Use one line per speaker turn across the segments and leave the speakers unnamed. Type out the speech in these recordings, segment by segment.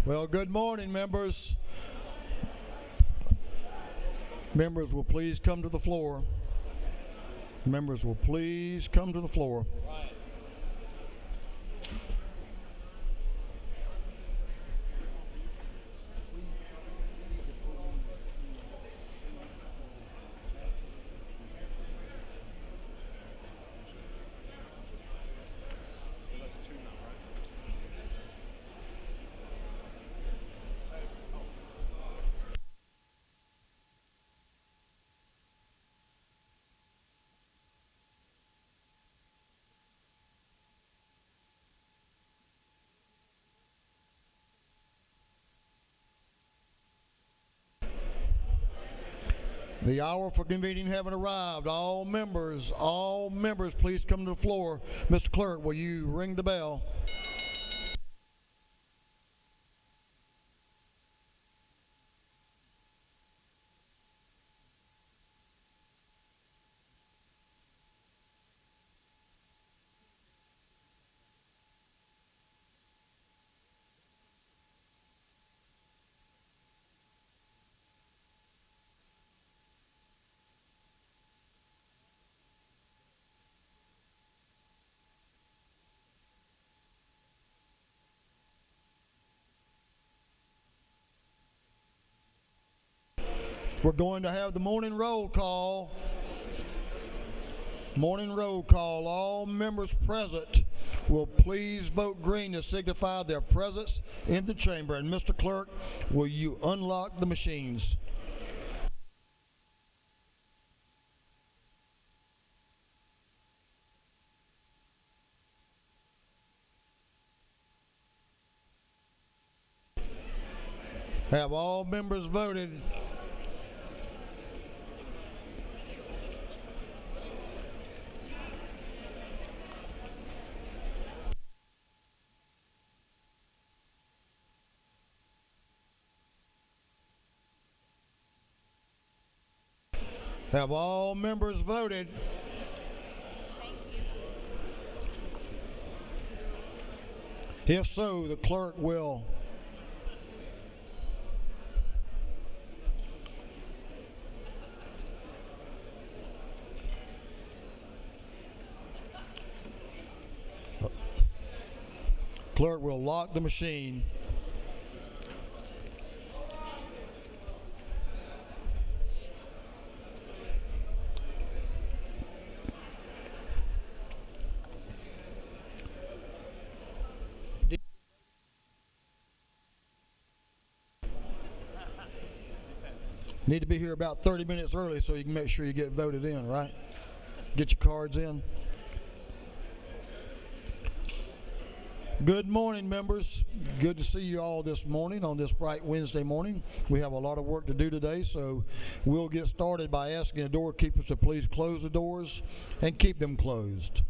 Well, good morning, members. Members will please come to the floor. Members will please come to the floor. The hour for convening having arrived. All members, please come to the floor. Mr. Clerk, will you ring the bell? We're going to have the morning roll call. Morning roll call. All members present will please vote green to signify their presence in the chamber. And Mr. Clerk, will you unlock the machines? Have all members voted? Have all members voted? If so, the clerk will lock the machine. Need to be here about 30 minutes early so you can make sure you get voted in, right? Get your cards in. Good morning, members. Good to see you all this morning on this bright Wednesday morning. We have a lot of work to do today, so we'll get started by asking the doorkeepers to please close the doors and keep them closed.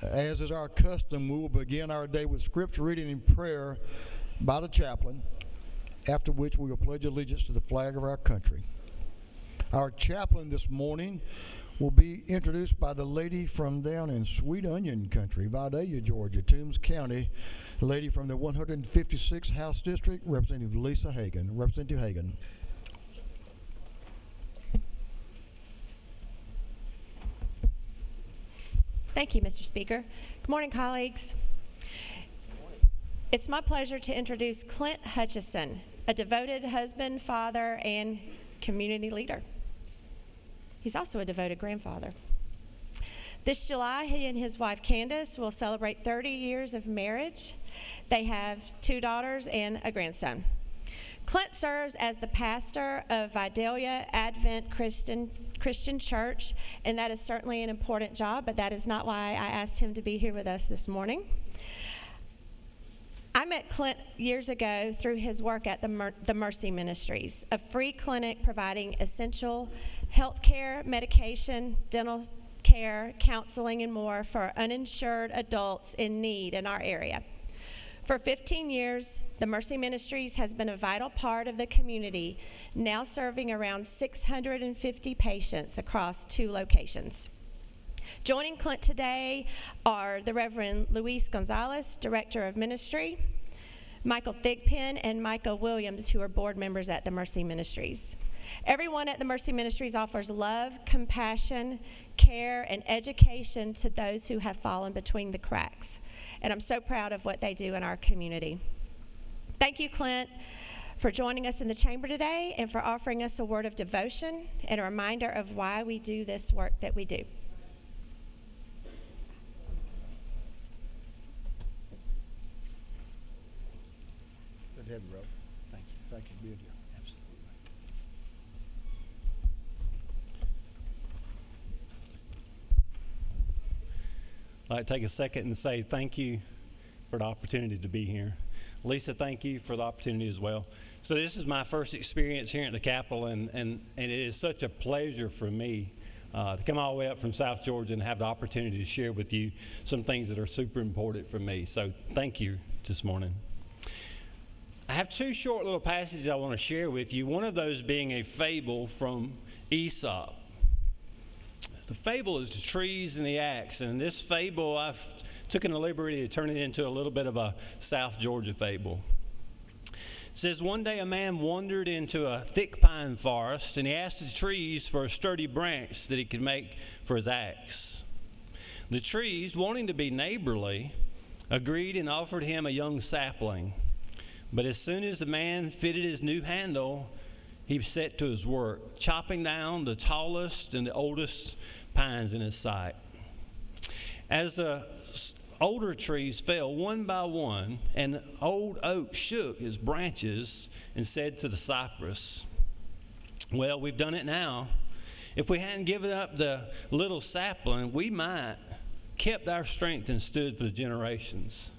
As is our custom, we will begin our day with scripture reading and prayer by the chaplain, after which we will pledge allegiance to the flag of our country. Our chaplain this morning will be introduced by the lady from down in Sweet Onion Country, Vidalia, Georgia, Toombs County, the lady from the 156th House District, Representative Lisa Hagan. Representative Hagan.
Thank you, Mr. Speaker. Good morning, colleagues. It's my pleasure to introduce Clint Hutchison, a devoted husband, father, and community leader. He's also a devoted grandfather. This July, he and his wife Candace will celebrate 30 years of marriage. They have 2 daughters and a grandson. Clint serves as the pastor of Vidalia Advent Christian Church, and that is certainly an important job, but that is not why I asked him to be here with us this morning. I met Clint years ago through his work at the Mercy Ministries, a free clinic providing essential health care, medication, dental care, counseling, and more for uninsured adults in need in our area. For 15 years, the Mercy Ministries has been a vital part of the community, now serving around 650 patients across 2 locations. Joining Clint today are the Reverend Luis Gonzalez, Director of Ministry, Michael Thigpen, and Micah Williams, who are board members at the Mercy Ministries. Everyone at the Mercy Ministries offers love, compassion, care, and education to those who have fallen between the cracks. And I'm so proud of what they do in our community. Thank you, Clint, for joining us in the chamber today and for offering us a word of devotion and a reminder of why we do this work that we do.
Good to have you, Rob.
Thank you.
Thank you for being here.
Absolutely. I'd like to take a second and say thank you for the opportunity to be here. Lisa, thank you for the opportunity as well. So this is my first experience here at the Capitol, and it is such a pleasure for me to come all the way up from South Georgia and have the opportunity to share with you some things that are super important for me. So thank you this morning. I have two short little passages I want to share with you, one of those being a fable from Aesop. The fable is the trees and the axe, and this fable I've taken the liberty to turn it into a little bit of a South Georgia fable. It says, one day a man wandered into a thick pine forest, and he asked the trees for a sturdy branch that he could make for his axe. The trees, wanting to be neighborly, agreed and offered him a young sapling. But as soon as the man fitted his new handle, he set to his work, chopping down the tallest and the oldest pines in his sight. As the older trees fell one by one, an old oak shook his branches and said to the cypress, "Well, we've done it now. If we hadn't given up the little sapling, we might kept our strength and stood for the generations."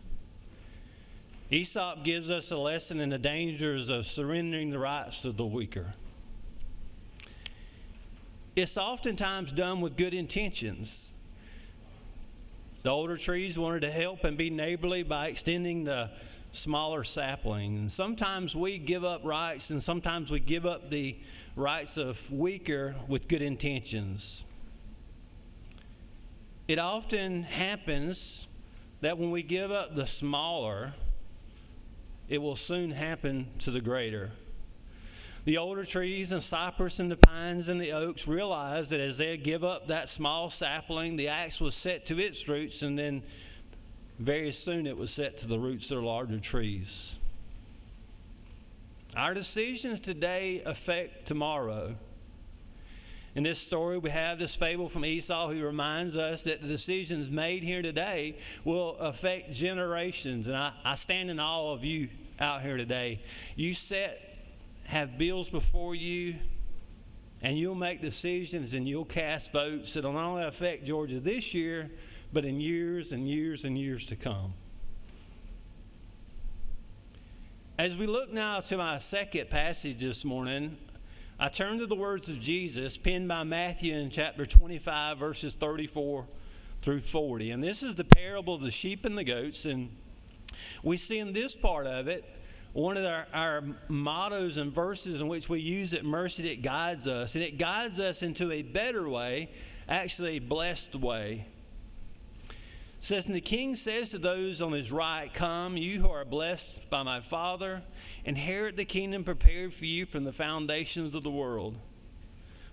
Aesop gives us a lesson in the dangers of surrendering the rights of the weaker. It's oftentimes done with good intentions. The older trees wanted to help and be neighborly by extending the smaller sapling. And sometimes we give up rights, and sometimes we give up the rights of weaker with good intentions. It often happens that when we give up the smaller, it will soon happen to the greater. The older trees and cypress and the pines and the oaks realized that as they give up that small sapling, the axe was set to its roots, and then very soon it was set to the roots of the larger trees. Our decisions today affect tomorrow. In this story, we have this fable from Esau who reminds us that the decisions made here today will affect generations. And I stand in awe of you out here today. You have bills before you, and you'll make decisions and you'll cast votes that will not only affect Georgia this year, but in years and years and years to come. As we look now to my second passage this morning, I turn to the words of Jesus penned by Matthew in chapter 25, verses 34 through 40. And this is the parable of the sheep and the goats. And we see in this part of it, one of our mottos and verses in which we use at Mercy that guides us. And it guides us into a better way, actually a blessed way. It says, "And the king says to those on his right, 'Come, you who are blessed by my Father, inherit the kingdom prepared for you from the foundations of the world.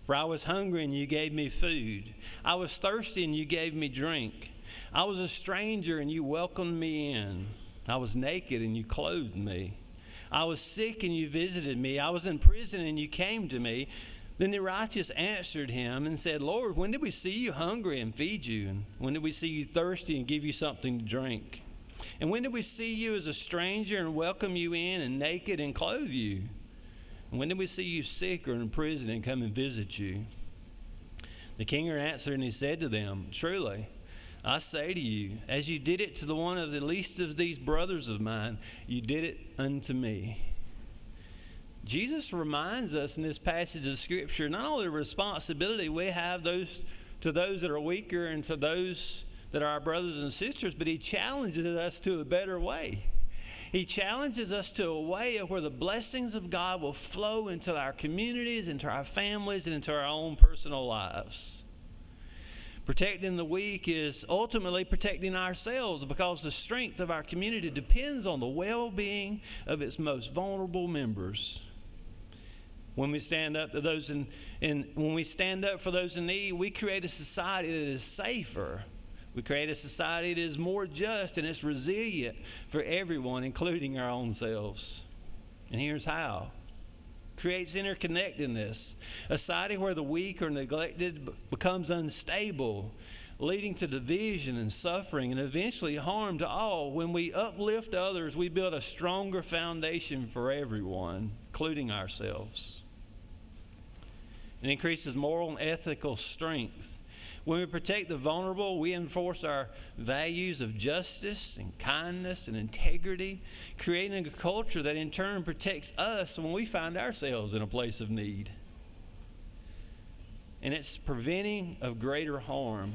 For I was hungry, and you gave me food. I was thirsty, and you gave me drink. I was a stranger, and you welcomed me in. I was naked, and you clothed me. I was sick, and you visited me. I was in prison, and you came to me.' Then the righteous answered him and said, 'Lord, when did we see you hungry and feed you? And when did we see you thirsty and give you something to drink? And when did we see you as a stranger and welcome you in, and naked and clothe you? And when did we see you sick or in prison and come and visit you?' The king answered and he said to them, 'Truly, I say to you, as you did it to the one of the least of these brothers of mine, you did it unto me.'" Jesus reminds us in this passage of Scripture not only the responsibility we have to those that are weaker and to those that are our brothers and sisters, but he challenges us to a better way. He challenges us to a way of where the blessings of God will flow into our communities, into our families, and into our own personal lives. Protecting the weak is ultimately protecting ourselves, because the strength of our community depends on the well-being of its most vulnerable members. When we stand up to those when we stand up for those in need, we create a society that is safer. We create a society that is more just and it's resilient for everyone, including our own selves. And here's how. Creates interconnectedness. A society where the weak or neglected becomes unstable, leading to division and suffering and eventually harm to all. When we uplift others, we build a stronger foundation for everyone, including ourselves. It increases moral and ethical strength. When we protect the vulnerable, we enforce our values of justice and kindness and integrity, creating a culture that in turn protects us when we find ourselves in a place of need. And it's preventing of greater harm.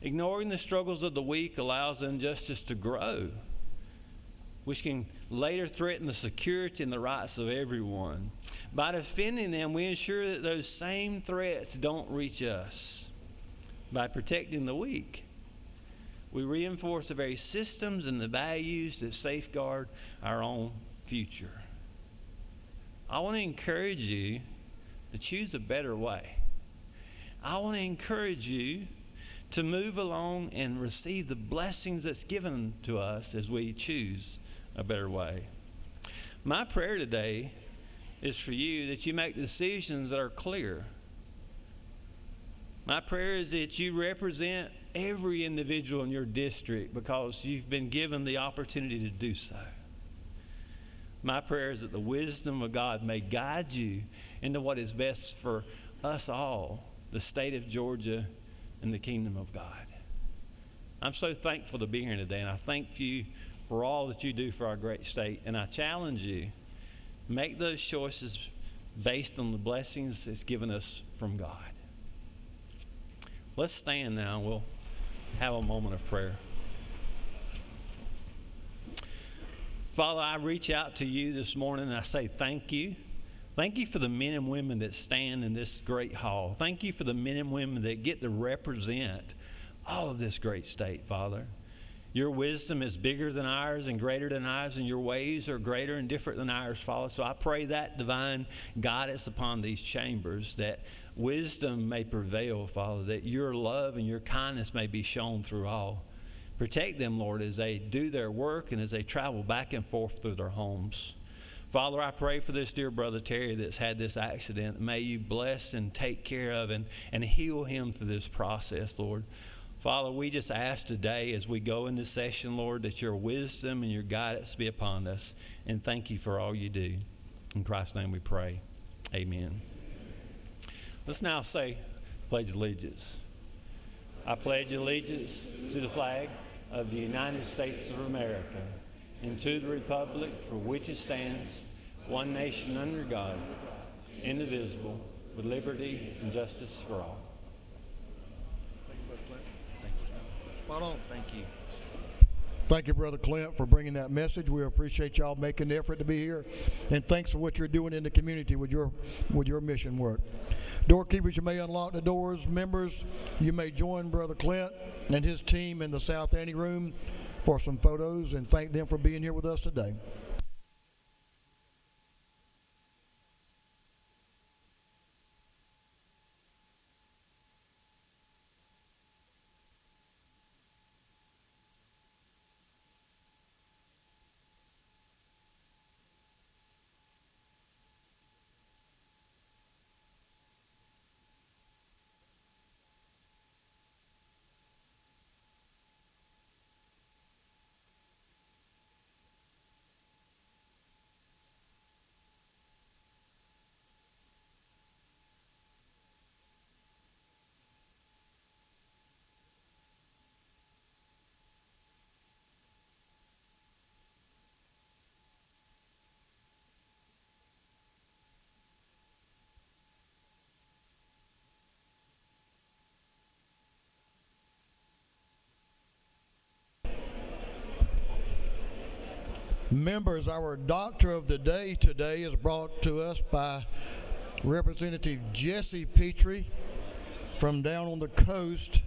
Ignoring the struggles of the weak allows injustice to grow, which can later threaten the security and the rights of everyone. By defending them, we ensure that those same threats don't reach us. By protecting the weak, we reinforce the very systems and the values that safeguard our own future. I want to encourage you to choose a better way. I want to encourage you to move along and receive the blessings that's given to us as we choose a better way. My prayer today is for you that you make decisions that are clear. My prayer is that you represent every individual in your district because you've been given the opportunity to do so. My prayer is that the wisdom of God may guide you into what is best for us all, the state of Georgia and the kingdom of God. I'm so thankful to be here today, and I thank you for all that you do for our great state. And I challenge you, make those choices based on the blessings that's given us from God. Let's stand now and we'll have a moment of prayer. Father, I reach out to you this morning and I say thank you. Thank you for the men and women that stand in this great hall. Thank you for the men and women that get to represent all of this great state, Father. Your wisdom is bigger than ours and greater than ours, and your ways are greater and different than ours, Father. So I pray that divine guidance upon these chambers, that wisdom may prevail, Father, that your love and your kindness may be shown through all. Protect them, Lord, as they do their work and as they travel back and forth through their homes. Father, I pray for this dear brother Terry that's had this accident. May you bless and take care of and heal him through this process, Lord. Father, we just ask today as we go in this session, Lord, that your wisdom and your guidance be upon us. And thank you for all you do. In Christ's name we pray. Amen. Let's now say pledge allegiance. I pledge allegiance to the flag of the United States of America and to the republic for which it stands, one nation under God, indivisible, with liberty and justice for all.
Spot on.
Thank you.
Thank you, Brother Clint, for bringing that message. We appreciate y'all making the effort to be here. And thanks for what you're doing in the community with your mission work. Doorkeepers, you may unlock the doors. Members, you may join Brother Clint and his team in the South Ante Room for some photos, and thank them for being here with us today. Members, our doctor of the day today is brought to us by Representative Jesse Petrie from down on the coast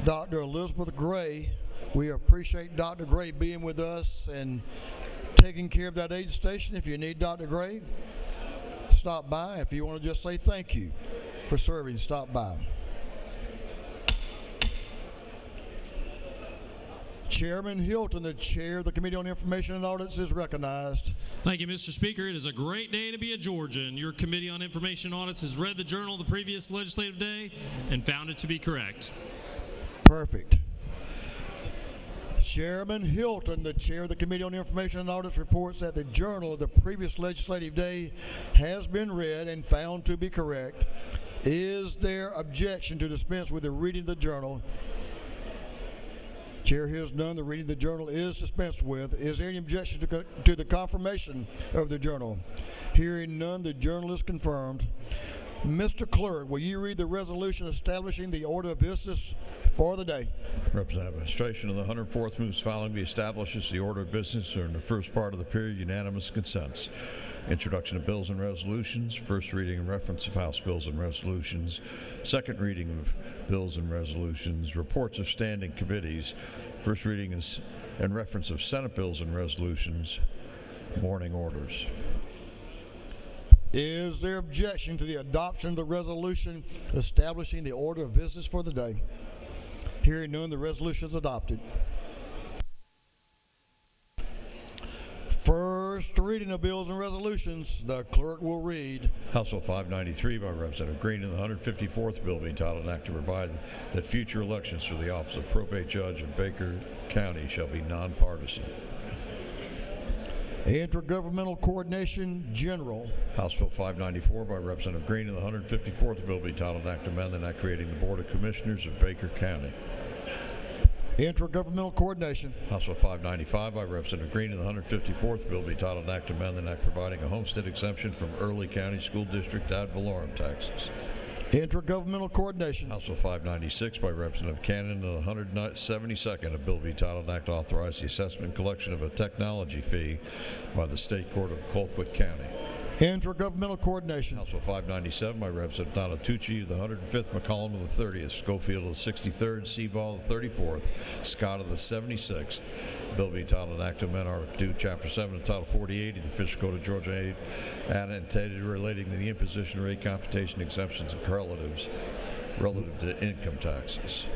Dr. Elizabeth Gray. We appreciate Dr. Gray being with us and taking care of that aid station. If you need Dr. Gray, stop by. If you want to just say thank you for serving, stop by. Chairman Hilton, the chair of the Committee on Information and Audits, is recognized.
Thank you, Mr. Speaker. It is a great day to be a Georgian. Your Committee on Information and Audits has read the journal the previous legislative day and found it to be correct.
Perfect. Chairman Hilton, the chair of the Committee on Information and Audits, reports that the journal of the previous legislative day has been read and found to be correct. Is there objection to dispense with the reading of the journal? Chair hears none. The reading of the journal is dispensed with. Is there any objection to the confirmation of the journal? Hearing none, the journal is confirmed. Mr. Clerk, will you read the resolution establishing the order of business for the day?
Representative Administration of the 104th moves following be established as the order of business during the first part of the period. Unanimous consents. Introduction of bills and resolutions. First reading and reference of House bills and resolutions. Second reading of bills and resolutions. Reports of standing committees. First reading and reference of Senate bills and resolutions. Morning orders.
Is there objection to the adoption of the resolution establishing the order of business for the day? Hearing none, the resolution is adopted. First reading of bills and resolutions, the clerk will read.
House Bill 593 by Representative Green and the 154th bill being titled, an act to provide that future elections for the office of probate judge of Baker County shall be nonpartisan.
Intergovernmental Coordination General.
House Bill 594 by Representative Green and the 154th bill being titled, an act to amend the act creating the Board of Commissioners of Baker County.
Intergovernmental Coordination.
House Bill 595 by Representative Green and the 154th bill be titled, an act to amend the act providing a homestead exemption from Early County School District ad valorem taxes.
Intergovernmental Coordination.
House Bill 596 by Representative Cannon and the 172nd, a bill be titled, an act to authorize the assessment and collection of a technology fee by the State Court of Colquitt County.
Intergovernmental Coordination.
House Bill 597 by Representative Donna Tucci of the 105th, McCollum of the 30th, Schofield of the 63rd, Seaball of the 34th, Scott of the 76th. Bill being titled, an act to amend Article 2, Chapter 7 of Title 48 of the Official Code of Georgia, annotated relating to the imposition rate, computation, exemptions, and correlatives relative to income taxes.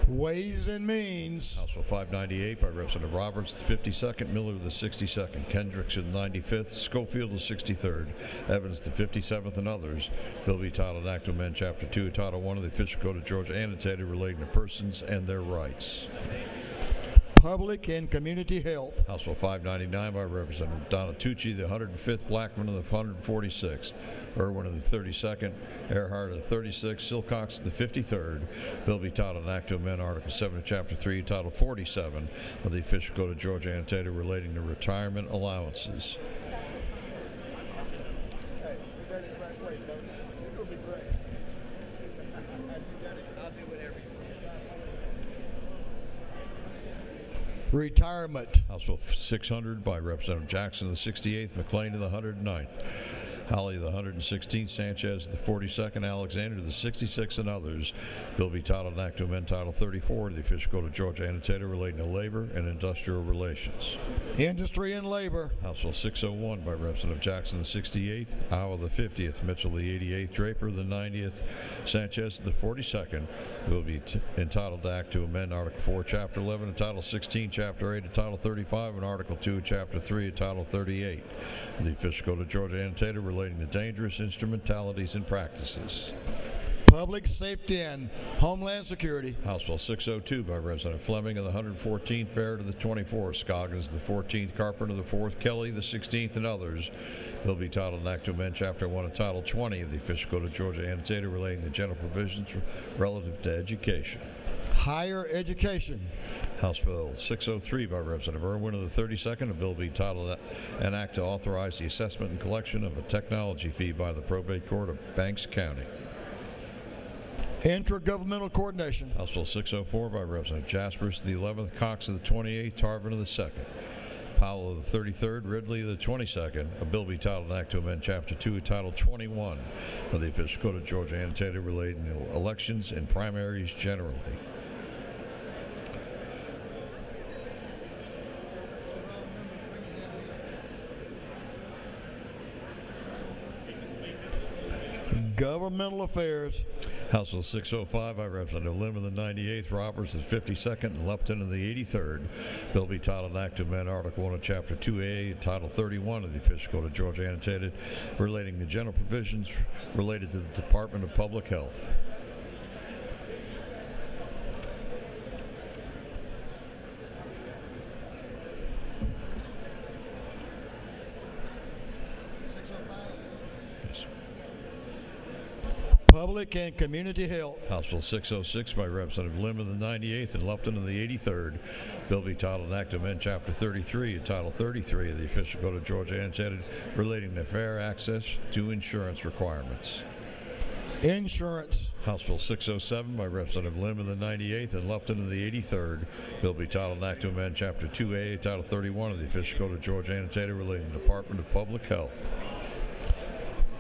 Ways and Means.
House Bill 598 by Representative Roberts, the 52nd, Miller of the 62nd, Kendricks of the 95th, Schofield of the 63rd, Evans the 57th, and others. Bill be titled, an act to amend Chapter 2, Title 1 of the Official Code of Georgia, annotated relating to persons and their rights.
Public and Community Health.
House Bill 599 by Representative Donna Tucci, the 105th, Blackman of the 146th, Irwin of the 32nd, Earhart of the 36th, Silcox of the 53rd. Bill be titled, an act to amend Article 7 of Chapter 3, Title 47 of the Official Code of Georgia, annotated relating to retirement allowances.
Retirement.
House Bill 600 by Representative Jackson of the 68th, McLean of the 109th, Holly of the 116th, Sanchez of the 42nd, Alexander of the 66th, and others. Bill be titled, an act to amend Title 34 of the Official Code of Georgia, annotated relating to labor and industrial relations.
Industry and Labor.
House Bill 601 by Representative Jackson of the 68th, Howe of the 50th, Mitchell of the 88th, Draper of the 90th, Sanchez of the 42nd. Bill be entitled, act to amend Article 4, Chapter 11 of Title 16, Chapter 8 of Title 35, and Article 2, Chapter 3 of Title 38 of the Official Code of Georgia, annotated relating to dangerous instrumentalities and practices.
Public Safety and Homeland Security.
House Bill 602 by Representative Fleming of the 114th, Barrett of the 24th, Scoggins of the 14th, Carpenter of the 4th, Kelly the 16th, and others. Bill be titled, an act to amend Chapter 1 of Title 20 of the Official Code of Georgia, annotated relating to general provisions relative to education.
Higher Education.
House Bill 603 by Representative Irwin of the 32nd, a bill be titled, an act to authorize the assessment and collection of a technology fee by the probate court of Banks County.
Intergovernmental Coordination.
House Bill 604 by Representative Jaspers of the 11th, Cox of the 28th, Tarvin of the 2nd, Powell of the 33rd, Ridley of the 22nd. A bill be titled an act to amend Chapter 2, Title 21 of the official code of Georgia annotated relating to elections and primaries generally.
Governmental Affairs.
House Bill 605 by Representative Lim of the 98th, Roberts of the 52nd, and Lupton of the 83rd. Bill be titled an act to amend Article 1 of Chapter 2A, Title 31 of the official code of Georgia annotated relating to general provisions related to the Department of Public Health.
Public and Community Health.
House Bill 606 by Representative Lim of the 98th and Lupton of the 83rd. Bill be titled an act to amend Chapter 33 and Title 33 of the official code of Georgia annotated relating to fair access to insurance requirements.
Insurance.
House Bill 607 by Representative Lim of the 98th and Lupton of the 83rd. Bill be titled an act to amend Chapter 2A, Title 31 of the official code of Georgia annotated relating to the Department of Public Health.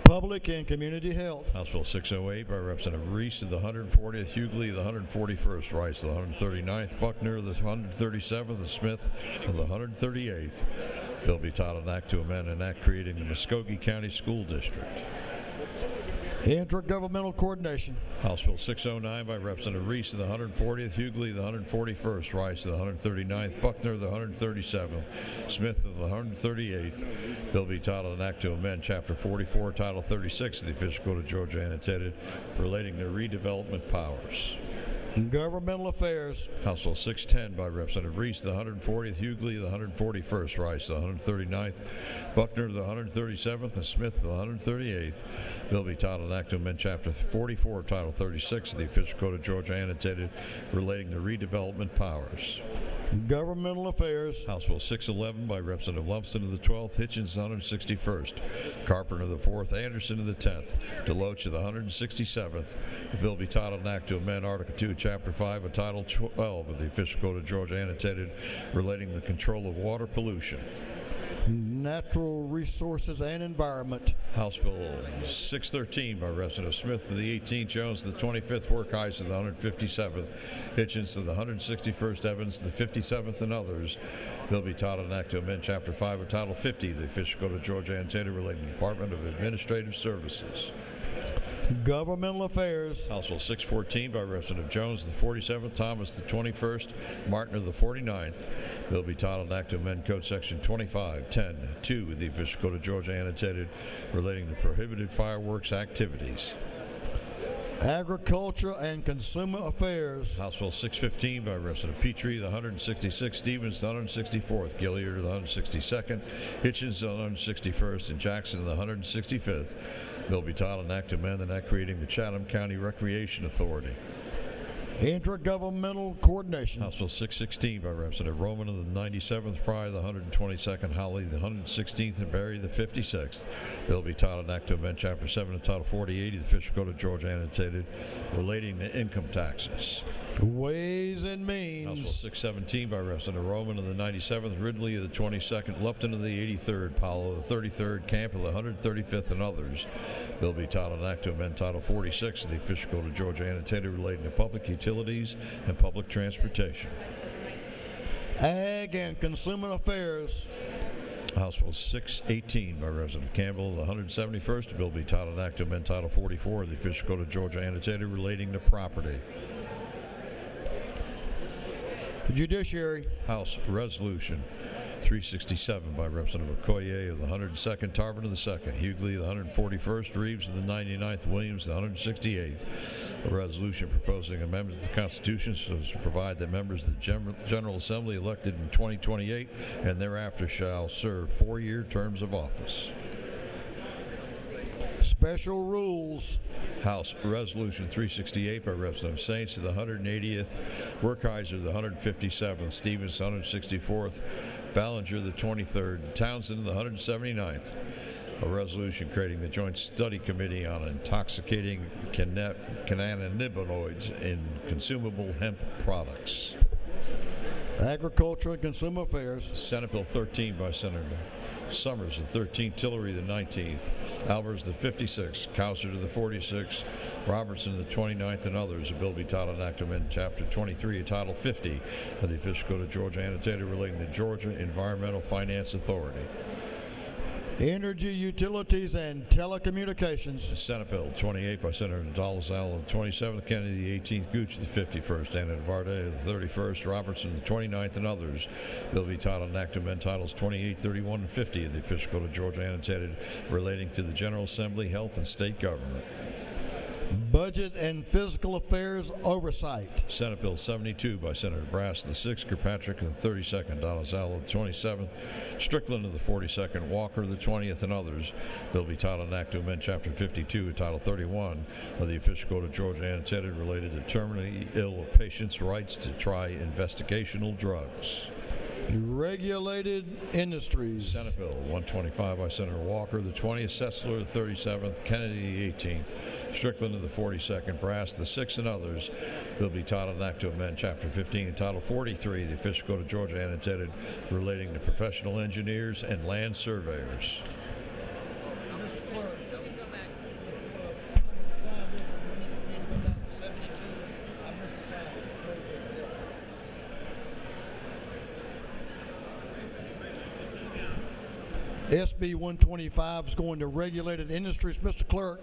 Public and Community Health.
House Bill 608 by Representative Reese of the 140th, Hughley of the 141st, Rice of the 139th, Buckner of the 137th, and Smith of the 138th. Bill be titled an act to amend an act creating the Muskogee County School District.
Intergovernmental Coordination.
House Bill 609 by Representative Reese of the 140th, Hughley of the 141st, Rice of the 139th, Buckner of the 137th, Smith of the 138th. Bill be titled an act to amend Chapter 44, Title 36 of the official code of Georgia annotated relating to redevelopment powers.
Governmental Affairs.
House Bill 610 by Representative Reese of the 140th, Hughley of the 141st, Rice of the 139th, Buckner of the 137th, and Smith of the 138th. Bill be titled an act to amend Chapter 44 of Title 36 of the official code of Georgia annotated relating to redevelopment powers.
Governmental Affairs.
House Bill 611 by Representative Lumsden of the 12th, Hitchens of the 161st, Carpenter of the 4th, Anderson of the 10th, Deloach of the 167th. The bill be titled an act to amend Article 2, Chapter 5 of Title 12 of the official code of Georgia annotated relating to the control of water pollution.
Natural Resources and Environment.
House Bill 613 by Representative Smith of the 18th, Jones of the 25th, Workheis of the 157th, Hitchens of the 161st, Evans of the 57th, and others. Bill be titled an act to amend Chapter 5 of Title 50 of the official code of Georgia annotated relating to the Department of Administrative Services.
Governmental Affairs.
House Bill 614 by Representative Jones of the 47th, Thomas the 21st, Martin of the 49th. Bill be titled an act to amend Code Section 2510(2) of the official code of Georgia annotated relating to prohibited fireworks activities.
Agriculture and Consumer Affairs.
House Bill 615 by Representative Petrie, the 166th, Stevens, the 164th, Gilliard, the 162nd, Hitchens, the 161st, and Jackson, the 165th. Bill be titled an act to amend an act creating the Chatham County Recreation Authority.
Intergovernmental Coordination.
House Bill 616 by Representative Roman of the 97th, Fry the 122nd, Holly the 116th, and Berry the 56th. Bill be titled an act to amend Chapter 7 of Title 48 of the official code of Georgia annotated relating to income taxes.
Ways and
House Bill
Means.
617 by Representative Roman of the 97th, Ridley of the 22nd, Lupton of the 83rd, Powell of the 33rd, Camp of the 135th, and others. Bill be titled an act to amend Title 46 of the official code of Georgia annotated relating to public utilities and public transportation.
Ag and Consumer Affairs.
House Bill 618 by Representative Campbell of the 171st. A bill be titled an act to amend Title 44 of the official code of Georgia annotated relating to property.
Judiciary.
House Resolution 367 by Representative Okoye of the 102nd, Tarvin of the 2nd, Hughley of the 141st, Reeves of the 99th, Williams of the 168th. A resolution proposing amendments to the Constitution so as to provide that members of the General Assembly elected in 2028 and thereafter shall serve 4-year terms of office.
Special Rules.
House Resolution 368 by Representative Saints of the 180th, Werkheiser the 157th, Stevens the 164th, Ballinger the 23rd, Townsend the 179th. A resolution creating the Joint Study Committee on Intoxicating Cannabinoids in Consumable Hemp Products.
Agriculture and Consumer Affairs.
Senate Bill 13 by Senator Summers, the 13th, Tillery, the 19th, Albers, the 56th, Cowser to the 46th, Robertson, the 29th, and others. A bill be titled an act to amend Chapter 23 of Title 50 of the official code of Georgia, annotated relating to Georgia Environmental Finance Authority.
Energy, Utilities, and Telecommunications.
Senate Bill 28 by Senator Dolezal, the 27th, Kennedy, the 18th, Gooch, the 51st, Anna Varda, the 31st, Robertson, the 29th, and others. Bill be titled an act to amend Titles 28, 31, and 50 of the official code of Georgia, annotated relating to the General Assembly, Health, and State Government.
Budget and Fiscal Affairs Oversight.
Senate Bill 72 by Senator Brass, the 6th, Kirkpatrick, the 32nd, Dolezal, the 27th, Strickland, the 42nd, Walker, the 20th, and others. Bill be titled an act to amend Chapter 52 of Title 31 of the official code of Georgia, annotated related to terminally ill patients' rights to try investigational drugs.
Regulated Industries.
Senate Bill 125 by Senator Walker, the 20th, Setzler, the 37th, Kennedy, the 18th, Strickland, the 42nd, Brass, the 6th, and others. Bill be titled an act to amend Chapter 15 and Title 43 of the official code of Georgia, annotated relating to professional engineers and land surveyors.
SB 125 is going to Regulated Industries. Mr. Clerk,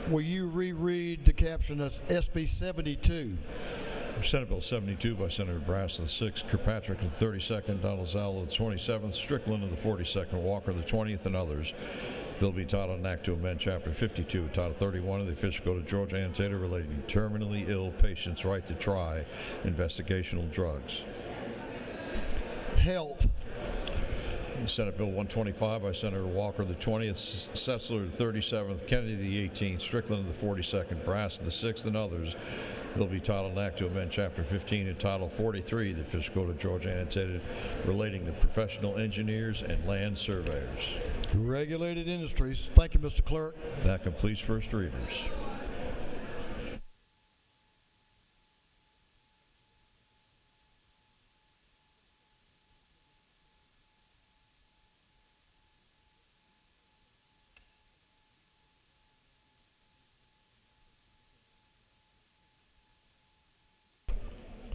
will you reread the caption of SB 72?
Senate Bill 72 by Senator Brass, the 6th, Kirkpatrick, the 32nd, Dolezal, the 27th, Strickland, the 42nd, Walker, the 20th, and others. Bill be titled an act to amend Chapter 52, Title 31 of the official code of Georgia, annotated relating to terminally ill patients' right to try investigational drugs.
Health.
Senate Bill 125 by Senator Walker, the 20th, Setzler, the 37th, Kennedy, the 18th, Strickland, the 42nd, Brass, the 6th, and others. Bill be titled an act to amend Chapter 15 and Title 43 of the official code of Georgia, annotated relating to professional engineers and land surveyors.
Regulated Industries. Thank you, Mr. Clerk.
That completes first readers.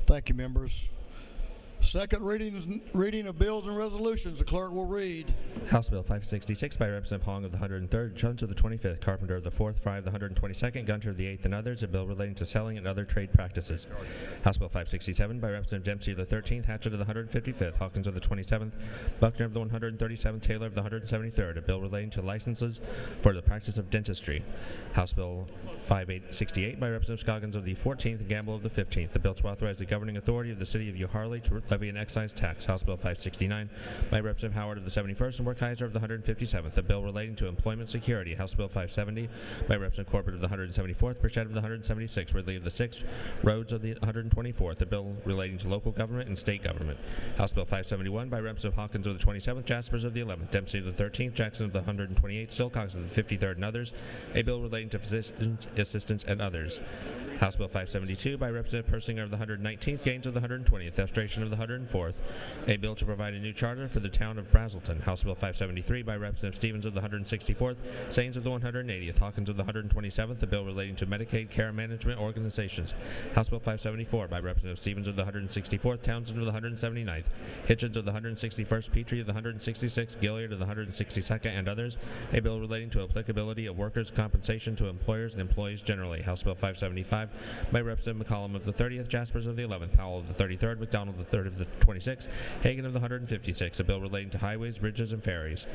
Thank you, members. Second reading of bills and resolutions. The clerk will read.
House Bill 566 by Representative Hong of the 103rd, Jones of the 25th, Carpenter of the 4th, Fry of the 122nd, Gunter of the 8th, and others, a bill relating to selling and other trade practices. House Bill 567 by Representative Dempsey of the 13th, Hatchett of the 155th, Hawkins of the 27th, Buckner of the 137th, Taylor of the 173rd, a bill relating to licenses for the practice of dentistry. House Bill 568 by Representative Scoggins of the 14th, and Gamble of the 15th, the bill to authorize the governing authority of the city of Uharley to levy an excise tax. House Bill 569 by Representative Howard of the 71st and Werkheiser of the 157th, a bill relating to employment security. House Bill 570 by Representative Corbett of the 174th, Burchett of the 176th, Ridley of the 6th, Rhodes of the 124th, a bill relating to local government and state government. House Bill 571 by Representative Hawkins of the 27th, Jaspers of the 11th, Dempsey of the 13th, Jackson of the 128th, Silcox of the 53rd, and others, a bill relating to physicians, assistants, and others. House Bill 572 by Representative Persinger of the 119th, Gaines of the 120th, Estration of the 104th, a bill to provide a new charter for the town of Brazelton. House Bill 573 by Representative Stevens of the 164th, Sains of the 180th, Hawkins of the 127th, a bill relating to Medicaid care management organizations. House Bill 574 by Representative Stevens of the 164th, Townsend of the 179th, Hitchens of the 161st, Petrie of the 166th, Gilliard of the 162nd, and others, a bill relating to applicability of workers' compensation to employers and employees generally. House Bill 575 by Representative McCollum of the 30th, Jaspers of the 11th, Powell of the 33rd, McDonald of the 3rd of the 26th, Hagan of the 156th, a bill relating to highways, bridges, and ferries.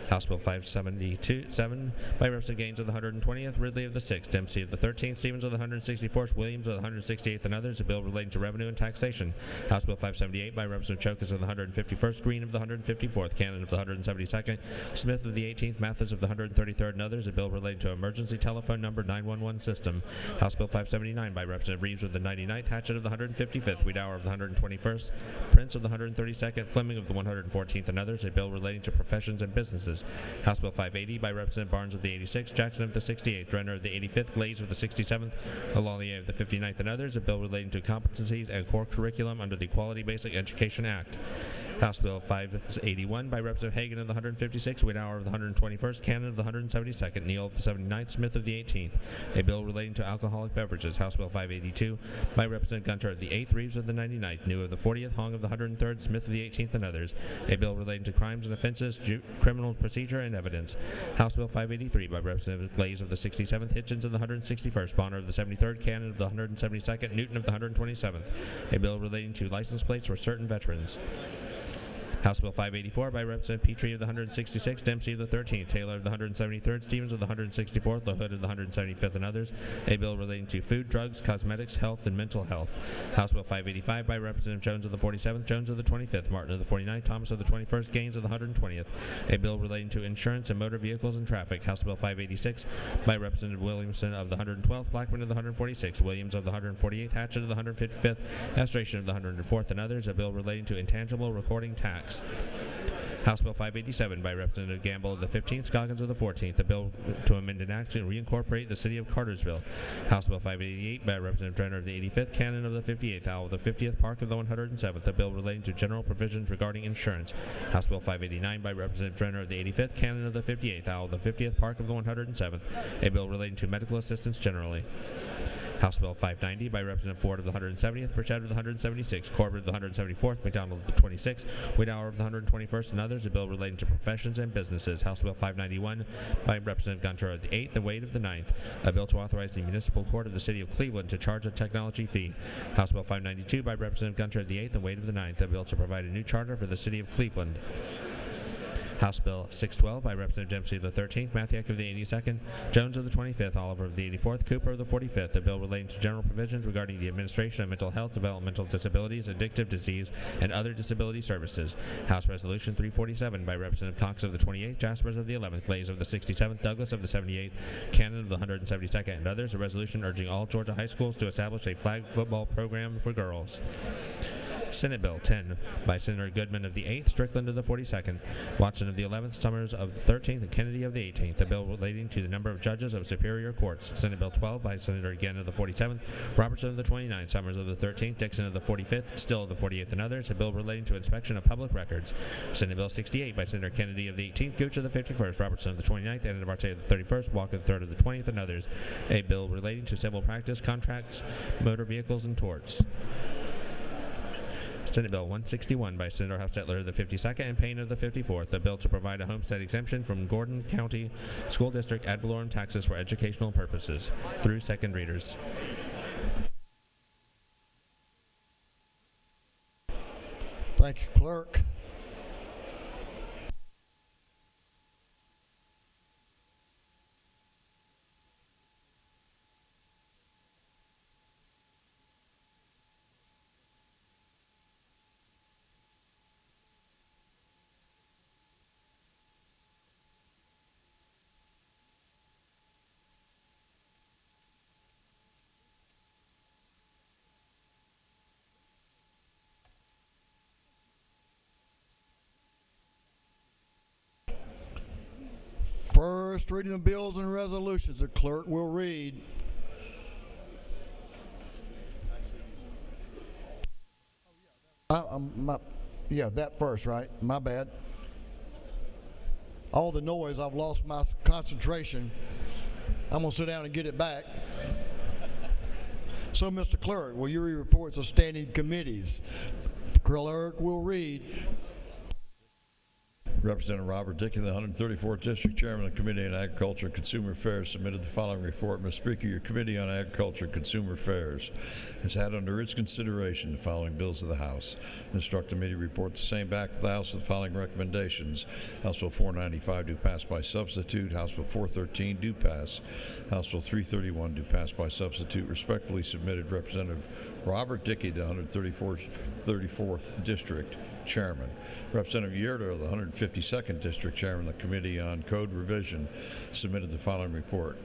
House Bill 577 by Representative Gaines of the 120th, Ridley of the 6th, Dempsey of the 13th, Stevens of the 164th, Williams of the 168th, and others, a bill relating to revenue and taxation. House Bill 578 by Representative Chokas of the 151st, Green of the 154th, Cannon of the 172nd, Smith of the 18th, Mathis of the 133rd, and others, a bill relating to emergency telephone number 911 system. House Bill 579 by Representative Reeves of the 99th, Hatchett of the 155th, Wiedauer of the 121st, Prince of the 132nd, Fleming of the 114th, and others, a bill relating to professions and businesses. House Bill 580 by Representative Barnes of the 86th, Jackson of the 68th, Renner of the 85th, Glaze of the 67th, Lallier of the 59th, and others, a bill relating to competencies and core curriculum under the Quality Basic Education Act. House Bill 581 by Representative Hagan of the 156th, Wiedauer of the 121st, Cannon of the 172nd, Neal of the 79th, Smith of the 18th, a bill relating to alcoholic beverages. House Bill 582 by Representative Gunter of the 8th, Reeves of the 99th, New of the 40th, Hong of the 103rd, Smith of the 18th, and others, a bill relating to crimes and offenses, criminal procedure, and evidence. House Bill 583 by Representative Glaze of the 67th, Hitchens of the 161st, Bonner of the 73rd, Cannon of the 172nd, Newton of the 127th, a bill relating to license plates for certain veterans. House Bill 584 by Representative Petrie of the 166th, Dempsey of the 13th, Taylor of the 173rd, Stevens of the 164th, LaHood of the 175th, and others, a bill relating to food, drugs, cosmetics, health, and mental health. House Bill 585 by Representative Jones of the 47th, Jones of the 25th, Martin of the 49th, Thomas of the 21st, Gaines of the 120th, a bill relating to insurance and motor vehicles and traffic. House Bill 586 by Representative Williamson of the 112th, Blackman of the 146th, Williams of the 148th, Hatchett of the 155th, Astration of the 104th, and others, a bill relating to intangible recording tax. House Bill 587 by Representative Gamble of the 15th, Scoggins of the 14th, a bill to amend an act and reincorporate the city of Cartersville. House Bill 588 by Representative Drenner of the 85th, Cannon of the 58th, Howell of the 50th, Park of the 107th, a bill relating to general provisions regarding insurance. House Bill 589 by Representative Drenner of the 85th, Cannon of the 58th, Howell of the 50th, Park of the 107th, a bill relating to medical assistance generally. House Bill 590 by Representative Ford of the 170th, Burchett of the 176th, Corbett of the 174th, McDonald of the 26th, Wiedauer of the 121st, and others, a bill relating to professions and businesses. House Bill 591 by Representative Gunter of the 8th and Wade of the 9th, a bill to authorize the municipal court of the city of Cleveland to charge a technology fee. House Bill 592 by Representative Gunter of the 8th and Wade of the 9th, a bill to provide a new charter for the city of Cleveland. House Bill 612 by Representative Dempsey of the 13th, Mathiak of the 82nd, Jones of the 25th, Oliver of the 84th, Cooper of the 45th, a bill relating to general provisions regarding the administration of mental health, developmental disabilities, addictive disease, and other disability services. House Resolution 347 by Representative Cox of the 28th, Jaspers of the 11th, Glaze of the 67th, Douglas of the 78th, Cannon of the 172nd, and others, a resolution urging all Georgia high schools to establish a flag football program for girls. Senate Bill 10 by Senator Goodman of the 8th, Strickland of the 42nd, Watson of the 11th, Summers of the 13th, and Kennedy of the 18th, a bill relating to the number of judges of superior courts. Senate Bill 12 by Senator Gann of the 47th, Robertson of the 29th, Summers of the 13th, Dixon of the 45th, Still of the 48th, and others, a bill relating to inspection of public records. Senate Bill 68 by Senator Kennedy of the 18th, Gooch of the 51st, Robertson of the 29th, Anadabarte of the 31st, Walker of the 3rd of the 20th, and others, a bill relating to civil practice, contracts, motor vehicles, and torts. Senate Bill 161 by Senator Hofstetler of the 52nd and Payne of the 54th, a bill to provide a homestead exemption from Gordon County School District ad valorem taxes for educational purposes. Through second readers.
Thank you, Clerk. First reading of bills and resolutions, the clerk will read. That first, right? My bad. All the noise, I've lost my concentration. I'm going to sit down and get it back. So, Mr. Clerk, will you read reports of standing committees? Clerk will read.
Representative Robert Dickey, the 134th District Chairman of the Committee on Agriculture and Consumer Affairs, submitted the following report. Mr. Speaker, your Committee on Agriculture and Consumer Affairs has had under its consideration the following bills of the House. Instruct the committee report the same back to the House with the following recommendations. House Bill 495 do pass by substitute. House Bill 413 do pass. House Bill 331 do pass by substitute. Respectfully submitted, Representative Robert Dickey, the 134th District Chairman. Representative Yerter of the 152nd District Chairman of the Committee on Code Revision submitted the following report.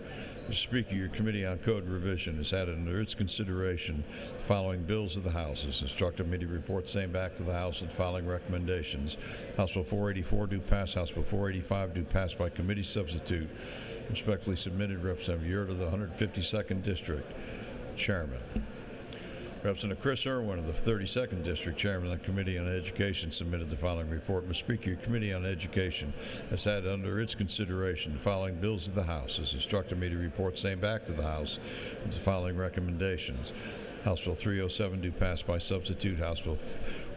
Mr. Speaker, your Committee on Code Revision has had under its consideration the following bills of the House. It's instructed me to report same back to the House with the following recommendations. House Bill 484 do pass. House Bill 485 do pass by committee substitute. Respectfully submitted, Representative Yurt of the 152nd District, Chairman. Representative Chris Irwin of the 32nd District, Chairman of the Committee on Education, submitted the following report. Mr. Speaker, your Committee on Education has had under its consideration the following bills of the House. Has instructed me to report same back to the House with the following recommendations. House Bill 307 do pass by substitute. House Bill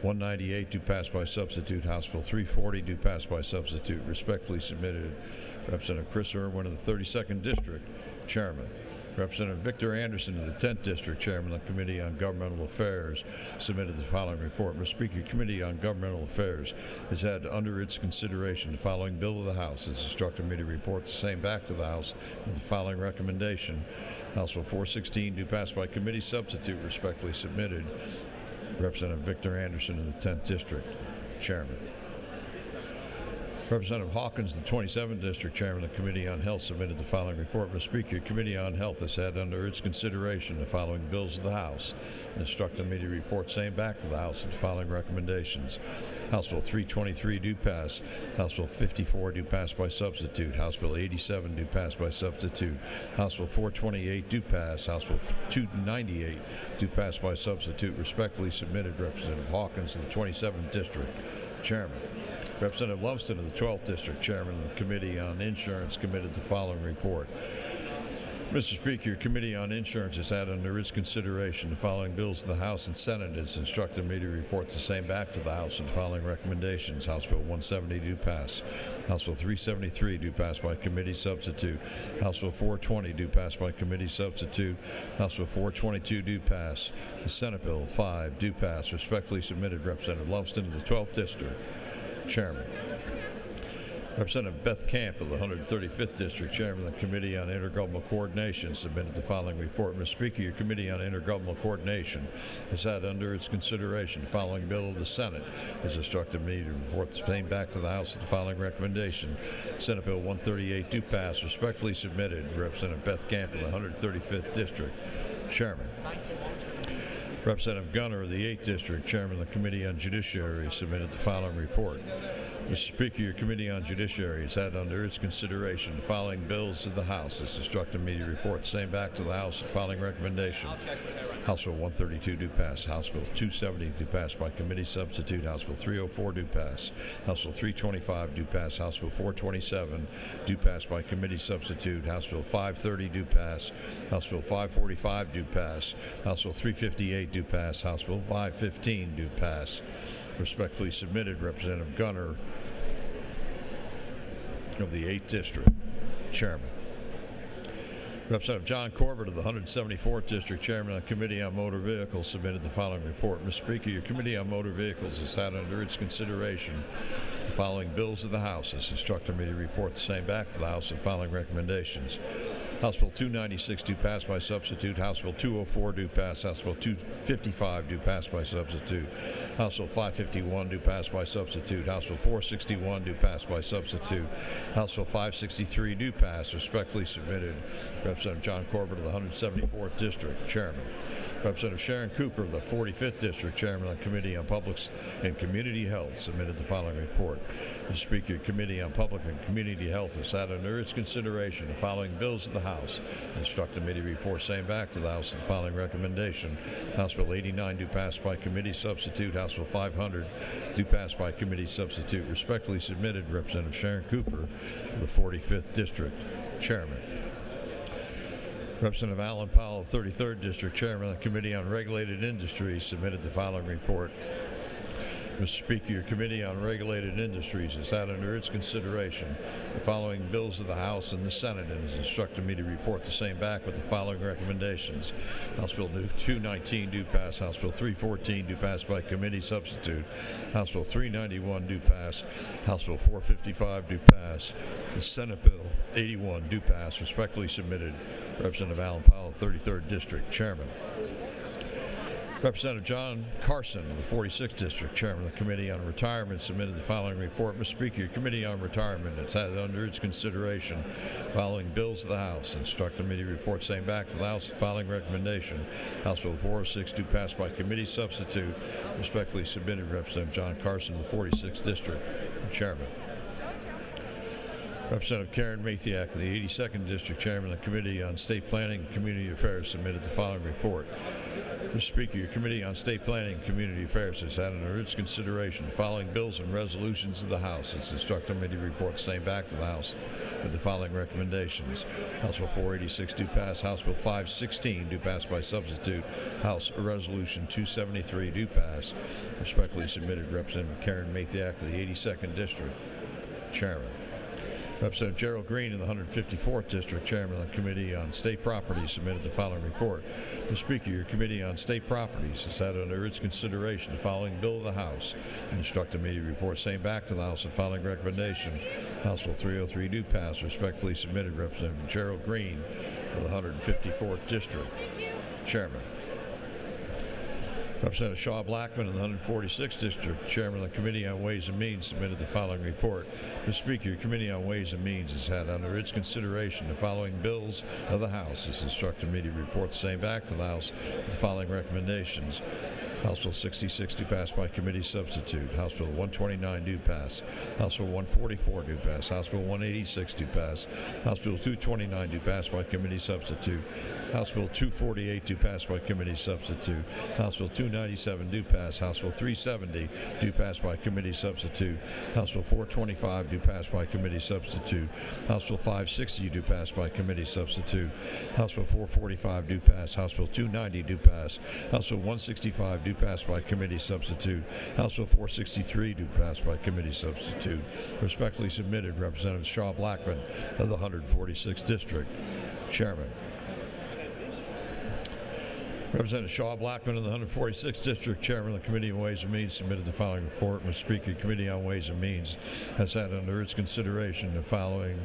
198 do pass by substitute. House Bill 340 do pass by substitute. Respectfully submitted, Representative Chris Irwin of the 32nd District, Chairman. Representative Victor Anderson of the 10th District, Chairman of the Committee on Governmental Affairs, submitted the following report. Mr. Speaker, your Committee on Governmental Affairs has had under its consideration the following bill of the House. Has instructed me to report the same back to the House with the following recommendation. House Bill 416 do pass by committee substitute. Respectfully submitted, Representative Victor Anderson of the 10th District, Chairman. Representative Hawkins, the 27th District, Chairman of the Committee on Health, submitted the following report. Mr. Speaker, your Committee on Health has had under its consideration the following bills of the House and instructed me to report same back to the House with the following recommendations. House Bill 323 do pass. House Bill 54 do pass by substitute. House Bill 87 do pass by substitute. House Bill 428 do pass. House Bill 298 do pass by substitute. Respectfully submitted, Representative Hawkins of the 27th District, Chairman. Representative Lumsden of the 12th District, Chairman of the Committee on Insurance, committed the following report. Mr. Speaker, your Committee on Insurance has had under its consideration the following bills of the House and Senate. It's instructed me to report the same back to the House with the following recommendations. House Bill 170 do pass. House Bill 373 do pass by committee substitute. House Bill 420 do pass by committee substitute. House Bill 422 do pass. The Senate Bill 5 do pass. Respectfully submitted, Representative Lumsden of the 12th District, Chairman. Representative Beth Camp of the 135th District, Chairman of the Committee on Intergovernmental Coordination, submitted the following report. Mr. Speaker, your Committee on Intergovernmental Coordination has had under its consideration the following bill of the Senate. Has instructed me to report the same back to the House with the following recommendation. Senate Bill 138 do pass. Respectfully submitted, Representative Beth Camp of the 135th District, Chairman. Representative Gunner of the 8th District, Chairman of the Committee on Judiciary, submitted the following report. Mr. Speaker, your Committee on Judiciary has had under its consideration the following bills of the House. It's instructed me to report the same back to the House with the following recommendation. House Bill 132 do pass. House Bill 270 do pass by committee substitute. House Bill 304 do pass. House Bill 325 do pass. House Bill 427 do pass by committee substitute. House Bill 530 do pass. House Bill 545 do pass. House Bill 358 do pass. House Bill 515 do pass. Respectfully submitted, Representative Gunner of the 8th District, Chairman. Representative John Corbett of the 174th District, Chairman of the Committee on Motor Vehicles, submitted the following report. Mr. Speaker, your Committee on Motor Vehicles has had under its consideration the following bills of the House. Has instructed me to report the same back to the House with the following recommendations. House Bill 296 do pass by substitute. House Bill 204 do pass. House Bill 255 do pass by substitute. House Bill 551 do pass by substitute. House Bill 461 do pass by substitute. House Bill 563 do pass. Respectfully submitted, Representative John Corbett of the 174th District, Chairman. Representative Sharon Cooper of the 45th District, Chairman of the Committee on Public and Community Health, submitted the following report. Mr. Speaker, your Committee on Public and Community Health has had under its consideration the following bills of the House. Instructed me to report same back to the House with the following recommendation. House Bill 89 do pass by committee substitute. House Bill 500 do pass by committee substitute. Respectfully submitted, Representative Sharon Cooper of the 45th District, Chairman. Representative Alan Powell, 33rd District, Chairman of the Committee on Regulated Industries, submitted the following report. Mr. Speaker, your Committee on Regulated Industries has had under its consideration the following bills of the House and the Senate and has instructed me to report the same back with the following recommendations. House Bill 219 do pass. House Bill 314 do pass by committee substitute. House Bill 391 do pass. House Bill 455 do pass. The Senate Bill 81 do pass. Respectfully submitted, Representative Alan Powell, 33rd District, Chairman. Representative John Carson of the 46th District, Chairman of the Committee on Retirement, submitted the following report. Mr. Speaker, your Committee on Retirement has had under its consideration following bills of the House. Instruct the committee report same back to the House the following recommendation. House Bill 406 do pass by committee substitute. Respectfully submitted, Representative John Carson of the 46th District, Chairman. Representative Karen Mathiak of the 82nd District, Chairman of the Committee on State Planning and Community Affairs, submitted the following report. Mr. Speaker, your Committee on State Planning and Community Affairs has had under its consideration the following bills and resolutions of the House. Its instruct committee report same back to the House with the following recommendations. House Bill 486 do pass. House Bill 516 do pass by substitute. House Resolution 273 do pass. Respectfully submitted, Representative Karen Mathiak of the 82nd District, Chairman. Representative Gerald Green of the 154th District, Chairman of the Committee on State Properties, submitted the following report. Mr. Speaker, your Committee on State Properties has had under its consideration the following bill of the House and instruct the committee report same back to the House with the following recommendation. House Bill 303 do pass. Respectfully submitted, Representative Gerald Green of the 154th District, Chairman. Representative Shaw Blackman of the 146th District, Chairman of the Committee on Ways and Means, submitted the following report. Mr. Speaker, your Committee on Ways and Means has had under its consideration the following bills of the House. This instructed me to report the same back to the House with the following recommendations. House Bill 66 do pass by committee substitute. House Bill 129 do pass. House Bill 144 do pass. House Bill 186 do pass. House Bill 229 do pass by committee substitute. House Bill 248 do pass by committee substitute. House Bill 297 do pass. House Bill 370 do pass by committee substitute. House Bill 425 do pass by committee substitute. House Bill 560 do pass by committee substitute. House Bill 445 do pass. House Bill 290 do pass. House Bill 165 do pass by committee substitute. House Bill 463 do pass by committee substitute. Respectfully submitted, Representative Shaw Blackman of the 146th District, Chairman. Representative Shaw Blackman of the 146th District, Chairman of the Committee on Ways and Means, submitted the following report. Mr. Speaker, the Committee on Ways and Means has had under its consideration the following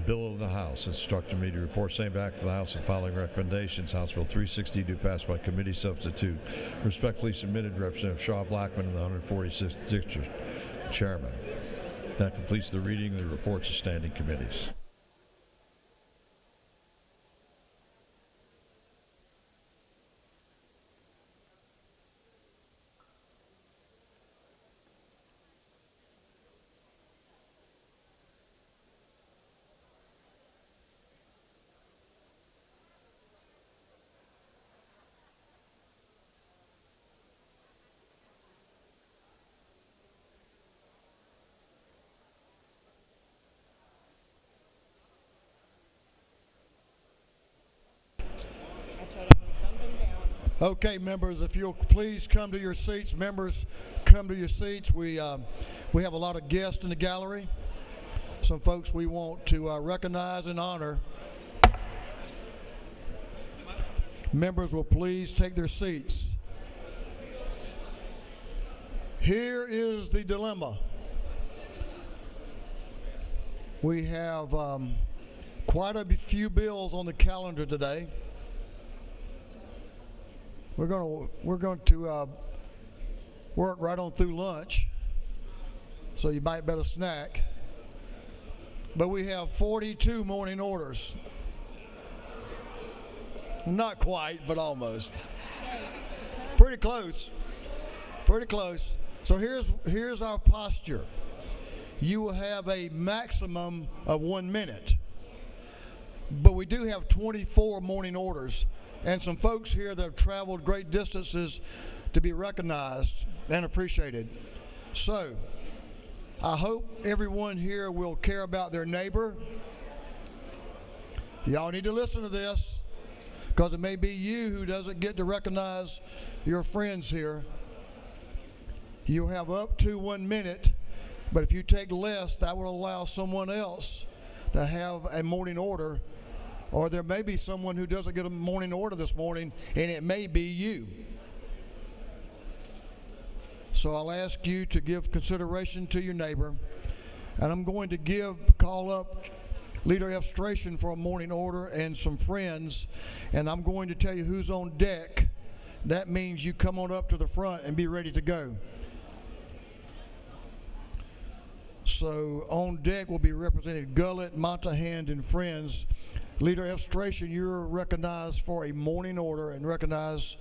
bill of the House. Instructed me to report same back to the House with following recommendations. House Bill 360 do pass by committee substitute. Respectfully submitted, Representative Shaw Blackman of the 146th District, Chairman. That completes the reading of the reports of standing committees.
Okay, members, if you'll please come to your seats. Members, come to your seats. We have a lot of guests in the gallery. Some folks we want to recognize and honor. Members will please take their seats. Here is the dilemma. We have quite a few bills on the calendar today. We're going to work right on through lunch, so you might better snack. But we have 42 morning orders. Not quite, but almost. Pretty close. Pretty close. So here's our posture. You will have a maximum of 1 minute. But we do have 24 morning orders. And some folks here that have traveled great distances to be recognized and appreciated. So, I hope everyone here will care about their neighbor. Y'all need to listen to this, because it may be you who doesn't get to recognize your friends here. You'll have up to 1 minute, but if you take less, that will allow someone else to have a morning order. Or there may be someone who doesn't get a morning order this morning, and it may be you. So I'll ask you to give consideration to your neighbor. And I'm going to call up Leader F. Stration for a morning order and some friends. And I'm going to tell you who's on deck that means you come on up to the front and be ready to go. So on deck will be Representative Gullett, Montahand, and friends. Leader F. Stration, you're recognized for a morning order and recognize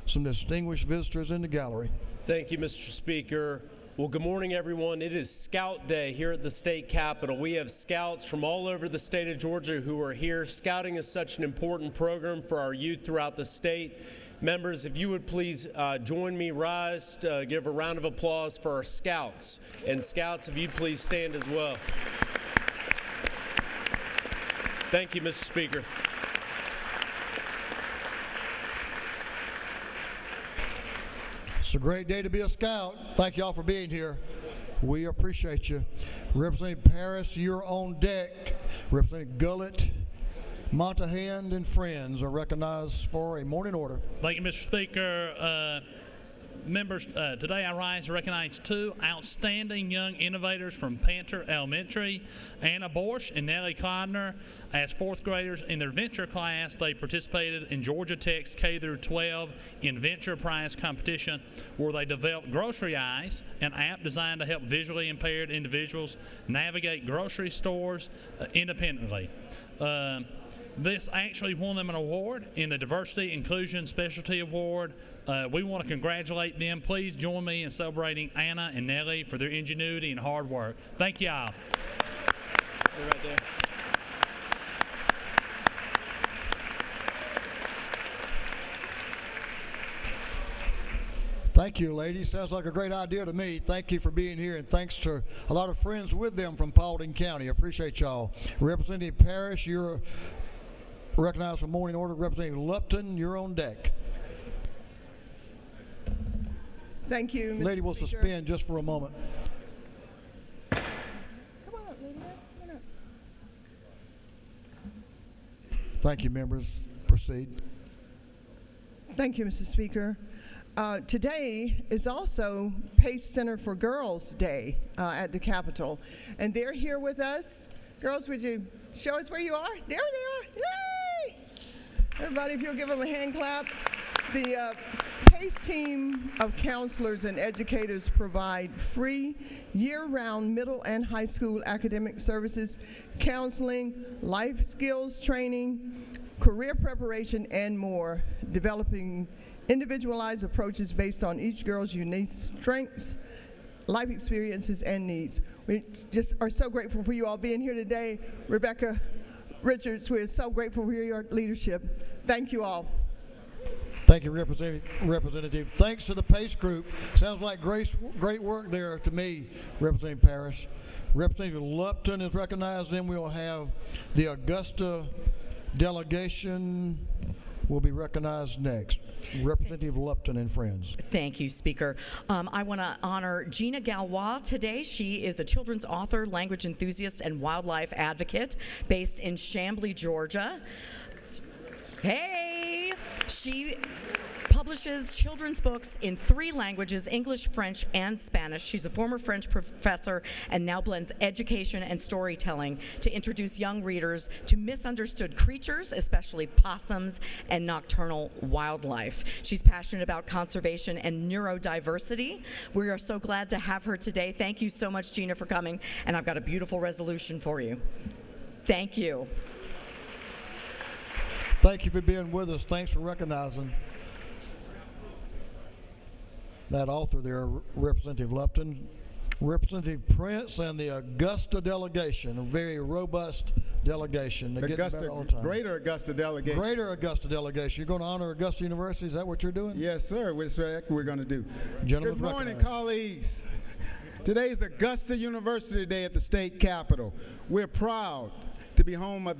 some distinguished visitors in the gallery.
Thank you, Mr. Speaker. Well, good morning, everyone. It is Scout Day here at the state capitol. We have scouts from all over the state of Georgia who are here. Scouting is such an important program for our youth throughout the state. Members, if you would please join me, rise to give a round of applause for our scouts. And scouts, if you'd please stand as well. Thank you, Mr. Speaker.
It's a great day to be a scout. Thank y'all for being here. We appreciate you. Representative Paris, you're on deck. Representative Gullett, Montahand, and friends are recognized for a morning order.
Thank you, Mr. Speaker. Members, today I rise to recognize two outstanding young innovators from Panther Elementary, Anna Borsch and Nellie Kleidner. As fourth graders in their venture class, they participated in Georgia Tech's K-12 Inventure Prize competition, where they developed Grocery Eyes, an app designed to help visually impaired individuals navigate grocery stores independently. This actually won them an award in the Diversity Inclusion Specialty Award. We want to congratulate them. Please join me in celebrating Anna and Nellie for their ingenuity and hard work. Thank y'all.
They're right there.
Thank you, ladies. Sounds like a great idea to me. Thank you for being here, and thanks to a lot of friends with them from Paulding County. I appreciate y'all. Representative Parrish, you're recognized for morning order. Representative Lupton, you're on deck.
Thank you, Mr.
Lady, we'll
Speaker.
suspend just for a moment.
Come on up, lady. Come on up.
Thank you, members. Proceed.
Thank you, Mr. Speaker. Today is also Pace Center for Girls Day at the Capitol, and they're here with us. Girls, would you show us where you are? There they are. Yay! Everybody, if you'll give them a hand clap. The PACE team of counselors and educators provide free year-round middle and high school academic services, counseling, life skills training, career preparation, and more, developing individualized approaches based on each girl's unique strengths, life experiences, and needs. We just are so grateful for you all being here today. Rebecca Richards, we're so grateful for your leadership. Thank you all.
Thank you, Representative. Thanks to the PACE group. Sounds like great work there to me, Representative Parrish. Representative Lupton is recognized. Then we'll have the Augusta delegation will be recognized next. Representative Lupton and friends.
Thank you, Speaker. I want to honor Gina Galois today. She is a children's author, language enthusiast, and wildlife advocate based in Chamblee, Georgia. Hey! She publishes children's books in 3 languages, English, French, and Spanish. She's a former French professor and now blends education and storytelling to introduce young readers to misunderstood creatures, especially possums and nocturnal wildlife. She's passionate about conservation and neurodiversity. We are so glad to have her today. Thank you so much, Gina, for coming, and I've got a beautiful resolution for you. Thank you.
Thank you for being with us. Thanks for recognizing that author there, Representative Lupton. Representative Prince and the Augusta delegation, a very robust delegation.
Augusta, Greater Augusta delegation.
Greater Augusta delegation. You're going to honor Augusta University? Is that what you're doing?
Yes, sir. That's what we're going to do.
Gentlemen,
good morning, colleagues. Today is Augusta University Day at the state capitol. We're proud to be home of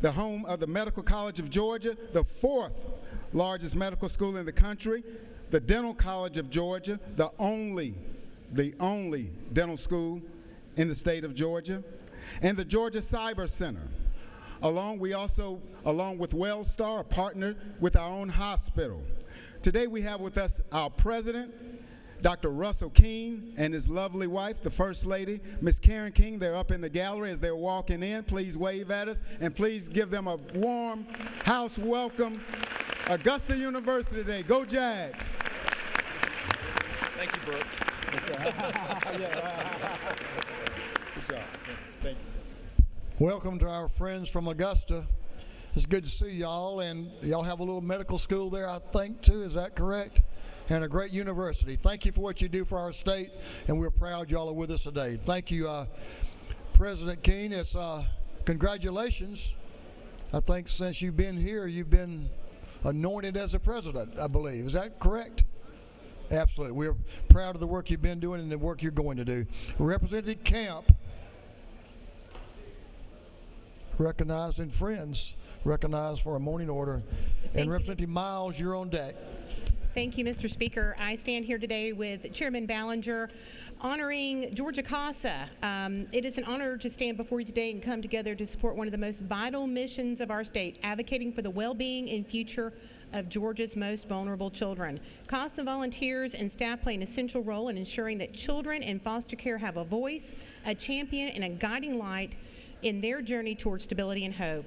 the home of the Medical College of Georgia, the 4th largest medical school in the country, the Dental College of Georgia, the only dental school in the state of Georgia, and the Georgia Cyber Center. Along with WellStar, partnered with our own hospital. Today we have with us our president, Dr. Russell King, and his lovely wife, the First Lady, Miss Karen King. They're up in the gallery as they're walking in. Please wave at us, and please give them a warm house welcome Augusta University Day. Go Jags.
Thank you, Brooks.
Good job. Thank you. Welcome to our friends from Augusta. It's good to see y'all, and y'all have a little medical school there, I think, too. Is that correct? And a great university. Thank you for what you do for our state, and we're proud y'all are with us today. Thank you, President Keene. It's congratulations. I think since you've been here, you've been anointed as a president, I believe. Is that correct? Absolutely. We're proud of the work you've been doing and the work you're going to do. Representative Camp, recognized, and friends recognized for a morning order. And Representative Miles, you're on deck.
Thank you, Mr. Speaker. I stand here today with Chairman Ballinger honoring Georgia CASA. It is an honor to stand before you today and come together to support one of the most vital missions of our state, advocating for the well-being and future of Georgia's most vulnerable children. CASA volunteers and staff play an essential role in ensuring that children in foster care have a voice, a champion, and a guiding light in their journey towards stability and hope.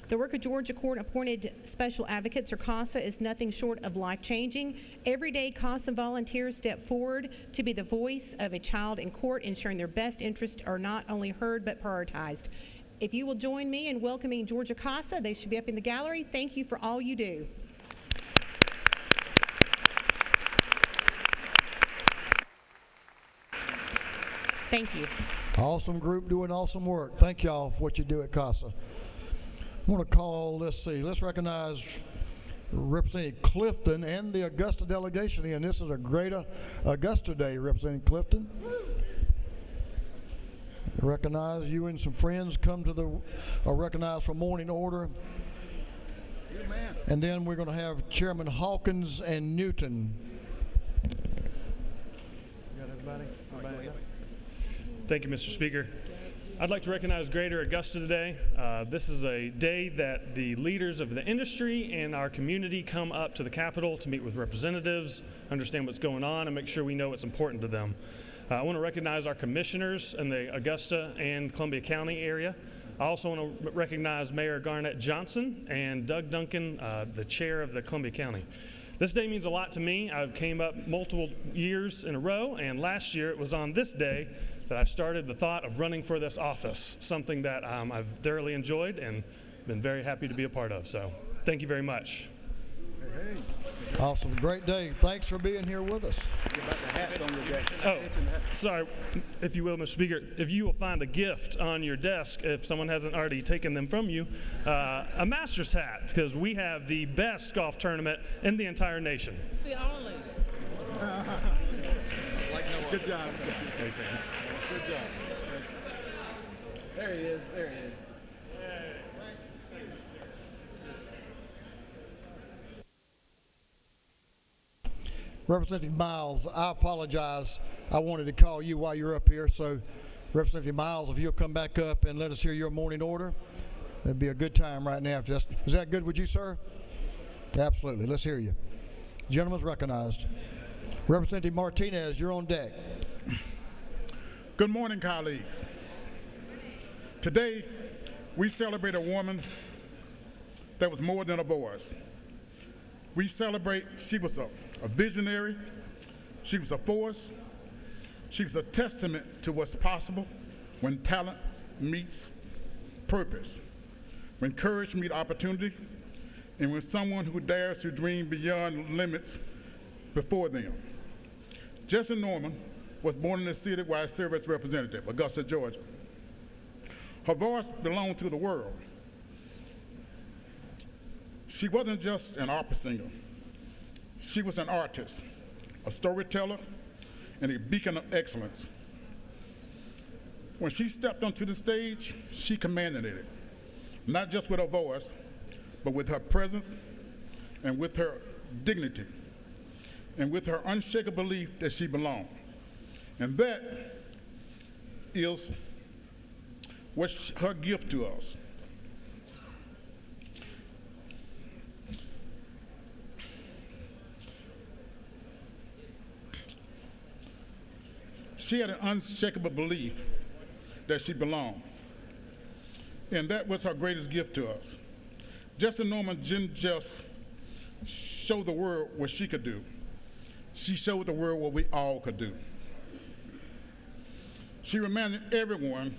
The work of Georgia Court-appointed special advocates, or CASA, is nothing short of life-changing. Every day, CASA volunteers step forward to be the voice of a child in court, ensuring their best interests are not only heard but prioritized. If you will join me in welcoming Georgia CASA, they should be up in the gallery. Thank you for all you do. Thank you.
Awesome group doing awesome work. Thank y'all for what you do at CASA. I want to call, let's recognize Representative Clifton and the Augusta delegation. And this is a great Augusta Day, Representative Clifton. Recognize you and some friends come to the recognized for morning order. And then we're going to have Chairman Hawkins and Newton.
Got everybody? Thank you, Mr. Speaker. I'd like to recognize Greater Augusta today. This is a day that the leaders of the industry and our community come up to the Capitol to meet with representatives, understand what's going on, and make sure we know what's important to them. I want to recognize our commissioners in the Augusta and Columbia County area. I also want to recognize Mayor Garnett Johnson and Doug Duncan, the chair of the Columbia County. This day means a lot to me. I've came up multiple years in a row, and last year it was on this day that I started the thought of running for this office, something that I've thoroughly enjoyed and been very happy to be a part of. So thank you very much.
Awesome. Great day. Thanks for being here with us.
Oh, sorry, if you will, Mr. Speaker, if you will find a gift on your desk, if someone hasn't already taken them from you, a Masters hat, because we have the best golf tournament in the entire nation.
It's the only.
Good job.
Good job. There he is. There he is.
Representative Miles, I apologize. I wanted to call you while you're up here. So, Representative Miles, if you'll come back up and let us hear your morning order, that'd be a good time right now. Is that good with you, sir? Absolutely. Let's hear you. Gentleman's recognized. Representative Martinez, you're on deck.
Good morning, colleagues. Today, we celebrate a woman that was more than a voice. We celebrate she was a visionary, she was a force, she was a testament to what's possible when talent meets purpose, when courage meets opportunity, and when someone who dares to dream beyond limits before them. Jessie Norman was born in the city where I serve as representative, Augusta, Georgia. Her voice belonged to the world. She wasn't just an opera singer. She was an artist, a storyteller, and a beacon of excellence. When she stepped onto the stage, she commanded it, not just with her voice, but with her presence and with her dignity and with her unshakable belief that she belonged. And that is what's her gift to us. She had an unshakable belief that she belonged. And that was her greatest gift to us. Jessie Norman didn't just show the world what she could do. She showed the world what we all could do. She reminded everyone,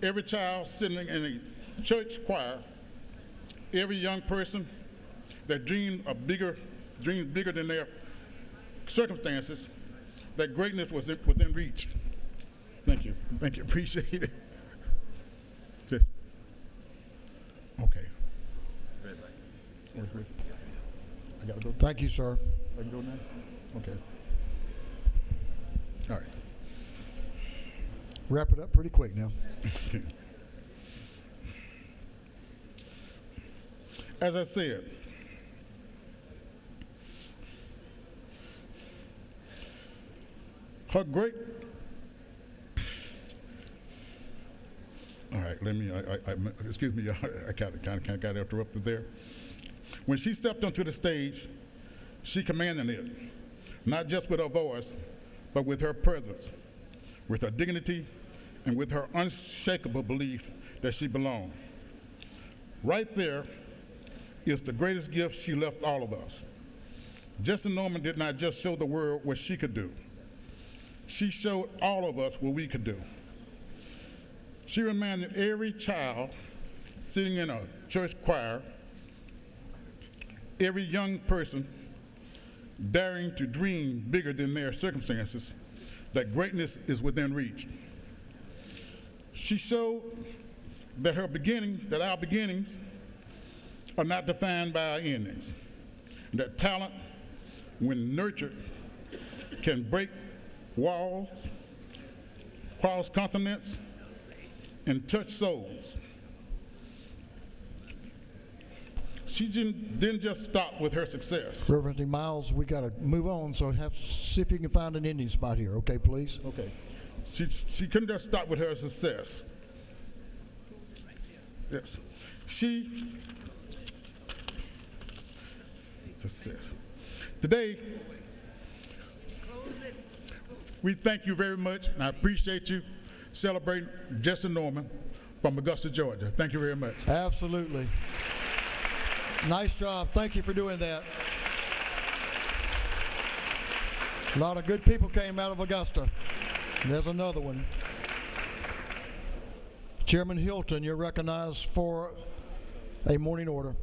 every child sitting in a church choir, every young person that dreams bigger than their circumstances, that greatness was within reach. Thank you. Thank you. Appreciate it. Okay. I gotta go.
Thank you, sir.
I can go now? Okay. All right.
Wrap it up pretty quick now.
As I said, her great. All right, let me. Excuse me, I kind of got interrupted there. When she stepped onto the stage, she commanded it, not just with her voice, but with her presence, with her dignity, and with her unshakable belief that she belonged. Right there is the greatest gift she left all of us. Jesse Norman did not just show the world what she could do. She showed all of us what we could do. She reminded every child sitting in a church choir, every young person daring to dream bigger than their circumstances, that greatness is within reach. She showed that our beginnings are not defined by our endings, and that talent, when nurtured, can break walls, cross continents, and touch souls. She didn't just stop with her success.
Reverend Miles, we got to move on, so see if you can find an ending spot here, okay, please?
Okay. She couldn't just stop with her success. Yes. Success. Today, we thank you very much, and I appreciate you celebrating Jesse Norman from Augusta, Georgia. Thank you very much.
Absolutely. Nice job. Thank you for doing that. A lot of good people came out of Augusta. There's another one. Chairman Hilton, you're recognized for a morning order.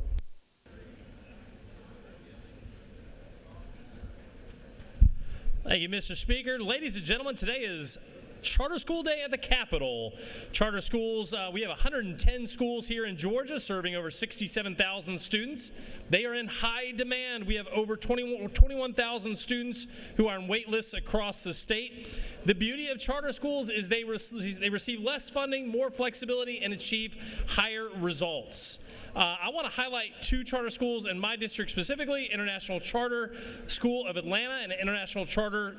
Thank you, Mr. Speaker. Ladies and gentlemen, today is Charter School Day at the Capitol. Charter schools, we have 110 schools here in Georgia serving over 67,000 students. They are in high demand. We have over 21,000 students who are on wait lists across the state. The beauty of charter schools is they receive less funding, more flexibility, and achieve higher results. I want to highlight two charter schools in my district specifically, International Charter School of Atlanta and International Charter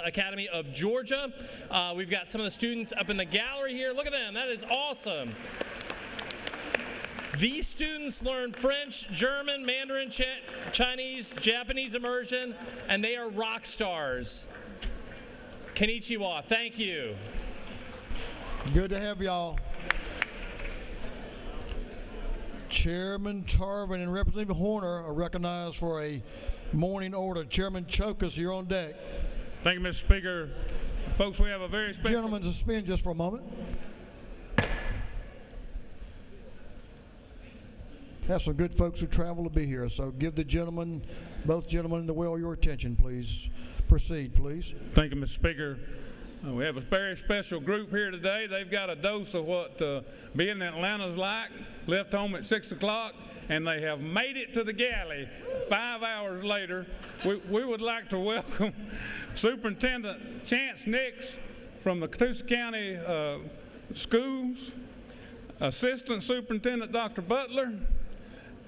Academy of Georgia. We've got some of the students up in the gallery here. Look at them. That is awesome. These students learn French, German, Mandarin, Chinese, Japanese immersion, and they are rock stars. Konnichiwa. Thank you.
Good to have y'all. Chairman Tarvin and Representative Horner are recognized for a morning order. Chairman Chokus, you're on deck.
Thank you, Mr. Speaker. Folks, we have a very special...
Gentlemen, suspend just for a moment. Have some good folks who travel to be here, so give the gentleman, both gentlemen in the well, your attention, please. Proceed, please.
Thank you, Mr. Speaker. We have a very special group here today. They've got a dose of what being in Atlanta's like. Left home at 6 o'clock, and they have made it to the galley 5 hours later. We would like to welcome Superintendent Chance Nix from the Catoosa County Schools, Assistant Superintendent Dr. Butler,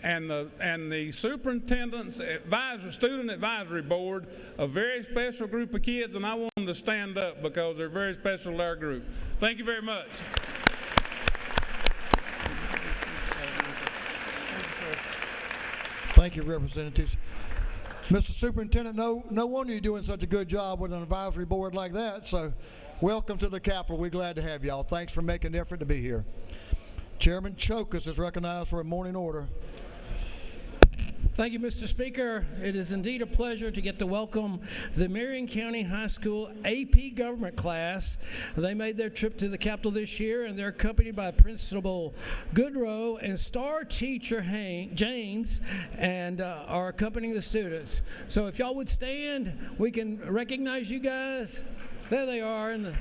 and the Superintendent's Student Advisory Board, a very special group of kids, and I want them to stand up because they're very special to our group. Thank you very much.
Thank you, Representatives. Mr. Superintendent, no wonder you're doing such a good job with an advisory board like that, so welcome to the Capitol. We're glad to have y'all. Thanks for making the effort to be here. Chairman Chokus is recognized for a morning order.
Thank you, Mr. Speaker. It is indeed a pleasure to get to welcome the Marion County High School AP Government class. They made their trip to the Capitol this year, and they're accompanied by Principal Goodrow and star teacher Janes, and are accompanying the students. So if y'all would stand, we can recognize you guys. There they are in the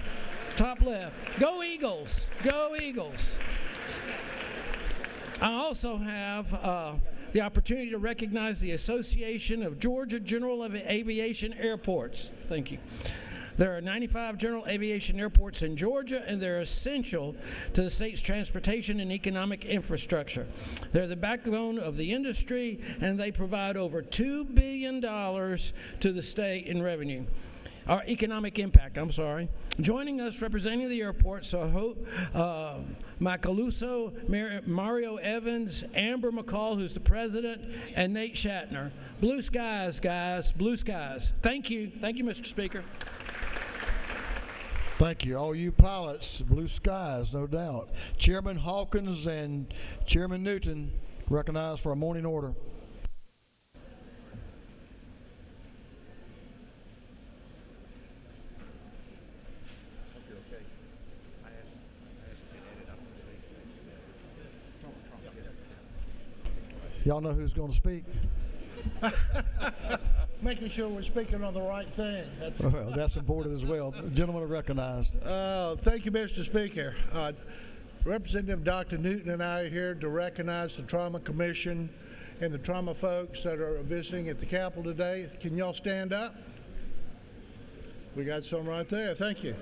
top left. Go Eagles! Go Eagles! I also have the opportunity to recognize the Association of Georgia General Aviation Airports. Thank you. There are 95 general aviation airports in Georgia, and they're essential to the state's transportation and economic infrastructure. They're the backbone of the industry, and they provide over $2 billion to the state in revenue. Our economic impact, I'm sorry. Joining us representing the airport, so I hope Macaluso, Mario Evans, Amber McCall, who's the president, and Nate Shatner. Blue skies, guys, blue skies. Thank you. Thank you, Mr. Speaker.
Thank you. All you pilots, blue skies, no doubt. Chairman Hawkins and Chairman Newton recognized for a morning order. Y'all know who's going to speak?
Making sure we're speaking on the right thing.
Well, that's important as well. The gentleman are recognized.
Thank you, Mr. Speaker. Representative Dr. Newton and I are here to recognize the Trauma Commission and the trauma folks that are visiting at the Capitol today. Can y'all stand up? We got some right there. Thank you.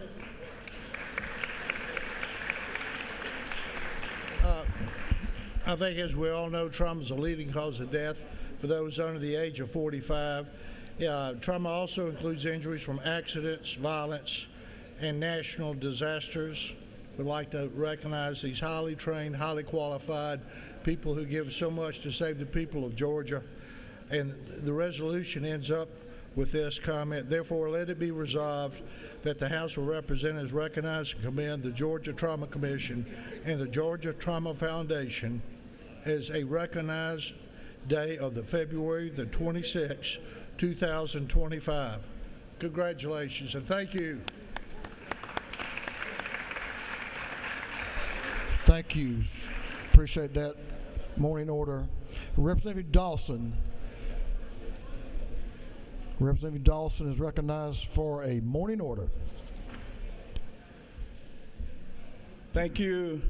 I think, as we all know, trauma is a leading cause of death for those under the age of 45. Trauma also includes injuries from accidents, violence, and national disasters. We'd like to recognize these highly trained, highly qualified people who give so much to save the people of Georgia. And the resolution ends up with this comment: therefore, let it be resolved that the House of Representatives recognize and commend the Georgia Trauma Commission and the Georgia Trauma Foundation as a recognized day of the February the 26th, 2025. Congratulations and thank you.
Thank you. Appreciate that morning order. Representative Dawson. Representative Dawson is recognized for a morning order.
Thank you,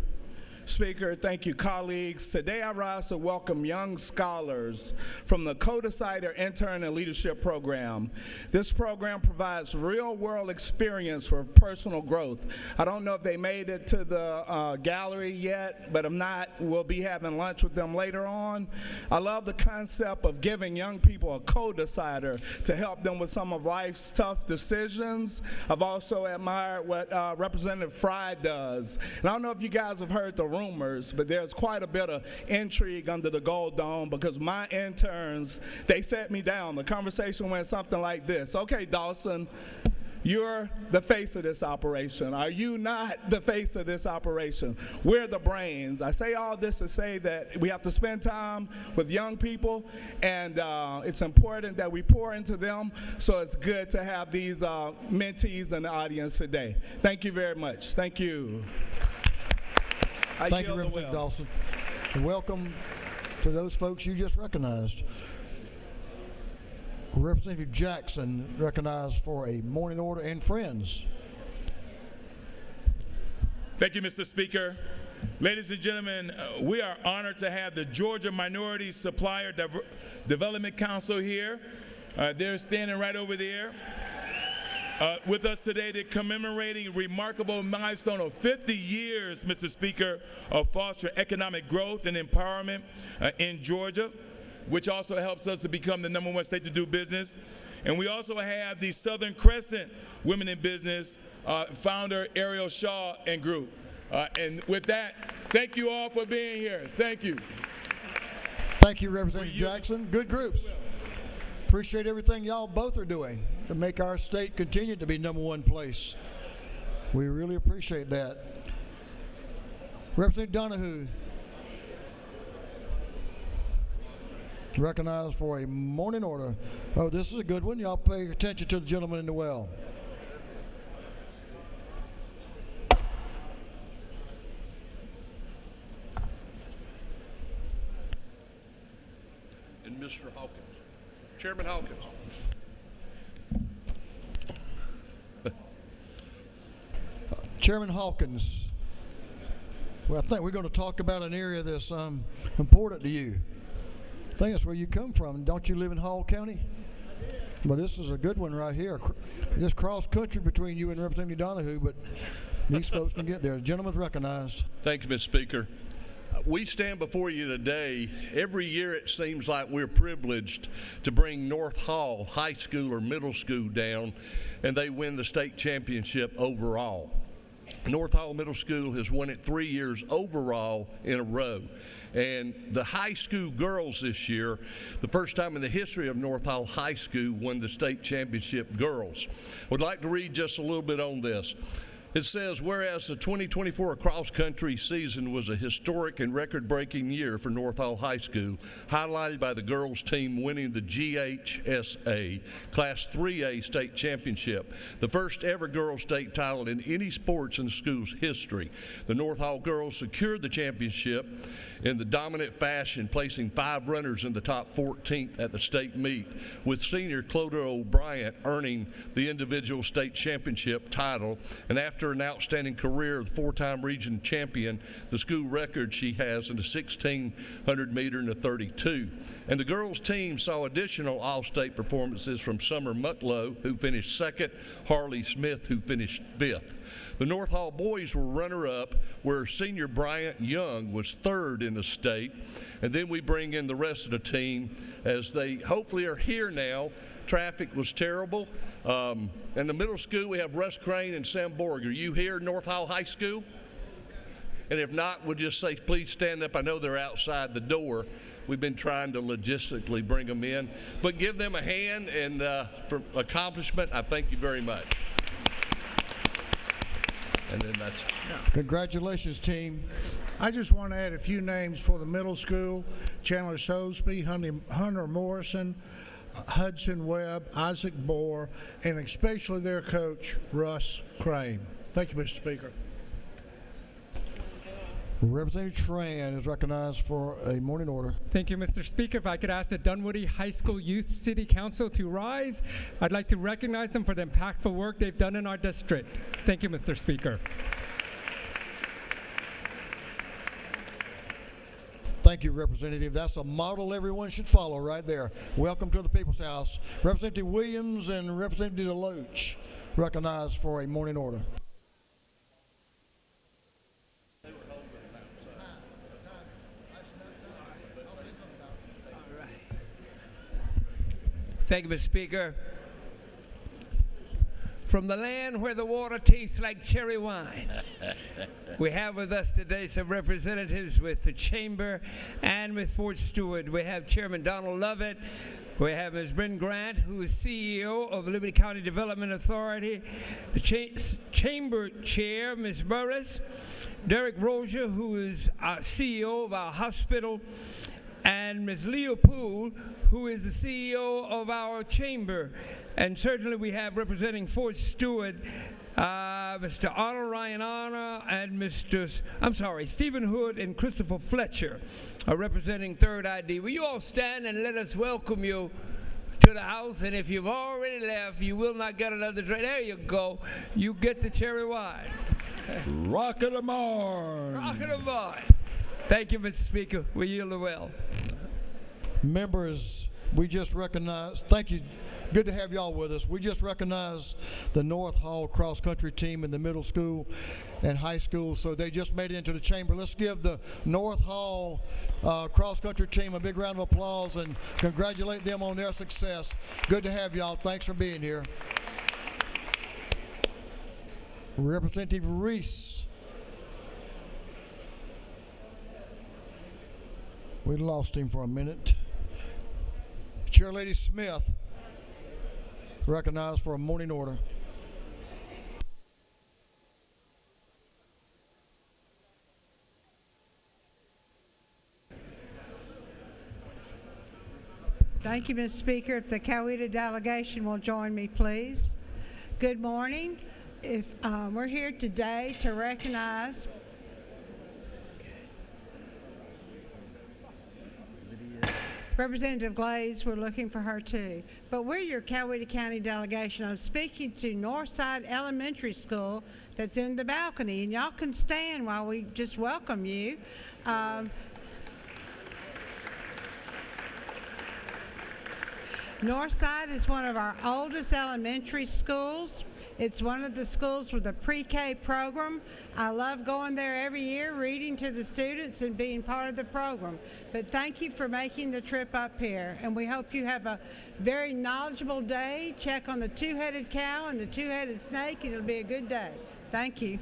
Speaker. Thank you, colleagues. Today I rise to welcome young scholars from the Co-Decider Intern and Leadership Program. This program provides real-world experience for personal growth. I don't know if they made it to the gallery yet, but if not, we'll be having lunch with them later on. I love the concept of giving young people a co-decider to help them with some of life's tough decisions. I've also admired what Representative Fry does. And I don't know if you guys have heard the rumors, but there's quite a bit of intrigue under the Gold Dome because my interns, they set me down. The conversation went something like this: okay, Dawson, you're the face of this operation. Are you not the face of this operation? We're the brains. I say all this to say that we have to spend time with young people, and it's important that we pour into them, so it's good to have these mentees in the audience today. Thank you very much. Thank you.
Thank you, Representative Dawson. And welcome to those folks you just recognized. Representative Jackson recognized for a morning order, and friends.
Thank you, Mr. Speaker. Ladies and gentlemen, we are honored to have the Georgia Minority Supplier Development Council here. They're standing right over there. With us today, they're commemorating a remarkable milestone of 50 years, Mr. Speaker, of fostering economic growth and empowerment in Georgia, which also helps us to become the #1 state to do business. And we also have the Southern Crescent Women in Business founder Ariel Shaw and group. And with that, thank you all for being here. Thank you.
Thank you, Representative Jackson. Good groups. Appreciate everything y'all both are doing to make our state continue to be #1 place. We really appreciate that. Representative Donahue. recognized for a morning order. Oh, this is a good one. Y'all pay attention to the gentleman in the well.
And Mr. Hawkins. Chairman Hawkins.
Chairman Hawkins, well, I think we're going to talk about an area that's important to you. I think that's where you come from. Don't you live in Hall County? Well, this is a good one right here. Just cross country between you and Representative Donahue, but these folks can get there. The gentleman's recognized.
Thank you, Mr. Speaker. We stand before you today. Every year it seems like we're privileged to bring North Hall High School or middle school down, and they win the state championship overall. North Hall Middle School has won it 3 years overall in a row. And the high school girls this year, the first time in the history of North Hall High School, won the state championship girls. Would like to read just a little bit on this. It says, whereas the 2024 cross-country season was a historic and record-breaking year for North Hall High School, highlighted by the girls' team winning the GHSA Class 3A state championship, the first ever girls' state title in any sports in the school's history. The North Hall girls secured the championship in the dominant fashion, placing 5 runners in the top 14th at the state meet, with senior Clodagh O'Brien earning the individual state championship title. And after an outstanding career of 4-time region champion, the school record she has in the 1,600 meter and the 32. And the girls' team saw additional all-state performances from Summer Mucklow, who finished 2nd, Harley Smith, who finished 5th. The North Hall boys were runner-up, where senior Bryant Young was 3rd in the state. And then we bring in the rest of the team as they hopefully are here now. Traffic was terrible. In the middle school, we have Russ Crane and Sam Borg. Are you here at North Hall High School? And if not, we'll just say, please stand up. I know they're outside the door. We've been trying to logistically bring them in. But give them a hand, and for accomplishment, I thank you very much. And then that's...
Congratulations, team.
I just want to add a few names for the middle school. Chandler Sosby, Hunter Morrison, Hudson Webb, Isaac Bohr, and especially their coach, Russ Crane. Thank you, Mr. Speaker.
Representative Tran is recognized for a morning order.
Thank you, Mr. Speaker. If I could ask the Dunwoody High School Youth City Council to rise, I'd like to recognize them for the impactful work they've done in our district. Thank you, Mr. Speaker.
Thank you, Representative. That's a model everyone should follow right there. Welcome to the People's House. Representative Williams and Representative DeLoach recognized for a morning order.
Thank you, Mr. Speaker. From the land where the water tastes like cherry wine, we have with us today some representatives with the Chamber and with Fort Stewart. We have Chairman Donald Lovett. We have Ms. Bryn Grant, who is CEO of Liberty County Development Authority. The Chamber Chair, Ms. Burris. Derek Rozier, who is our CEO of our hospital. And Ms. Leopold, who is the CEO of our chamber. And certainly we have representing Fort Stewart, Mr. Arnold Ryan Honor and Stephen Hood and Christopher Fletcher are representing Third ID. Will you all stand and let us welcome you to the house? And if you've already left, you will not get another drink. There you go. You get the cherry wine.
Rocket Lamar.
Rocket Lamar. Thank you, Mr. Speaker. We yield the well.
Members, we just recognize, thank you. Good to have y'all with us. We just recognized the North Hall cross-country team in the middle school and high school, so they just made it into the chamber. Let's give the North Hall cross-country team a big round of applause and congratulate them on their success. Good to have y'all. Thanks for being here. Representative Reese. We lost him for a minute. Chairlady Smith, recognized for a morning order.
Thank you, Mr. Speaker. If the Coweta delegation will join me, please. Good morning. We're here today to recognize Representative Glaze. We're looking for her too. But we're your Coweta County delegation. I'm speaking to Northside Elementary School that's in the balcony, and y'all can stand while we just welcome you. Northside is one of our oldest elementary schools. It's one of the schools with a pre-K program. I love going there every year, reading to the students and being part of the program. But thank you for making the trip up here, and we hope you have a very knowledgeable day. Check on the two-headed cow and the two-headed snake, and it'll be a good day. Thank you.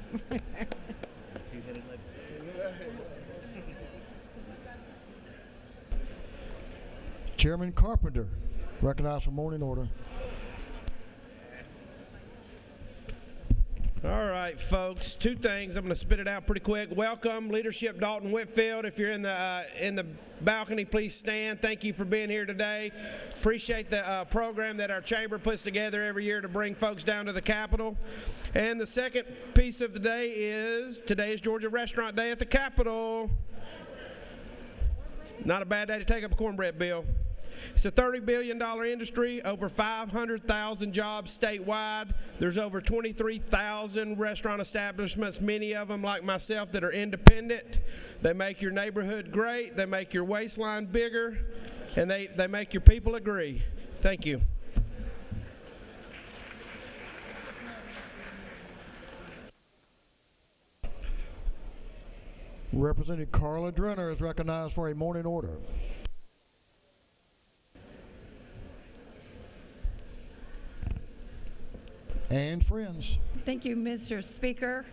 Chairman Carpenter, recognized for morning order.
All right, folks. Two things. I'm going to spit it out pretty quick. Welcome, Leadership Dalton Whitfield. If you're in the balcony, please stand. Thank you for being here today. Appreciate the program that our chamber puts together every year to bring folks down to the Capitol. And the second piece of today is Georgia Restaurant Day at the Capitol. It's not a bad day to take up a cornbread bill. It's a $30 billion industry, over 500,000 jobs statewide. There's over 23,000 restaurant establishments, many of them like myself that are independent. They make your neighborhood great, they make your waistline bigger, and they make your people agree. Thank you.
Representative Carla Drenner is recognized for a morning order. And friends.
Thank you, Mr. Speaker.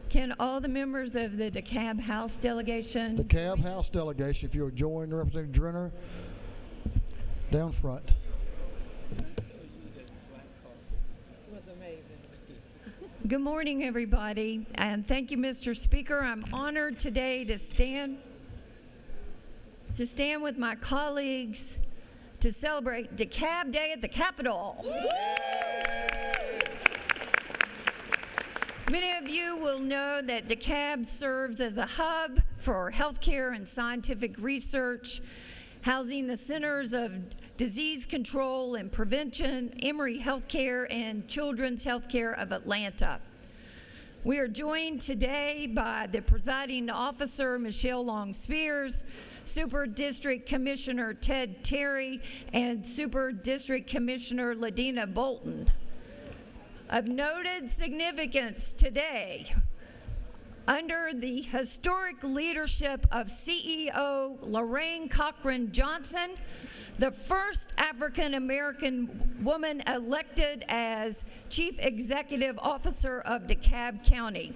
Can all the members of the DeKalb House delegation?
DeKalb House delegation, if you'll join Representative Drenner down front.
Good morning, everybody, and thank you, Mr. Speaker. I'm honored today to stand with my colleagues to celebrate DeKalb Day at the Capitol. Many of you will know that DeKalb serves as a hub for healthcare and scientific research, housing the Centers of Disease Control and Prevention, Emory Healthcare, and Children's Healthcare of Atlanta. We are joined today by the presiding officer, Michelle Long-Spears, Super District Commissioner Ted Terry, and Super District Commissioner Ladina Bolton. Of noted significance today, under the historic leadership of CEO Lorraine Cochran Johnson, the first African American woman elected as Chief Executive Officer of DeKalb County.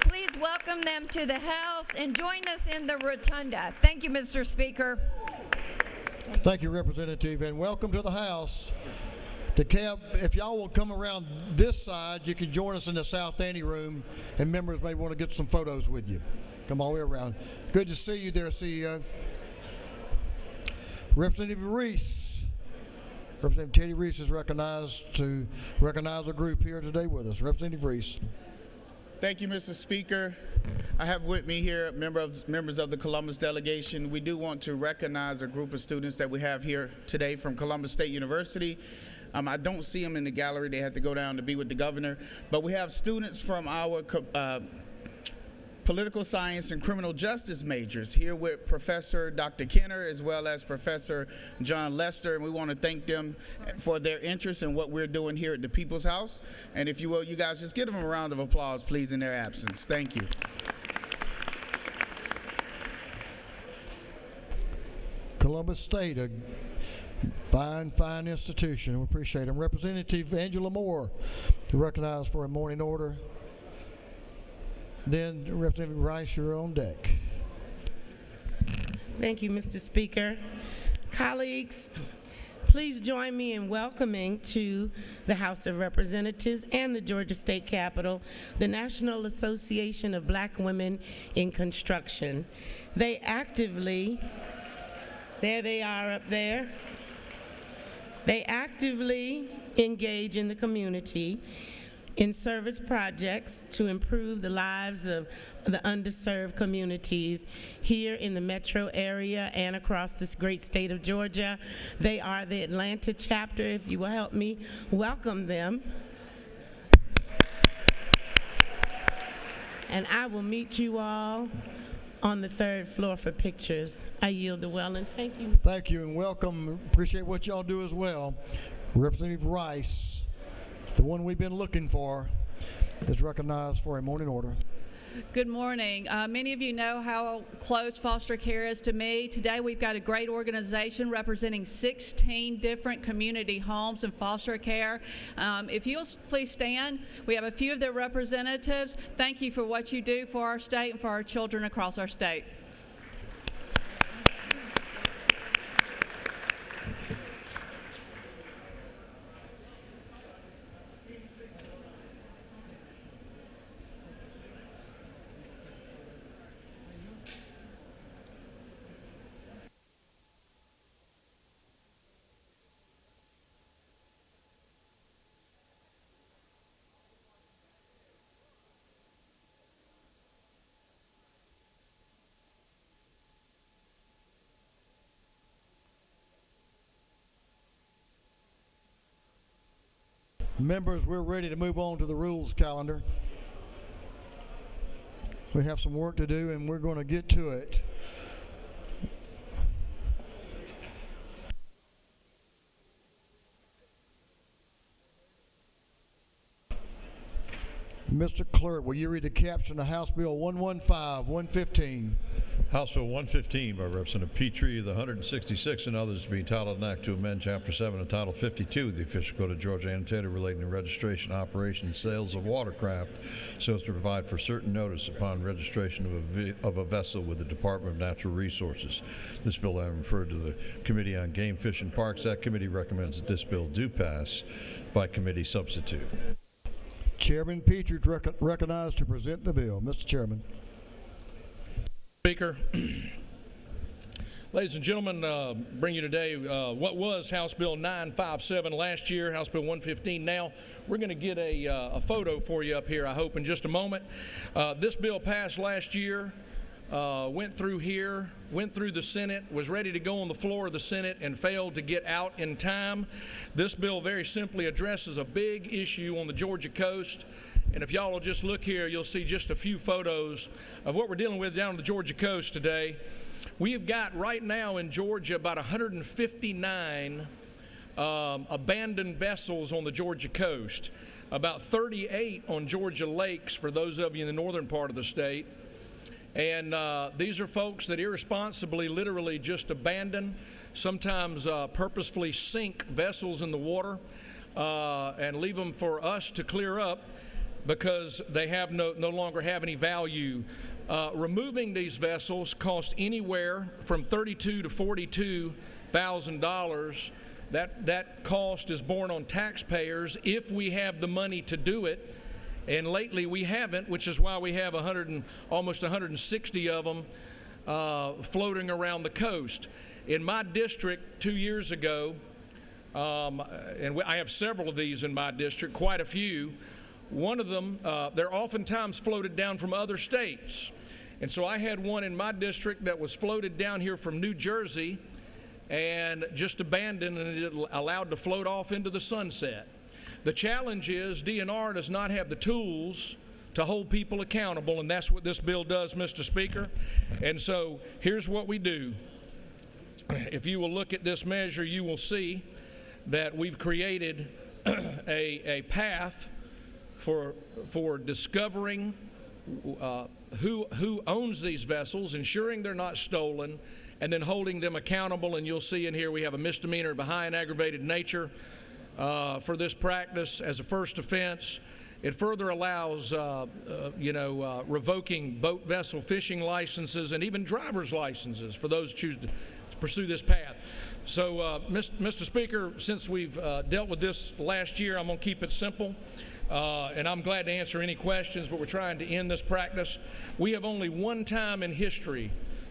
Please welcome them to the House and join us in the rotunda. Thank you, Mr. Speaker.
Thank you, Representative, and welcome to the House. DeKalb, if y'all will come around this side, you can join us in the South Anteroom, and members may want to get some photos with you. Come all the way around. Good to see you there, CEO. Representative Reese. Representative Teddy Reese is recognized to recognize a group here today with us. Representative Reese.
Thank you, Mr. Speaker. I have with me here members of the Columbus delegation. We do want to recognize a group of students that we have here today from Columbus State University. I don't see them in the gallery. They had to go down to be with the governor. But we have students from our political science and criminal justice majors here with Professor Dr. Kenner as well as Professor John Lester, and we want to thank them for their interest in what we're doing here at the People's House. And if you will, you guys just give them a round of applause, please, in their absence. Thank you.
Columbus State, a fine institution. We appreciate them. Representative Angela Moore, recognized for a morning order. Then Representative Rice, you're on deck.
Thank you, Mr. Speaker. Colleagues,
Please join me in welcoming to the House of Representatives and the Georgia State Capitol the National Association of Black Women in Construction. They actively, there they are up there, they actively engage in the community in service projects to improve the lives of the underserved communities here in the metro area and across this great state of Georgia. They are the Atlanta chapter. If you will help me welcome them. And I will meet you all on the third floor for pictures. I yield to Wellen. Thank you.
Thank you and welcome. Appreciate what y'all do as well. Representative Rice, the one we've been looking for, is recognized for a morning order.
Good morning. Many of you know how close foster care is to me. Today we've got a great organization representing 16 different community homes and foster care. If you'll please stand, we have a few of their representatives. Thank you for what you do for our state and for our children across our state.
Members, we're ready to move on to the rules calendar. We have some work to do, and we're going to get to it. Mr. Clerk, will you read the caption of House Bill 115-115?
House Bill 115 by Representative Petrie, the 166 and others to be entitled an act to amend Chapter 7 and Title 52 of the Official Code of Georgia annotated relating to registration, operation, and sales of watercraft so as to provide for certain notice upon registration of a vessel with the Department of Natural Resources. This bill I referred to the Committee on Game, Fish, and Parks. That committee recommends that this bill do pass by committee substitute.
Chairman Petrie is recognized to present the bill. Mr. Chairman.
Speaker, ladies and gentlemen, bring you today what was House Bill 957 last year, House Bill 115 now. We're going to get a photo for you up here, I hope, in just a moment. This bill passed last year, went through here, went through the Senate, was ready to go on the floor of the Senate and failed to get out in time. This bill very simply addresses a big issue on the Georgia coast. And if y'all will just look here, you'll see just a few photos of what we're dealing with down on the Georgia coast today. We have got right now in Georgia about 159 abandoned vessels on the Georgia coast, about 38 on Georgia lakes for those of you in the northern part of the state. And these are folks that irresponsibly, literally just abandon, sometimes purposefully sink vessels in the water and leave them for us to clear up, because they have no longer have any value. Removing these vessels costs anywhere from $32,000 to $42,000. That cost is borne on taxpayers if we have the money to do it. And lately we haven't, which is why we have almost 160 of them floating around the coast. In my district 2 years ago, and I have several of these in my district, quite a few. One of them, they're oftentimes floated down from other states. And so I had one in my district that was floated down here from New Jersey and just abandoned and allowed to float off into the sunset. The challenge is DNR does not have the tools to hold people accountable, and that's what this bill does, Mr. Speaker. And so here's what we do. If you will look at this measure, you will see that we've created a path for discovering who owns these vessels, ensuring they're not stolen, and then holding them accountable. And you'll see in here we have a misdemeanor behind aggravated nature for this practice as a first offense. It further allows, revoking boat vessel fishing licenses and even driver's licenses for those who choose to pursue this path. So, Mr. Speaker, since we've dealt with this last year, I'm going to keep it simple. And I'm glad to answer any questions, but we're trying to end this practice. We have only one time in history,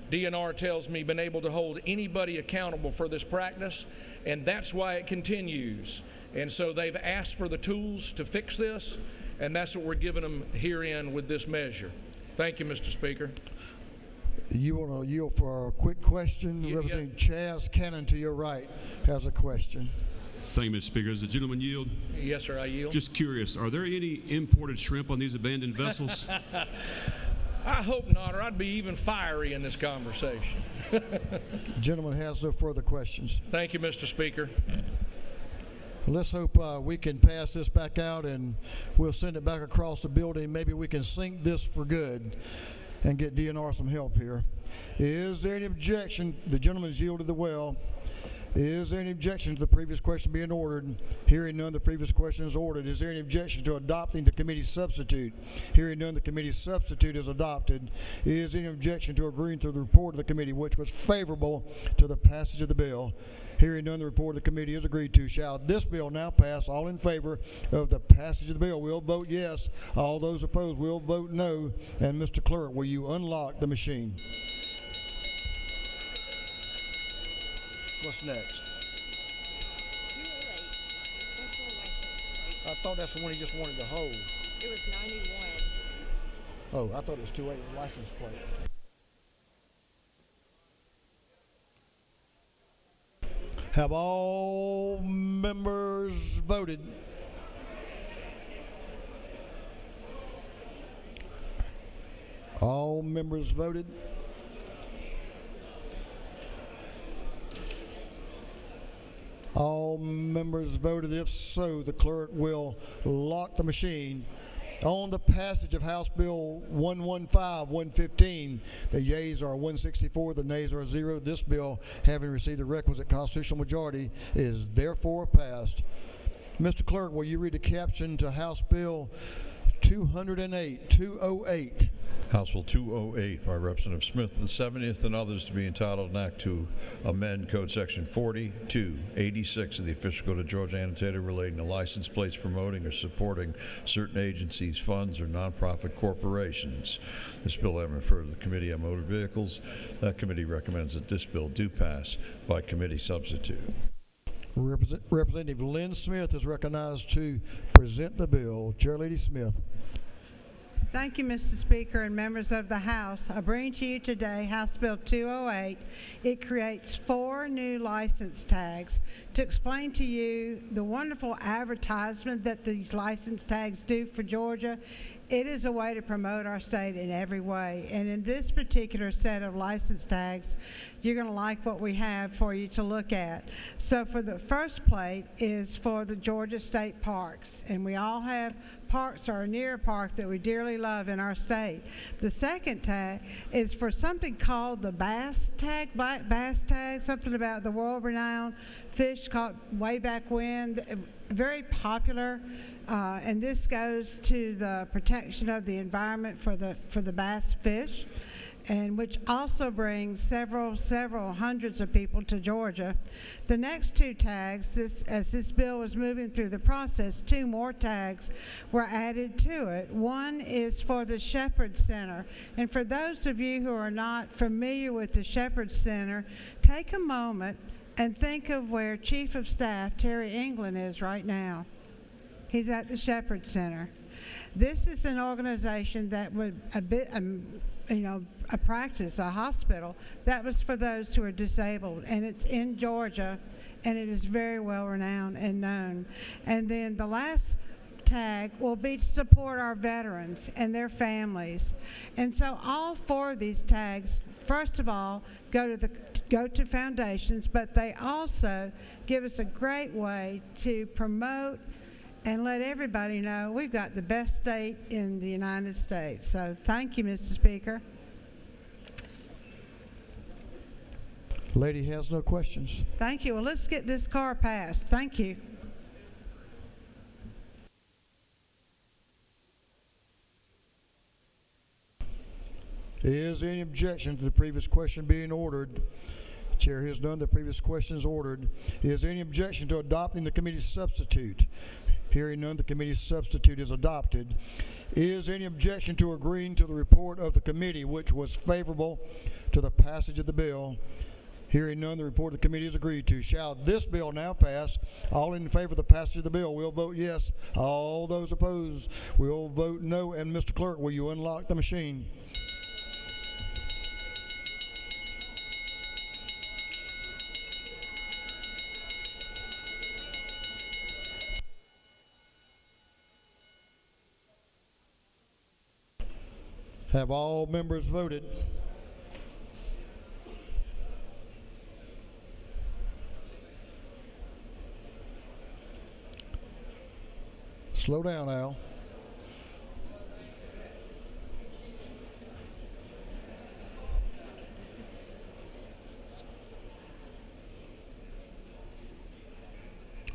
DNR tells me, been able to hold anybody accountable for this practice, and that's why it continues. And so they've asked for the tools to fix this, and that's what we're giving them herein with this measure. Thank you, Mr. Speaker.
You want to yield for a quick question? Representing Chaz Cannon to your right has a question.
Thank you, Mr. Speaker. Does the gentleman yield?
Yes, sir, I yield.
Just curious, are there any imported shrimp on these abandoned vessels?
I hope not, or I'd be even fiery in this conversation.
The gentleman has no further questions.
Thank you, Mr. Speaker.
Let's hope we can pass this back out and we'll send it back across the building. Maybe we can sink this for good and get DNR some help here. Is there any objection? The gentleman's yielded the well. Is there any objection to the previous question being ordered? Hearing none, the previous question is ordered. Is there any objection to adopting the committee substitute? Hearing none, the committee substitute is adopted. Is there any objection to agreeing to the report of the committee, which was favorable to the passage of the bill? Hearing none, the report of the committee is agreed to. Shall this bill now pass? All in favor of the passage of the bill will vote yes. All those opposed will vote no. And Mr. Clerk, will you unlock the machine? What's next? I thought that's the one he just wanted to hold.
It was 91.
Oh, I thought it was 208 license plate. Have all members voted? All members voted? All members voted. If so, the clerk will lock the machine. On the passage of House Bill 115, the yeas are 164, the nays are 0. This bill, having received the requisite constitutional majority, is therefore passed. Mr. Clerk, will you read the caption to House Bill 208?
House Bill 208 by Representative Smith the 70th and others to be entitled an act to amend Code Section 4286 of the Official Code of Georgia Annotated relating to license plates promoting or supporting certain agencies, funds, or nonprofit corporations. This bill having referred to the Committee on Motor Vehicles. That committee recommends that this bill do pass by committee substitute.
Representative Lynn Smith is recognized to present the bill. Chairlady Smith.
Thank you, Mr. Speaker and members of the House. I bring to you today House Bill 208. It creates 4 new license tags. To explain to you the wonderful advertisement that these license tags do for Georgia, it is a way to promote our state in every way. And in this particular set of license tags, you're going to like what we have for you to look at. So for the first plate is for the Georgia State Parks. And we all have parks or near a park that we dearly love in our state. The second tag is for something called the bass tag, something about the world-renowned fish caught way back when, very popular. And this goes to the protection of the environment for the bass fish, and which also brings several hundreds of people to Georgia. The next 2 tags, as this bill was moving through the process, 2 more tags were added to it. One is for the Shepherd Center. And for those of you who are not familiar with the Shepherd Center, take a moment and think of where Chief of Staff Terry England is right now. He's at the Shepherd Center. This is an organization that would a practice, a hospital that was for those who are disabled, and it's in Georgia, and it is very well renowned and known. And then the last tag will be to support our veterans and their families. And so all 4 of these tags, first of all, go to foundations, but they also give us a great way to promote and let everybody know we've got the best state in the United States. So thank you, Mr. Speaker.
Lady has no questions.
Thank you. Well, let's get this car passed. Thank you.
Is there any objection to the previous question being ordered Chair hears none. The previous question is ordered. Is there any objection to adopting the committee's substitute? Hearing none, the committee's substitute is adopted. Is there any objection to agreeing to the report of the committee, which was favorable to the passage of the bill? Hearing none, the report of the committee is agreed to. Shall this bill now pass? All in favor of the passage of the bill will vote yes. All those opposed will vote no. And Mr. Clerk, will you unlock the machine? Have all members voted? Slow down, Al.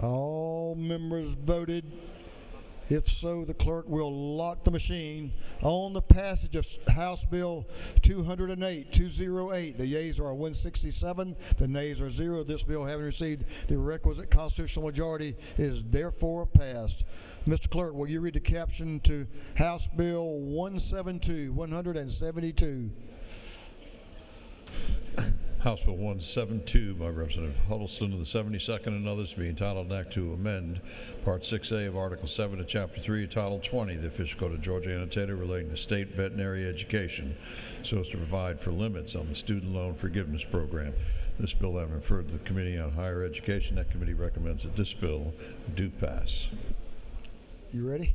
All members voted. If so, the clerk will lock the machine on the passage of House Bill 208. The yeas are 167, the nays are 0. This bill, having received the requisite constitutional majority, is therefore passed. Mr. Clerk, will you read the caption to House Bill 172?
House Bill 172 by Representative Huddleston of the 72nd and others to be entitled an act to amend Part 6A of Article 7 of Chapter 3 of Title 20 of the Official Code of Georgia annotated relating to state veterinary education so as to provide for limits on the student loan forgiveness program. This bill having referred to the Committee on Higher Education, that committee recommends that this bill do pass.
You ready?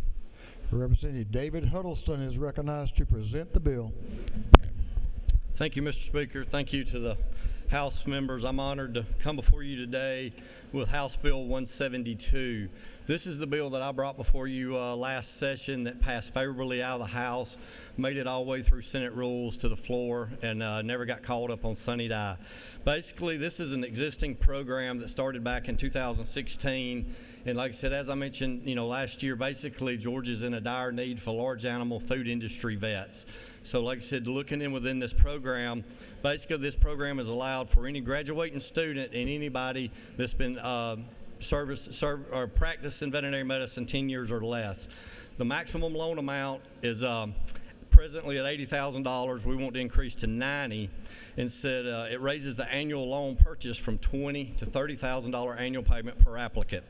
Representative David Huddleston is recognized to present the bill.
Thank you, Mr. Speaker. Thank you to the House members. I'm honored to come before you today with House Bill 172. This is the bill that I brought before you last session that passed favorably out of the House, made it all the way through Senate rules to the floor, and never got called up on Sunny Day. Basically, this is an existing program that started back in 2016. And like I said, as I mentioned, last year, basically Georgia's in a dire need for large animal food industry vets. So like I said, looking in within this program, basically this program has allowed for any graduating student and anybody that's been practicing veterinary medicine 10 years or less. The maximum loan amount is presently at $80,000. We want to increase to $90,000. Instead, it raises the annual loan purchase from $20,000 to $30,000 annual payment per applicant.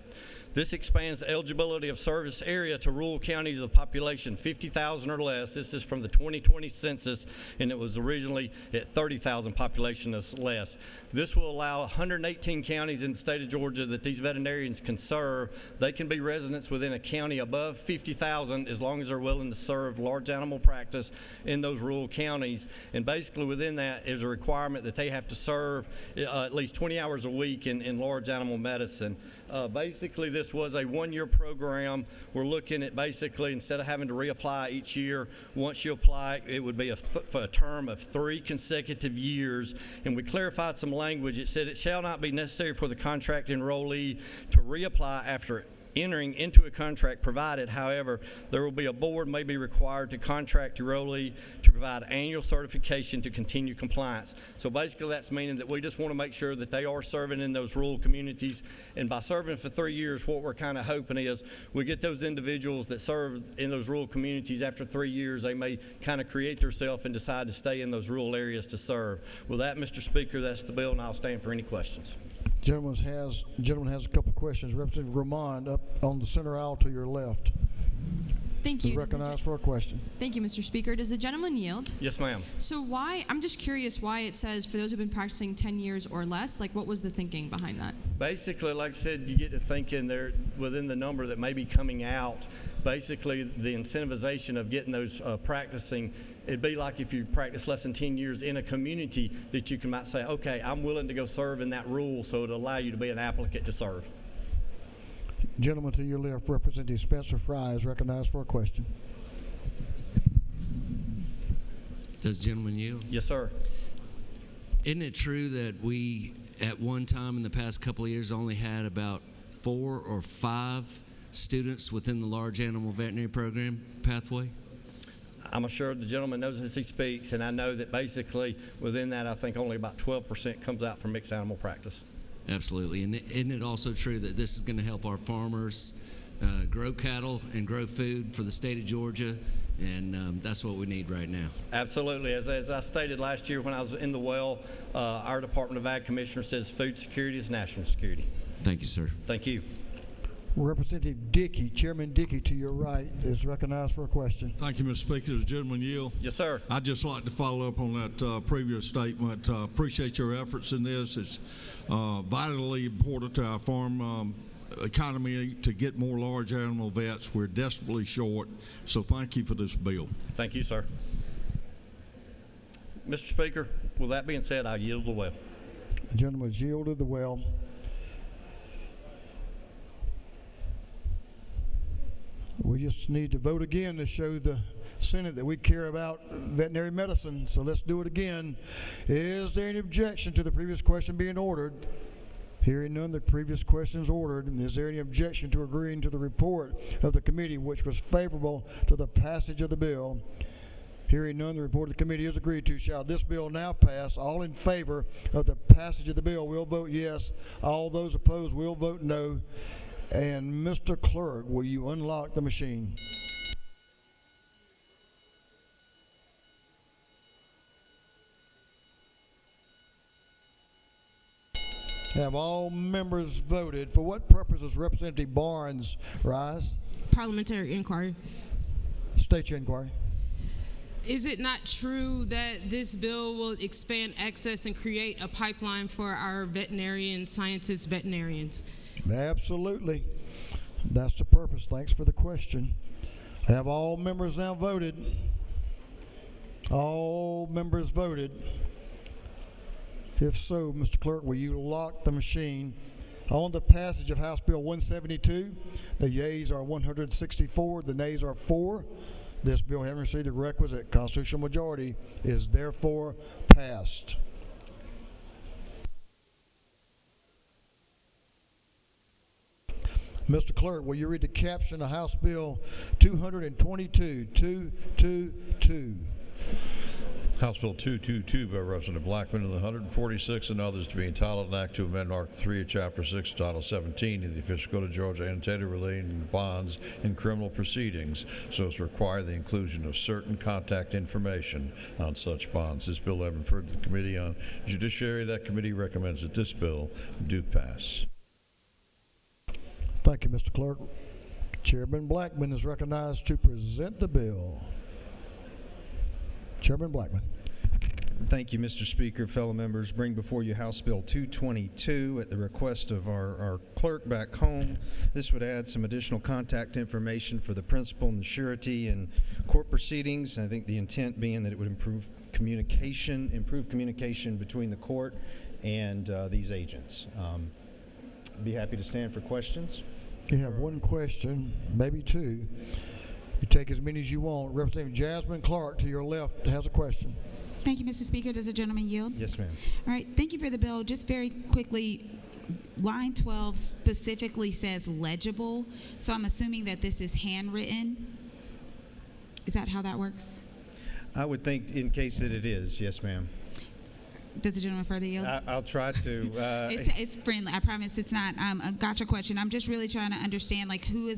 This expands the eligibility of service area to rural counties of population 50,000 or less. This is from the 2020 census, and it was originally at 30,000 population or less. This will allow 118 counties in the state of Georgia that these veterinarians can serve. They can be residents within a county above 50,000 as long as they're willing to serve large animal practice in those rural counties. And basically within that is a requirement that they have to serve at least 20 hours a week in large animal medicine. Basically, this was a one-year program. We're looking at basically, instead of having to reapply each year, once you apply, it would be for a term of 3 consecutive years. And we clarified some language. It said it shall not be necessary for the contract enrollee to reapply after entering into a contract, provided, however, there will be a board may be required to contract enrollee to provide annual certification to continue compliance. So basically that's meaning that we just want to make sure that they are serving in those rural communities, and by serving for 3 years, what we're kind of hoping is we get those individuals that serve in those rural communities. After 3 years, they may kind of create themselves and decide to stay in those rural areas to serve. With that, Mr. Speaker, that's the bill, and I'll stand for any questions.
Gentleman has a couple questions. Representative Ramond up on the center aisle to your left.
Thank you.
Is recognized for a question.
Thank you, Mr. Speaker. Does the gentleman yield?
Yes, ma'am.
So I'm just curious why it says for those who've been practicing 10 years or less, what was the thinking behind that?
Basically, like I said, you get to thinking there within the number that may be coming out, basically the incentivization of getting those practicing, it'd be like if you practice less than 10 years in a community that you might say, okay, I'm willing to go serve in that rule, so it'll allow you to be an applicant to serve.
Gentleman to your left, Representative Spencer Fry, is recognized for a question.
Does the gentleman yield?
Yes, sir.
Isn't it true that we, at one time in the past couple of years, only had about 4 or 5 students within the large animal veterinary program pathway?
I'm assured the gentleman knows as he speaks, and I know that basically within that, I think only about 12% comes out from mixed animal practice.
Absolutely. And isn't it also true that this is going to help our farmers grow cattle and grow food for the state of Georgia? And that's what we need right now.
Absolutely. As I stated last year when I was in the well, our Department of Ag Commissioner says food security is national security.
Thank you, sir.
Thank you.
Representative Dickey, Chairman Dickey to your right, is recognized for a question.
Thank you, Mr. Speaker. Does the gentleman yield?
Yes, sir.
I'd just like to follow up on that previous statement. Appreciate your efforts in this. It's vitally important to our farm economy to get more large animal vets. We're desperately short, so thank you for this bill.
Thank you, sir. Mr. Speaker, with that being said, I yield the well.
The gentleman has yielded the well. We just need to vote again to show the Senate that we care about veterinary medicine. So let's do it again. Is there any objection to the previous question being ordered? Hearing none, the previous question is ordered. And is there any objection to agreeing to the report of the committee, which was favorable to the passage of the bill? Hearing none, the report of the committee is agreed to. Shall this bill now pass? All in favor of the passage of the bill will vote yes. All those opposed will vote no. And Mr. Clerk, will you unlock the machine? Have all members voted? For what purpose does Representative Barnes rise?
Parliamentary inquiry.
State your inquiry.
Is it not true that this bill will expand access and create a pipeline for our veterinarian scientists, veterinarians?
Absolutely. That's the purpose. Thanks for the question. Have all members now voted? All members voted. If so, Mr. Clerk, will you lock the machine? On the passage of House Bill 172, the yeas are 164, the nays are 4. This bill, having received the requisite constitutional majority, is therefore passed. Mr. Clerk, will you read the caption of House Bill 222?
House Bill 222 by Representative Blackman and the 146 and others to be entitled an act to amend Article 3 of Chapter 6, Title 17 of the Official Code of Georgia annotated relating to bonds in criminal proceedings so as to require the inclusion of certain contact information on such bonds. This bill having referred to the Committee on Judiciary, that committee recommends that this bill do pass.
Thank you, Mr. Clerk. Chairman Blackman is recognized to present the bill. Chairman Blackman.
Thank you, Mr. Speaker. Fellow members, bring before you House Bill 222 at the request of our clerk back home. This would add some additional contact information for the principal and the surety in court proceedings. I think the intent being that it would improve communication between the court and these agents. Be happy to stand for questions.
You have one question, maybe two. You take as many as you want. Representative Jasmine Clark to your left has a question.
Thank you, Mr. Speaker. Does the gentleman yield?
Yes, ma'am.
All right. Thank you for the bill. Just very quickly, line 12 specifically says legible, so I'm assuming that this is handwritten. Is that how that works?
I would think in case that it is, yes, ma'am.
Does the gentleman further yield?
I'll try to.
It's friendly. I promise it's not a gotcha question. I'm just really trying to understand, like, who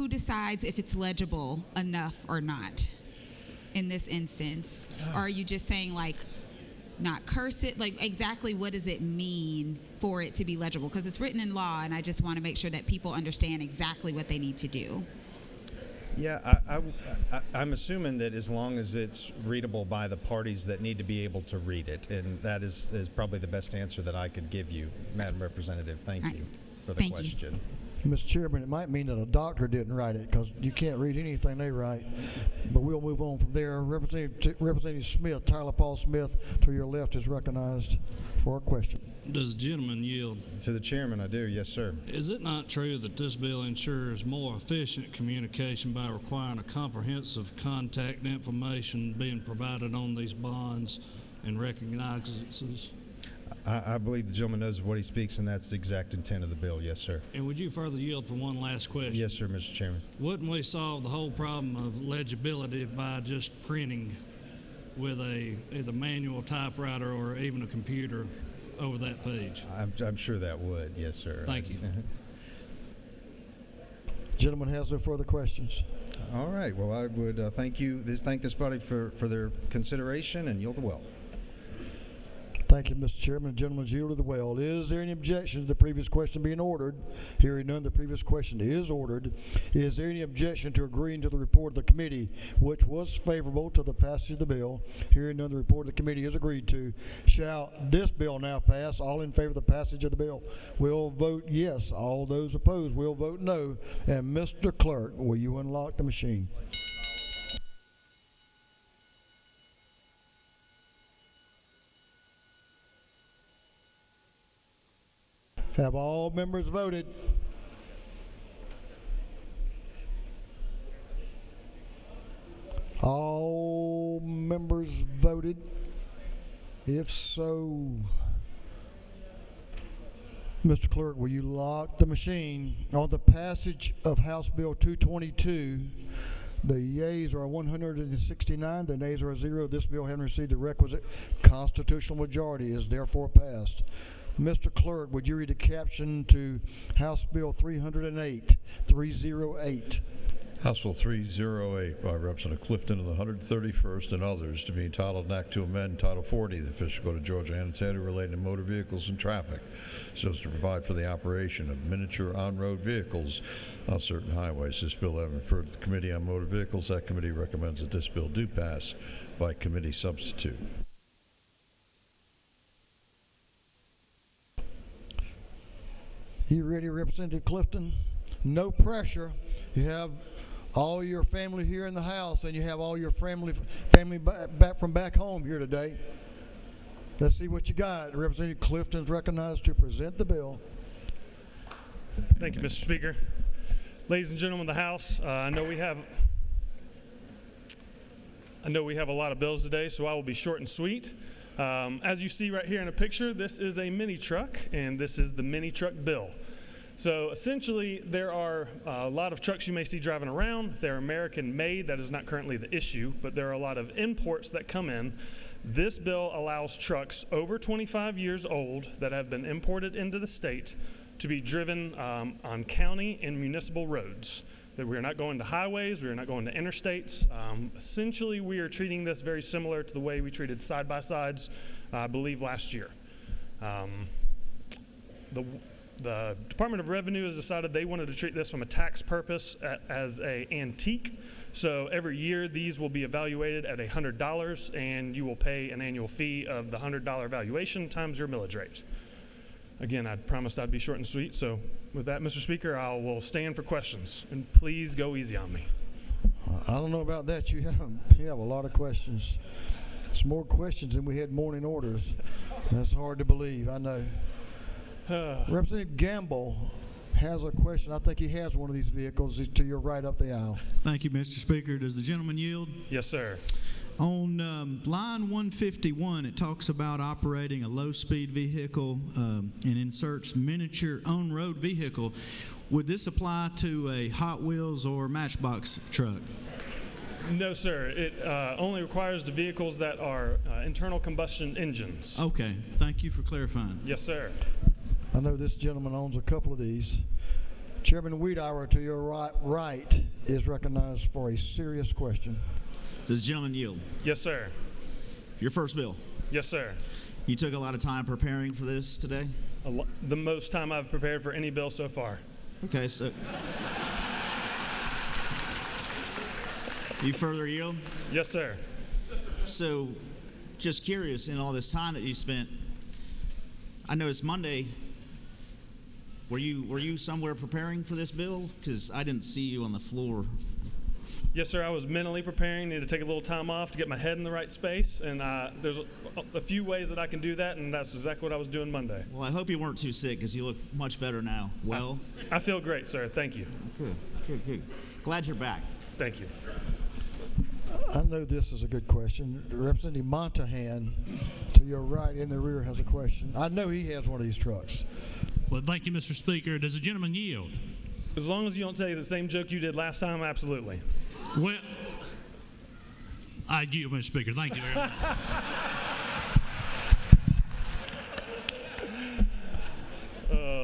decides if it's legible enough or not in this instance? Or are you just saying, like, not curse it? Like, exactly what does it mean for it to be legible? Because it's written in law, and I just want to make sure that people understand exactly what they need to do.
Yeah, I'm assuming that as long as it's readable by the parties that need to be able to read it, and that is probably the best answer that I could give you, Madam Representative. Thank you for the question.
Mr. Chairman, it might mean that a doctor didn't write it because you can't read anything they write. But we'll move on from there. Representative Smith, Tyler Paul Smith, to your left is recognized for a question.
Does the gentleman yield?
To the chairman, I do. Yes, sir.
Is it not true that this bill ensures more efficient communication by requiring a comprehensive contact information being provided on these bonds and recognizances?
I believe the gentleman knows of what he speaks, and that's the exact intent of the bill. Yes, sir.
And would you further yield for one last question?
Yes, sir, Mr. Chairman.
Wouldn't we solve the whole problem of legibility by just printing with either manual typewriter or even a computer over that page?
I'm sure that would. Yes, sir.
Thank you.
Gentleman has no further questions.
All right. Well, I would thank this body for their consideration and yield the well.
Thank you, Mr. Chairman. The gentleman's yielded the well. Is there any objection to the previous question being ordered? Hearing none, the previous question is ordered. Is there any objection to agreeing to the report of the committee, which was favorable to the passage of the bill? Hearing none, the report of the committee is agreed to. Shall this bill now pass? All in favor of the passage of the bill will vote yes. All those opposed will vote no. And Mr. Clerk, will you unlock the machine? Have all members voted? All members voted? If so, Mr. Clerk, will you lock the machine on the passage of House Bill 222? The yeas are 169, the nays are 0. This bill having received the requisite constitutional majority is therefore passed. Mr. Clerk, would you read the caption to House Bill 308?
House Bill 308 by Representative Clifton of the 131st and others to be entitled an act to amend Title 40 of the Official Code of Georgia annotated relating to motor vehicles and traffic so as to provide for the operation of miniature on-road vehicles on certain highways. This bill having referred to the Committee on Motor Vehicles, that committee recommends that this bill do pass by committee substitute.
You ready, Representative Clifton? No pressure. You have all your family here in the house, and you have all your family back from back home here today. Let's see what you got. Representative Clifton is recognized to present the bill.
Thank you, Mr. Speaker. Ladies and gentlemen of the House, I know we have a lot of bills today, so I will be short and sweet. As you see right here in a picture, this is a mini truck, and this is the mini truck bill. So essentially, there are a lot of trucks you may see driving around. They're American made. That is not currently the issue, but there are a lot of imports that come in. This bill allows trucks over 25 years old that have been imported into the state to be driven on county and municipal roads. That we are not going to highways, we are not going to interstates. Essentially, we are treating this very similar to the way we treated side-by-sides, I believe, last year. The Department of Revenue has decided they wanted to treat this from a tax purpose as an antique. So every year, these will be evaluated at $100, and you will pay an annual fee of the $100 valuation times your millage rate. Again, I promised I'd be short and sweet, so with that, Mr. Speaker, I will stand for questions, and please go easy on me.
I don't know about that. You have a lot of questions. It's more questions than we had morning orders. That's hard to believe, I know. Representative Gamble has a question. I think he has one of these vehicles. He's to your right up the aisle.
Thank you, Mr. Speaker. Does the gentleman yield?
Yes, sir.
On line 151, it talks about operating a low-speed vehicle and inserts miniature on-road vehicle. Would this apply to a Hot Wheels or Matchbox truck?
No, sir. It only requires the vehicles that are internal combustion engines.
Okay. Thank you for clarifying.
Yes, sir.
I know this gentleman owns a couple of these. Chairman Wiedauer, to your right, is recognized for a serious question.
Does the gentleman yield?
Yes, sir.
Your first bill?
Yes, sir.
You took a lot of time preparing for this today?
The most time I've prepared for any bill so far.
Okay, so you further yield?
Yes, sir.
So, just curious, in all this time that you spent, I noticed Monday, were you somewhere preparing for this bill? Because I didn't see you on the floor.
Yes, sir. I was mentally preparing. Needed to take a little time off to get my head in the right space, and there's a few ways that I can do that, and that's exactly what I was doing Monday.
Well, I hope you weren't too sick, because you look much better now. Well,
I feel great, sir. Thank you.
Good. Glad you're back.
Thank you.
I know this is a good question. Representative Montahan, to your right in the rear, has a question. I know he has one of these trucks.
Well, thank you, Mr. Speaker. Does the gentleman yield?
As long as you don't say the same joke you did last time, absolutely.
Well, I yield, Mr. Speaker. Thank you very much.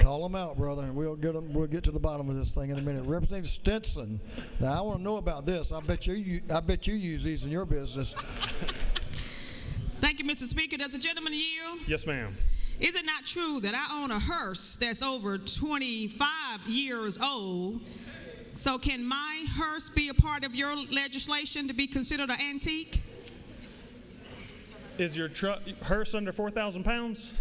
Call them out, brother, and we'll get to the bottom of this thing in a minute. Representative Stinson. Now, I want to know about this. I bet you use these in your business.
Thank you, Mr. Speaker. Does the gentleman yield?
Yes, ma'am.
Is it not true that I own a hearse that's over 25 years old? So can my hearse be a part of your legislation to be considered an antique?
Is your hearse under 4,000 pounds?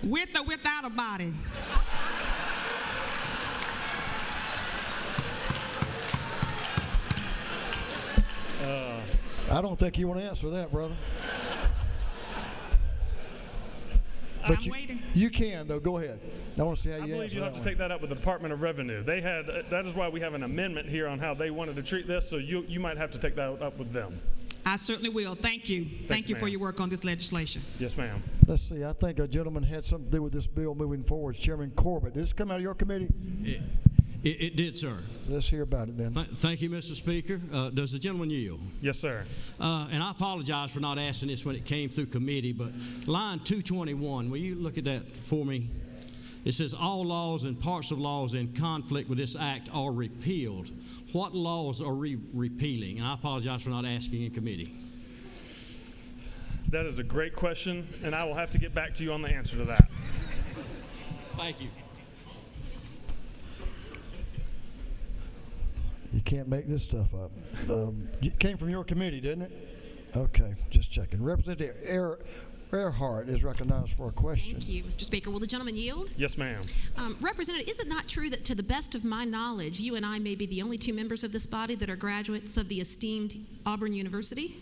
With or without a body?
I don't think you want to answer that, brother. But you can, though. Go ahead. I want to see how you answer that.
I believe you'll have to take that up with the Department of Revenue. That is why we have an amendment here on how they wanted to treat this, so you might have to take that up with them.
I certainly will. Thank you. Thank you for your work on this legislation.
Yes, ma'am.
Let's see. I think a gentleman had something to do with this bill moving forward. Chairman Corbett. Did this come out of your committee?
It did, sir.
Let's hear about it then.
Thank you, Mr. Speaker. Does the gentleman yield?
Yes, sir.
And I apologize for not asking this when it came through committee, but line 221, will you look at that for me? It says all laws and parts of laws in conflict with this act are repealed. What laws are we repealing? And I apologize for not asking in committee.
That is a great question, and I will have to get back to you on the answer to that.
Thank you.
You can't make this stuff up. It came from your committee, didn't it? Okay, just checking. Representative Earhart is recognized for a question.
Thank you, Mr. Speaker. Will the gentleman yield?
Yes, ma'am.
Representative, is it not true that to the best of my knowledge, you and I may be the only two members of this body that are graduates of the esteemed Auburn University?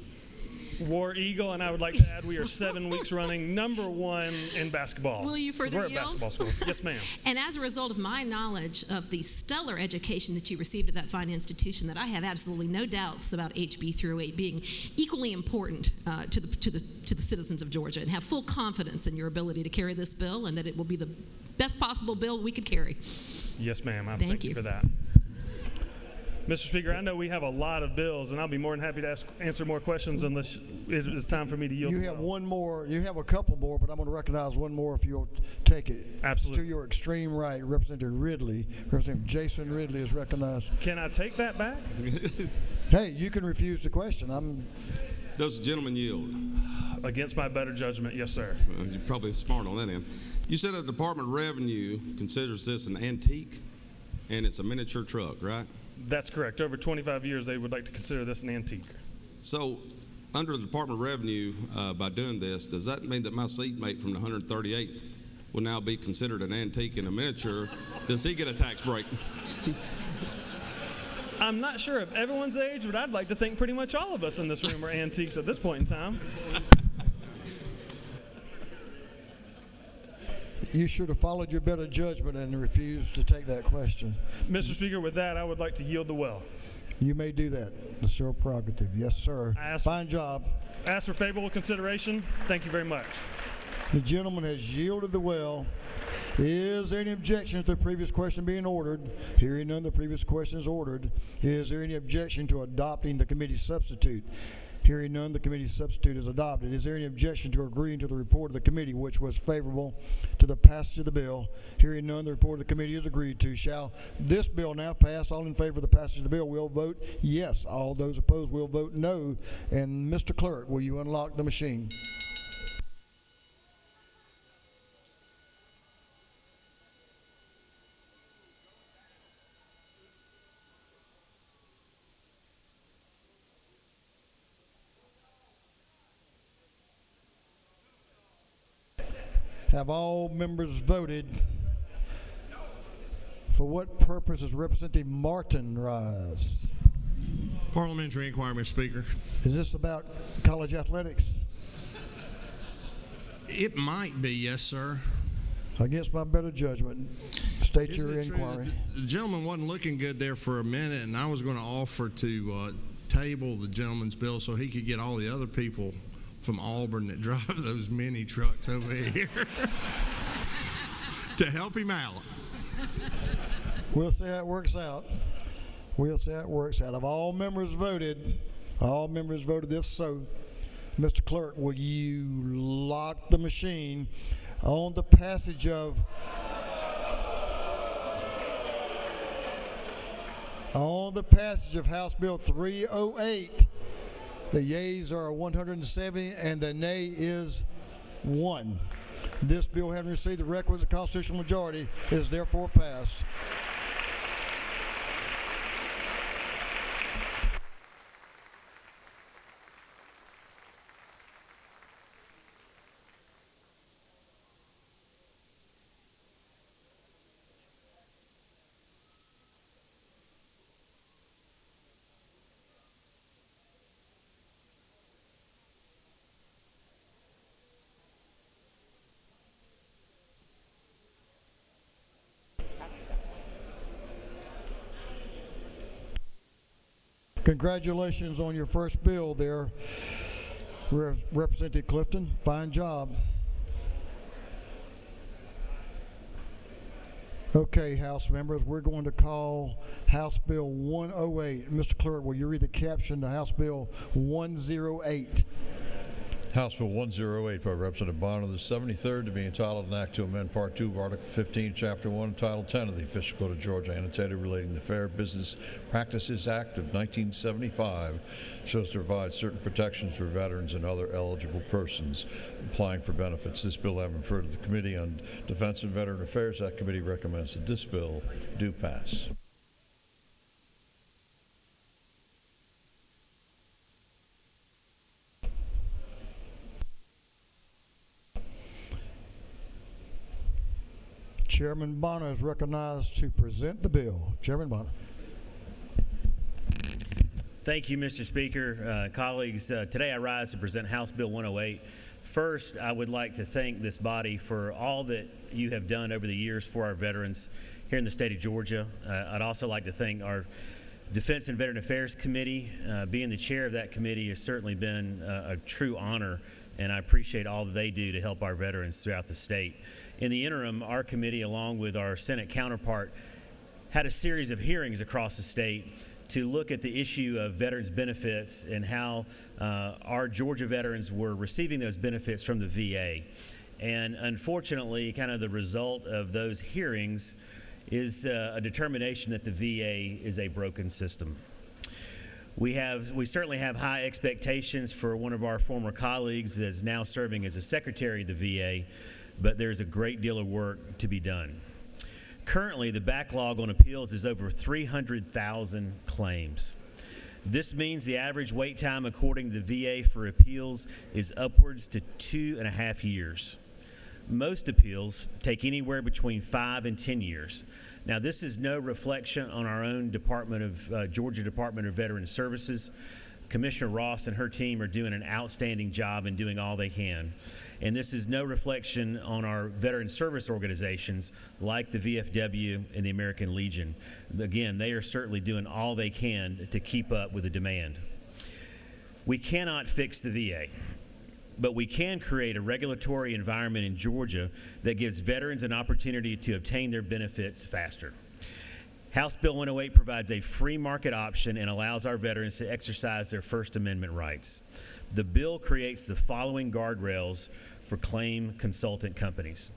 War Eagle, and I would like to add we are 7 weeks running #1 in basketball.
Will you further
We're a
yield?
basketball school. Yes, ma'am.
And as a result of my knowledge of the stellar education that you received at that fine institution, that I have absolutely no doubts about HB 308 being equally important to the citizens of Georgia, and have full confidence in your ability to carry this bill, and that it will be the best possible bill we could carry.
Yes, ma'am.
Thank
you
you
for that. Mr. Speaker, I know we have a lot of bills, and I'll be more than happy to answer more questions unless it's time for me to yield.
You have one more. You have a couple more, but I'm going to recognize one more if you'll take it.
Absolutely.
To your extreme right, Representative Ridley. Representative Jason Ridley is recognized.
Can I take that back?
Hey, you can refuse the question.
Does the gentleman yield?
Against my better judgment, yes, sir.
Well, you're probably smart on that end. You said the Department of Revenue considers this an antique, and it's a miniature truck, right?
That's correct. Over 25 years, they would like to consider this an antique.
So, under the Department of Revenue, by doing this, does that mean that my seatmate from the 138th will now be considered an antique and a miniature? Does he get a tax break?
I'm not sure of everyone's age, but I'd like to think pretty much all of us in this room are antiques at this point in time.
You should have followed your better judgment and refused to take that question.
Mr. Speaker, with that, I would like to yield the well.
You may do that. It's your prerogative. Yes, sir. Fine job.
Ask for favorable consideration. Thank you very much.
The gentleman has yielded the well. Is there any objection to the previous question being ordered? Hearing none, the previous question is ordered. Is there any objection to adopting the committee's substitute? Hearing none, the committee's substitute is adopted. Is there any objection to agreeing to the report of the committee, which was favorable to the passage of the bill? Hearing none, the report of the committee is agreed to. Shall this bill now pass? All in favor of the passage of the bill will vote yes. All those opposed will vote no. And Mr. Clerk, will you unlock the machine? Have all members voted? For what purpose does Representative Martin rise?
Parliamentary inquiry, Mr. Speaker.
Is this about college athletics?
It might be, yes, sir.
Against my better judgment, state
Isn't
your
it true
inquiry.
that the gentleman wasn't looking good there for a minute, and I was going to offer to table the gentleman's bill so he could get all the other people from Auburn that drive those mini trucks over here to help him out.
We'll see how it works out. We'll see how it works out. If all members voted this, so Mr. Clerk, will you lock the machine on the passage of House Bill 308? The yeas are 170 and the nay is 1. This bill, having received the requisite constitutional majority, is therefore passed. Congratulations on your first bill there, Representative Clifton. Fine job. Okay, House members, we're going to call House Bill 108. Mr. Clerk, will you read the caption to House Bill 108?
House Bill 108 by Representative Bonner, the 73rd, to be entitled an act to amend Part 2 of Article 15, Chapter 1, Title 10 of the Official Code of Georgia, annotated relating to the Fair Business Practices Act of 1975, so as to provide certain protections for veterans and other eligible persons applying for benefits. This bill having referred to the Committee on Defense and Veteran Affairs, that committee recommends that this bill do pass.
Chairman Bonner is recognized to present the bill. Chairman Bonner.
Thank you, Mr. Speaker. Colleagues, today I rise to present House Bill 108. First, I would like to thank this body for all that you have done over the years for our veterans here in the state of Georgia. I'd also like to thank our Defense and Veteran Affairs Committee. Being the chair of that committee has certainly been a true honor, and I appreciate all that they do to help our veterans throughout the state. In the interim, our committee, along with our Senate counterpart, had a series of hearings across the state to look at the issue of veterans benefits and how our Georgia veterans were receiving those benefits from the VA. And unfortunately, kind of the result of those hearings is a determination that the VA is a broken system. We certainly have high expectations for one of our former colleagues that is now serving as a secretary of the VA, but there's a great deal of work to be done. Currently, the backlog on appeals is over 300,000 claims. This means the average wait time, according to the VA, for appeals is upwards to 2.5 years. Most appeals take anywhere between 5 and 10 years. Now, this is no reflection on our own Georgia Department of Veteran Services. Commissioner Ross and her team are doing an outstanding job and doing all they can. And this is no reflection on our veteran service organizations like the VFW and the American Legion. Again, they are certainly doing all they can to keep up with the demand. We cannot fix the VA, but we can create a regulatory environment in Georgia that gives veterans an opportunity to obtain their benefits faster. House Bill 108 provides a free market option and allows our veterans to exercise their First Amendment rights. The bill creates the following guardrails for claim consultant companies.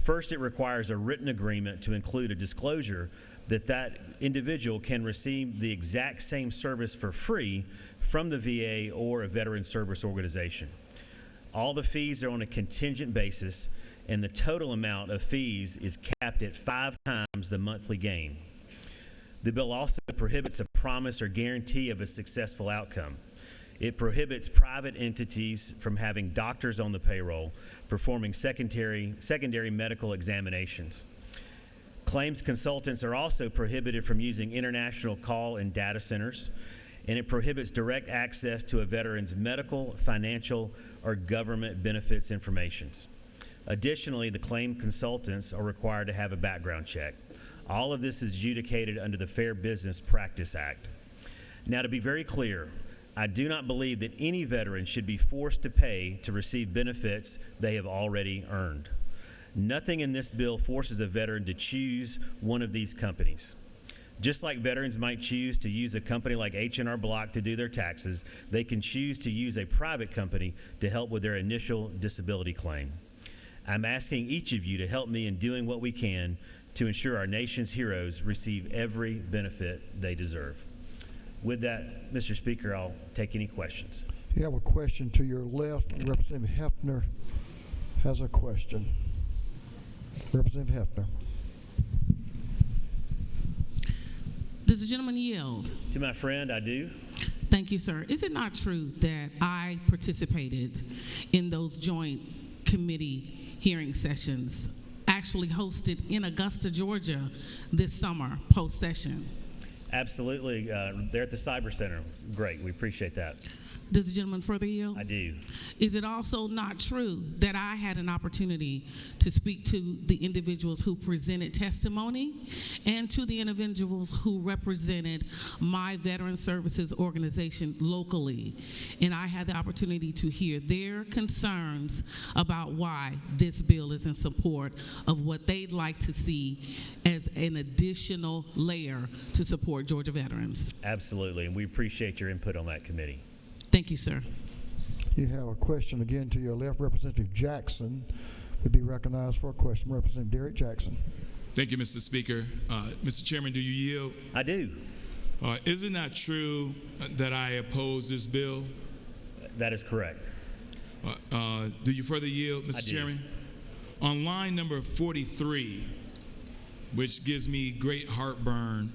First, it requires a written agreement to include a disclosure that that individual can receive the exact same service for free from the VA or a veteran service organization. All the fees are on a contingent basis, and the total amount of fees is capped at 5 times the monthly gain. The bill also prohibits a promise or guarantee of a successful outcome. It prohibits private entities from having doctors on the payroll performing secondary medical examinations. Claims consultants are also prohibited from using international call and data centers, and it prohibits direct access to a veteran's medical, financial, or government benefits information. Additionally, the claim consultants are required to have a background check. All of this is adjudicated under the Fair Business Practice Act. Now, to be very clear, I do not believe that any veteran should be forced to pay to receive benefits they have already earned. Nothing in this bill forces a veteran to choose one of these companies. Just like veterans might choose to use a company like H&R Block to do their taxes, they can choose to use a private company to help with their initial disability claim. I'm asking each of you to help me in doing what we can to ensure our nation's heroes receive every benefit they deserve. With that, Mr. Speaker, I'll take any questions.
You have a question to your left. Representative Hefner has a question. Representative Hefner.
Does the gentleman yield?
To my friend, I do.
Thank you, sir. Is it not true that I participated in those joint committee hearing sessions actually hosted in Augusta, Georgia this summer, post-session?
Absolutely. They're at the Cyber Center. Great. We appreciate that.
Does the gentleman further yield?
I do.
Is it also not true that I had an opportunity to speak to the individuals who presented testimony and to the individuals who represented my Veteran Services organization locally? And I had the opportunity to hear their concerns about why this bill is in support of what they'd like to see as an additional layer to support Georgia veterans.
Absolutely. And we appreciate your input on that committee.
Thank you, sir.
You have a question again to your left. Representative Jackson would be recognized for a question. Representative Derek Jackson.
Thank you, Mr. Speaker. Mr. Chairman, do you yield?
I do.
Is it not true that I oppose this bill?
That is correct.
Do you further yield, Mr. Chairman? On line number 43, which gives me great heartburn,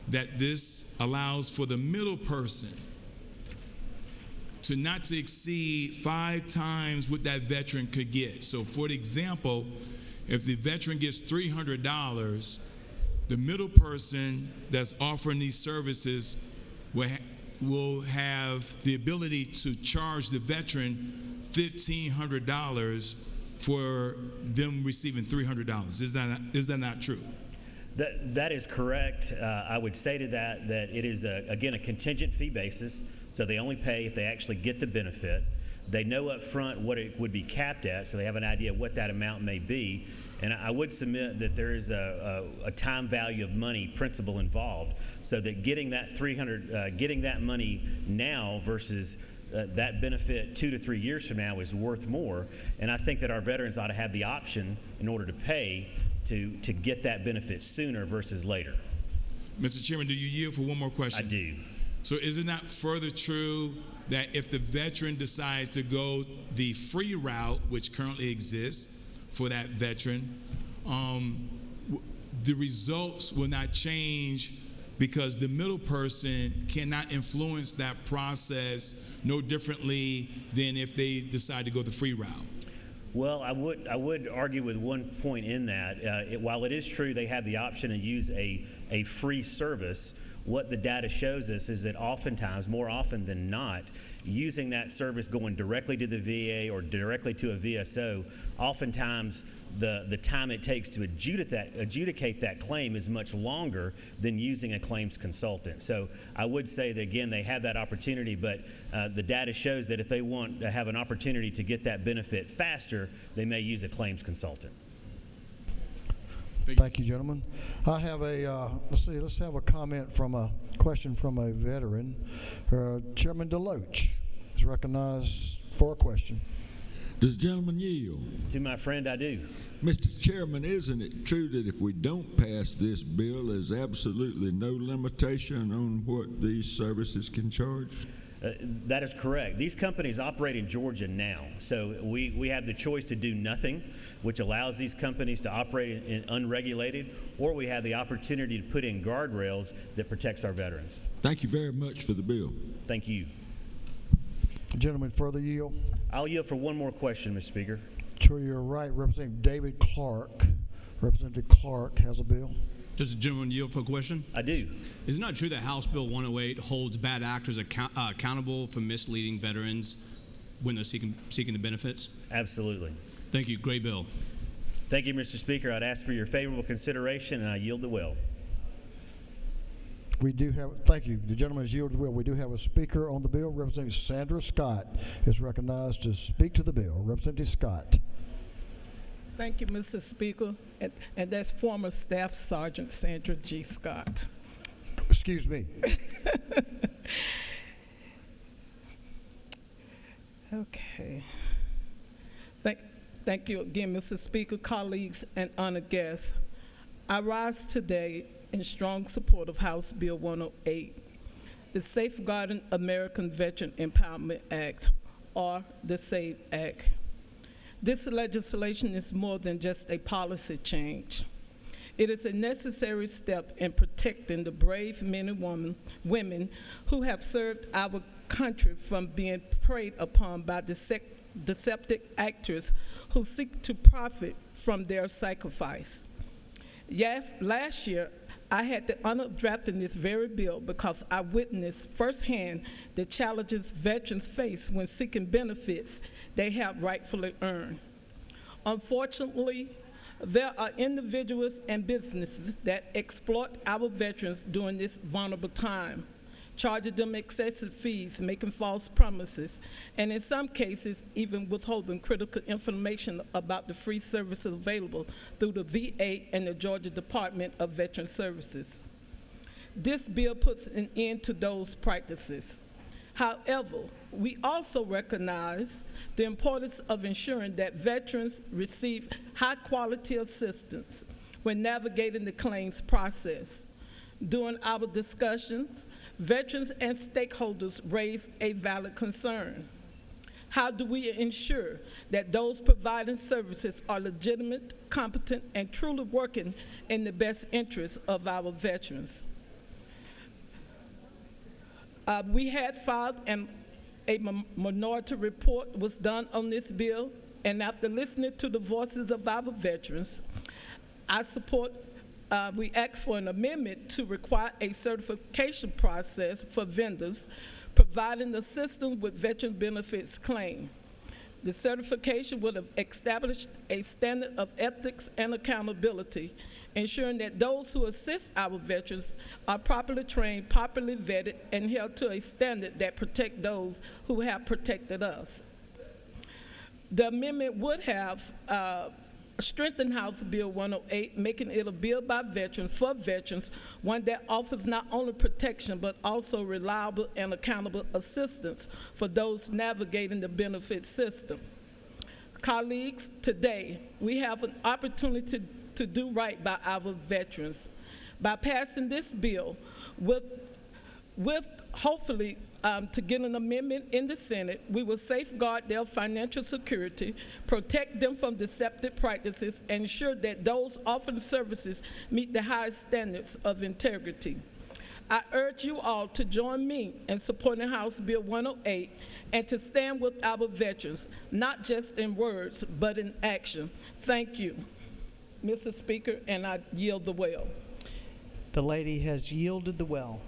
that this allows for the middle person to not to exceed 5 times what that veteran could get. So for example, if the veteran gets $300, the middle person that's offering these services will have the ability to charge the veteran $1,500 for them receiving $300. Is that not true?
That is correct. I would say to that it is, again, a contingent fee basis, so they only pay if they actually get the benefit. They know up front what it would be capped at, so they have an idea what that amount may be. And I would submit that there is a time value of money principle involved, so that getting that money now versus that benefit 2 to 3 years from now is worth more. And I think that our veterans ought to have the option, in order to pay, to get that benefit sooner versus later.
Mr. Chairman, do you yield for one more question?
I do.
So is it not further true that if the veteran decides to go the free route, which currently exists for that veteran, the results will not change because the middle person cannot influence that process no differently than if they decide to go the free route?
Well, I would argue with one point in that. While it is true they have the option to use a free service, what the data shows us is that oftentimes, more often than not, using that service going directly to the VA or directly to a VSO, oftentimes the time it takes to adjudicate that claim is much longer than using a claims consultant. So I would say that, again, they have that opportunity, but the data shows that if they want to have an opportunity to get that benefit faster, they may use a claims consultant.
Thank you, gentlemen. I have let's have a question from a veteran. Chairman DeLoach is recognized for a question.
Does the gentleman yield?
To my friend, I do.
Mr. Chairman, isn't it true that if we don't pass this bill, there's absolutely no limitation on what these services can charge?
That is correct. These companies operate in Georgia now, so we have the choice to do nothing, which allows these companies to operate in unregulated, or we have the opportunity to put in guardrails that protects our veterans.
Thank you very much for the bill.
Thank you.
Gentlemen, further yield?
I'll yield for one more question, Mr. Speaker.
To your right, Representative David Clark. Representative Clark has a bill.
Does the gentleman yield for a question?
I do.
Is it not true that House Bill 108 holds bad actors accountable for misleading veterans when they're seeking the benefits?
Absolutely.
Thank you. Great bill.
Thank you, Mr. Speaker. I'd ask for your favorable consideration, and I yield the will.
We do have, thank you. The gentleman has yielded the will. We do have a speaker on the bill. Representative Sandra Scott is recognized to speak to the bill. Representative Scott.
Thank you, Mr. Speaker. And that's former Staff Sergeant Sandra G. Scott.
Excuse me.
Okay. Thank you again, Mr. Speaker, colleagues, and honored guests. I rise today in strong support of House Bill 108, the Safeguarding American Veteran Empowerment Act, or the SAVE Act. This legislation is more than just a policy change. It is a necessary step in protecting the brave men and women who have served our country from being preyed upon by deceptive actors who seek to profit from their sacrifice. Yes, last year, I had the honor of drafting this very bill because I witnessed firsthand the challenges veterans face when seeking benefits they have rightfully earned. Unfortunately, there are individuals and businesses that exploit our veterans during this vulnerable time, charging them excessive fees, making false promises, and in some cases, even withholding critical information about the free services available through the VA and the Georgia Department of Veteran Services. This bill puts an end to those practices. However, we also recognize the importance of ensuring that veterans receive high-quality assistance when navigating the claims process. During our discussions, veterans and stakeholders raised a valid concern. How do we ensure that those providing services are legitimate, competent, and truly working in the best interests of our veterans? We had filed a minority report was done on this bill, and after listening to the voices of our veterans, we asked for an amendment to require a certification process for vendors providing assistance with veteran benefits claim. The certification would have established a standard of ethics and accountability, ensuring that those who assist our veterans are properly trained, properly vetted, and held to a standard that protect those who have protected us. The amendment would have strengthened House Bill 108, making it a bill by veterans for veterans, one that offers not only protection but also reliable and accountable assistance for those navigating the benefit system. Colleagues, today we have an opportunity to do right by our veterans. By passing this bill, with hopefully to get an amendment in the Senate, we will safeguard their financial security, protect them from deceptive practices, and ensure that those offering services meet the highest standards of integrity. I urge you all to join me in supporting House Bill 108 and to stand with our veterans, not just in words, but in action. Thank you, Mr. Speaker, and I yield the well.
The lady has yielded the well.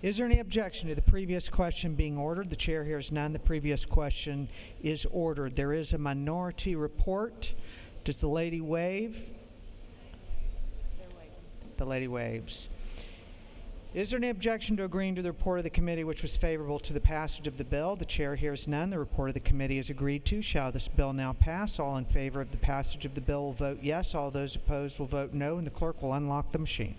Is there any objection to the previous question being ordered? The chair hears none. The previous question is ordered. There is a minority report. Does the lady wave? The lady waves. Is there any objection to agreeing to the report of the committee which was favorable to the passage of the bill? The chair hears none. The report of the committee is agreed to. Shall this bill now pass? All in favor of the passage of the bill will vote yes. All those opposed will vote no, and the clerk will unlock the machine.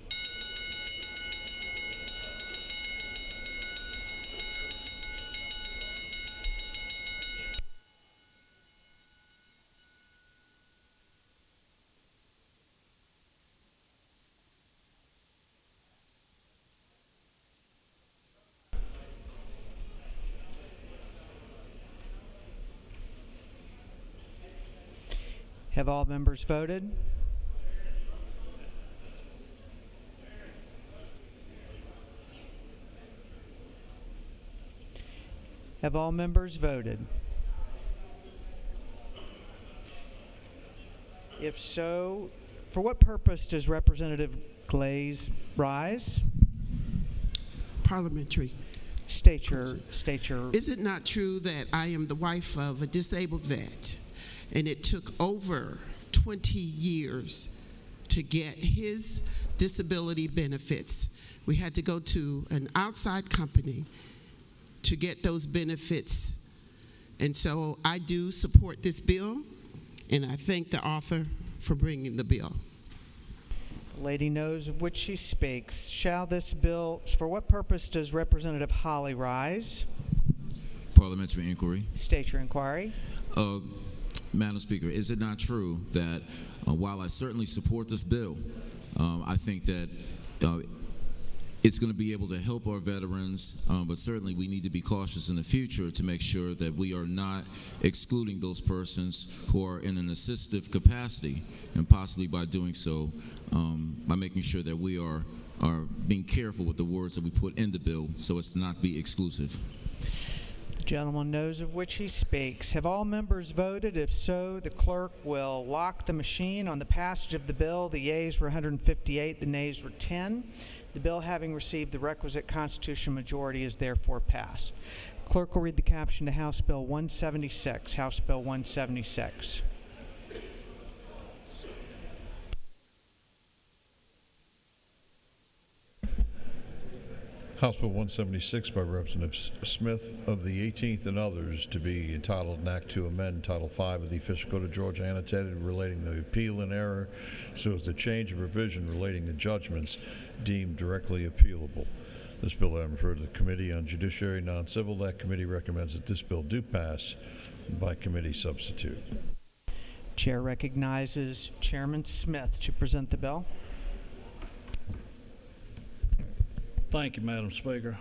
Have all members voted? Have all members voted? If so, for what purpose does Representative Glaze rise?
Parliamentary.
State your.
Is it not true that I am the wife of a disabled vet, and it took over 20 years to get his disability benefits? We had to go to an outside company to get those benefits. And so I do support this bill, and I thank the author for bringing the bill.
The lady knows of which she speaks. Shall this bill, for what purpose does Representative Holly rise?
Parliamentary inquiry.
State your inquiry.
Madam Speaker, is it not true that while I certainly support this bill, I think that it's going to be able to help our veterans, but certainly we need to be cautious in the future to make sure that we are not excluding those persons who are in an assistive capacity, and possibly by doing so, by making sure that we are being careful with the words that we put in the bill so as to not be exclusive.
The gentleman knows of which he speaks. Have all members voted? If so, the clerk will lock the machine on the passage of the bill. The yeas were 158, the nays were 10. The bill, having received the requisite constitutional majority, is therefore passed. Clerk will read the caption to House Bill 176. House Bill 176.
House Bill 176 by Representative Smith of the 18th and others, to be entitled an act to amend Title V of the Official Code of Georgia annotated relating to appeal in error so as to change a provision relating to judgments deemed directly appealable. This bill I referred to the Committee on Judiciary and Non-Civil. That committee recommends that this bill do pass by committee substitute.
Chair recognizes Chairman Smith to present the bill.
Thank you, Madam Speaker.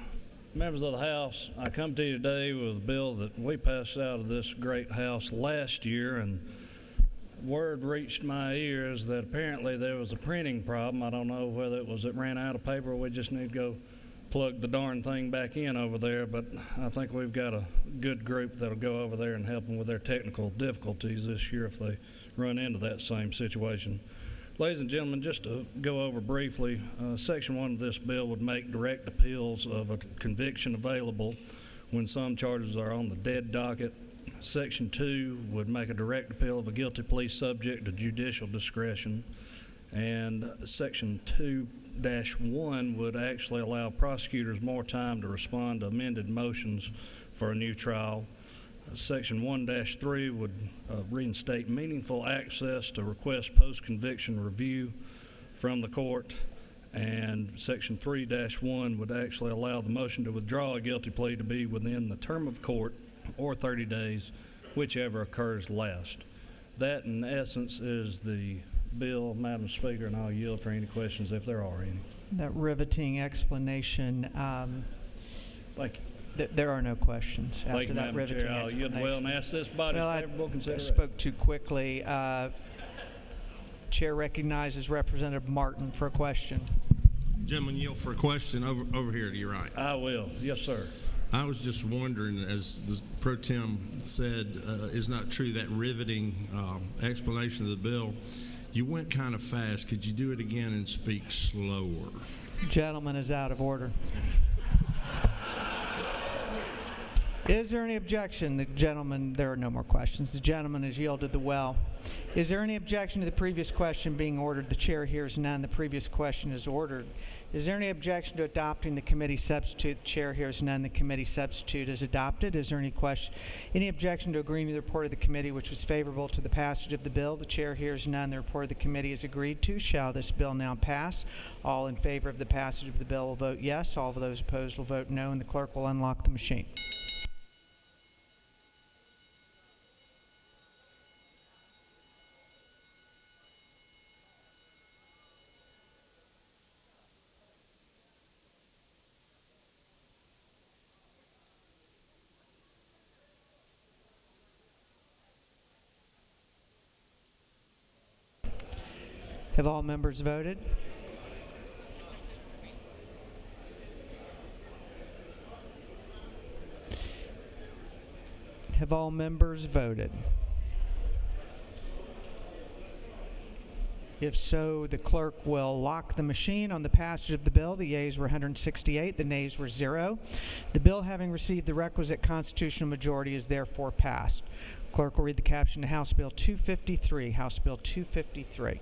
Members of the House, I come to you today with a bill that we passed out of this great House last year, and word reached my ears that apparently there was a printing problem. I don't know whether it was it ran out of paper or we just need to go plug the darn thing back in over there, but I think we've got a good group that'll go over there and help them with their technical difficulties this year if they run into that same situation. Ladies and gentlemen, just to go over briefly, Section 1 of this bill would make direct appeals of a conviction available when some charges are on the dead docket. Section 2 would make a direct appeal of a guilty plea subject to judicial discretion. And Section 2-1 would actually allow prosecutors more time to respond to amended motions for a new trial. Section 1-3 would reinstate meaningful access to request post-conviction review from the court, and Section 3-1 would actually allow the motion to withdraw a guilty plea to be within the term of court or 30 days, whichever occurs last. That, in essence, is the bill, Madam Speaker, and I'll yield for any questions if there are any.
That riveting explanation.
Thank you.
There are no questions after
Thank you,
that
Madam
riveting
Chair. I'll yield well and ask this body's favorable
I
consideration.
spoke too quickly. Chair recognizes Representative Martin for a question.
Gentleman, yield for a question over here to your right.
I will. Yes, sir.
I was just wondering, as the Pro Tem said, is not true, that riveting explanation of the bill. You went kind of fast. Could you do it again and speak slower?
Gentleman is out of order. Is there any objection? The gentleman, there are no more questions. The gentleman has yielded the well. Is there any objection to the previous question being ordered? The chair hears none. The previous question is ordered. Is there any objection to adopting the committee substitute? The chair hears none. The committee substitute is adopted. Is there any objection to agreeing to the report of the committee which was favorable to the passage of the bill? The chair hears none. The report of the committee is agreed to. Shall this bill now pass? All in favor of the passage of the bill will vote yes. All of those opposed will vote no, and the clerk will unlock the machine. Have all members voted? Have all members voted? If so, the clerk will lock the machine on the passage of the bill. The yeas were 168, the nays were 0. The bill, having received the requisite constitutional majority, is therefore passed. Clerk will read the caption to House Bill 253. House Bill 253.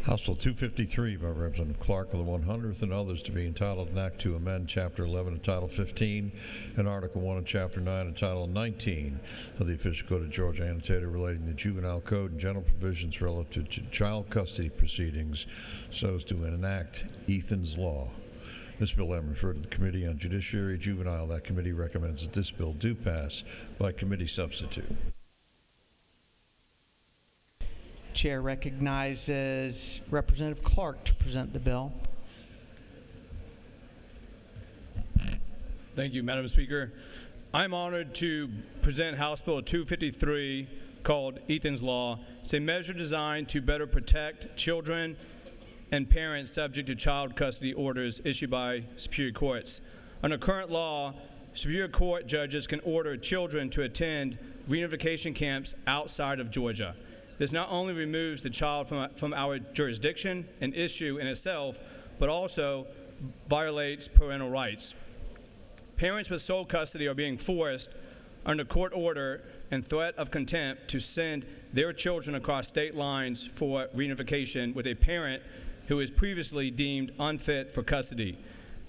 House Bill 253 by Representative Clark of the 100th and others to be entitled an act to amend Chapter 11 of Title 15 and Article 1 of Chapter 9 and Title 19 of the Official Code of Georgia annotated relating to juvenile code and general provisions relative to child custody proceedings so as to enact Ethan's Law. This bill having referred to the Committee on Judiciary Juvenile. That committee recommends that this bill do pass by committee substitute.
Chair recognizes Representative Clark to present the bill.
Thank you, Madam Speaker. I'm honored to present House Bill 253 called Ethan's Law. It's a measure designed to better protect children and parents subject to child custody orders issued by Superior Courts. Under current law, Superior Court judges can order children to attend reunification camps outside of Georgia. This not only removes the child from our jurisdiction, an issue in itself, but also violates parental rights. Parents with sole custody are being forced, under court order and threat of contempt, to send their children across state lines for reunification with a parent who is previously deemed unfit for custody.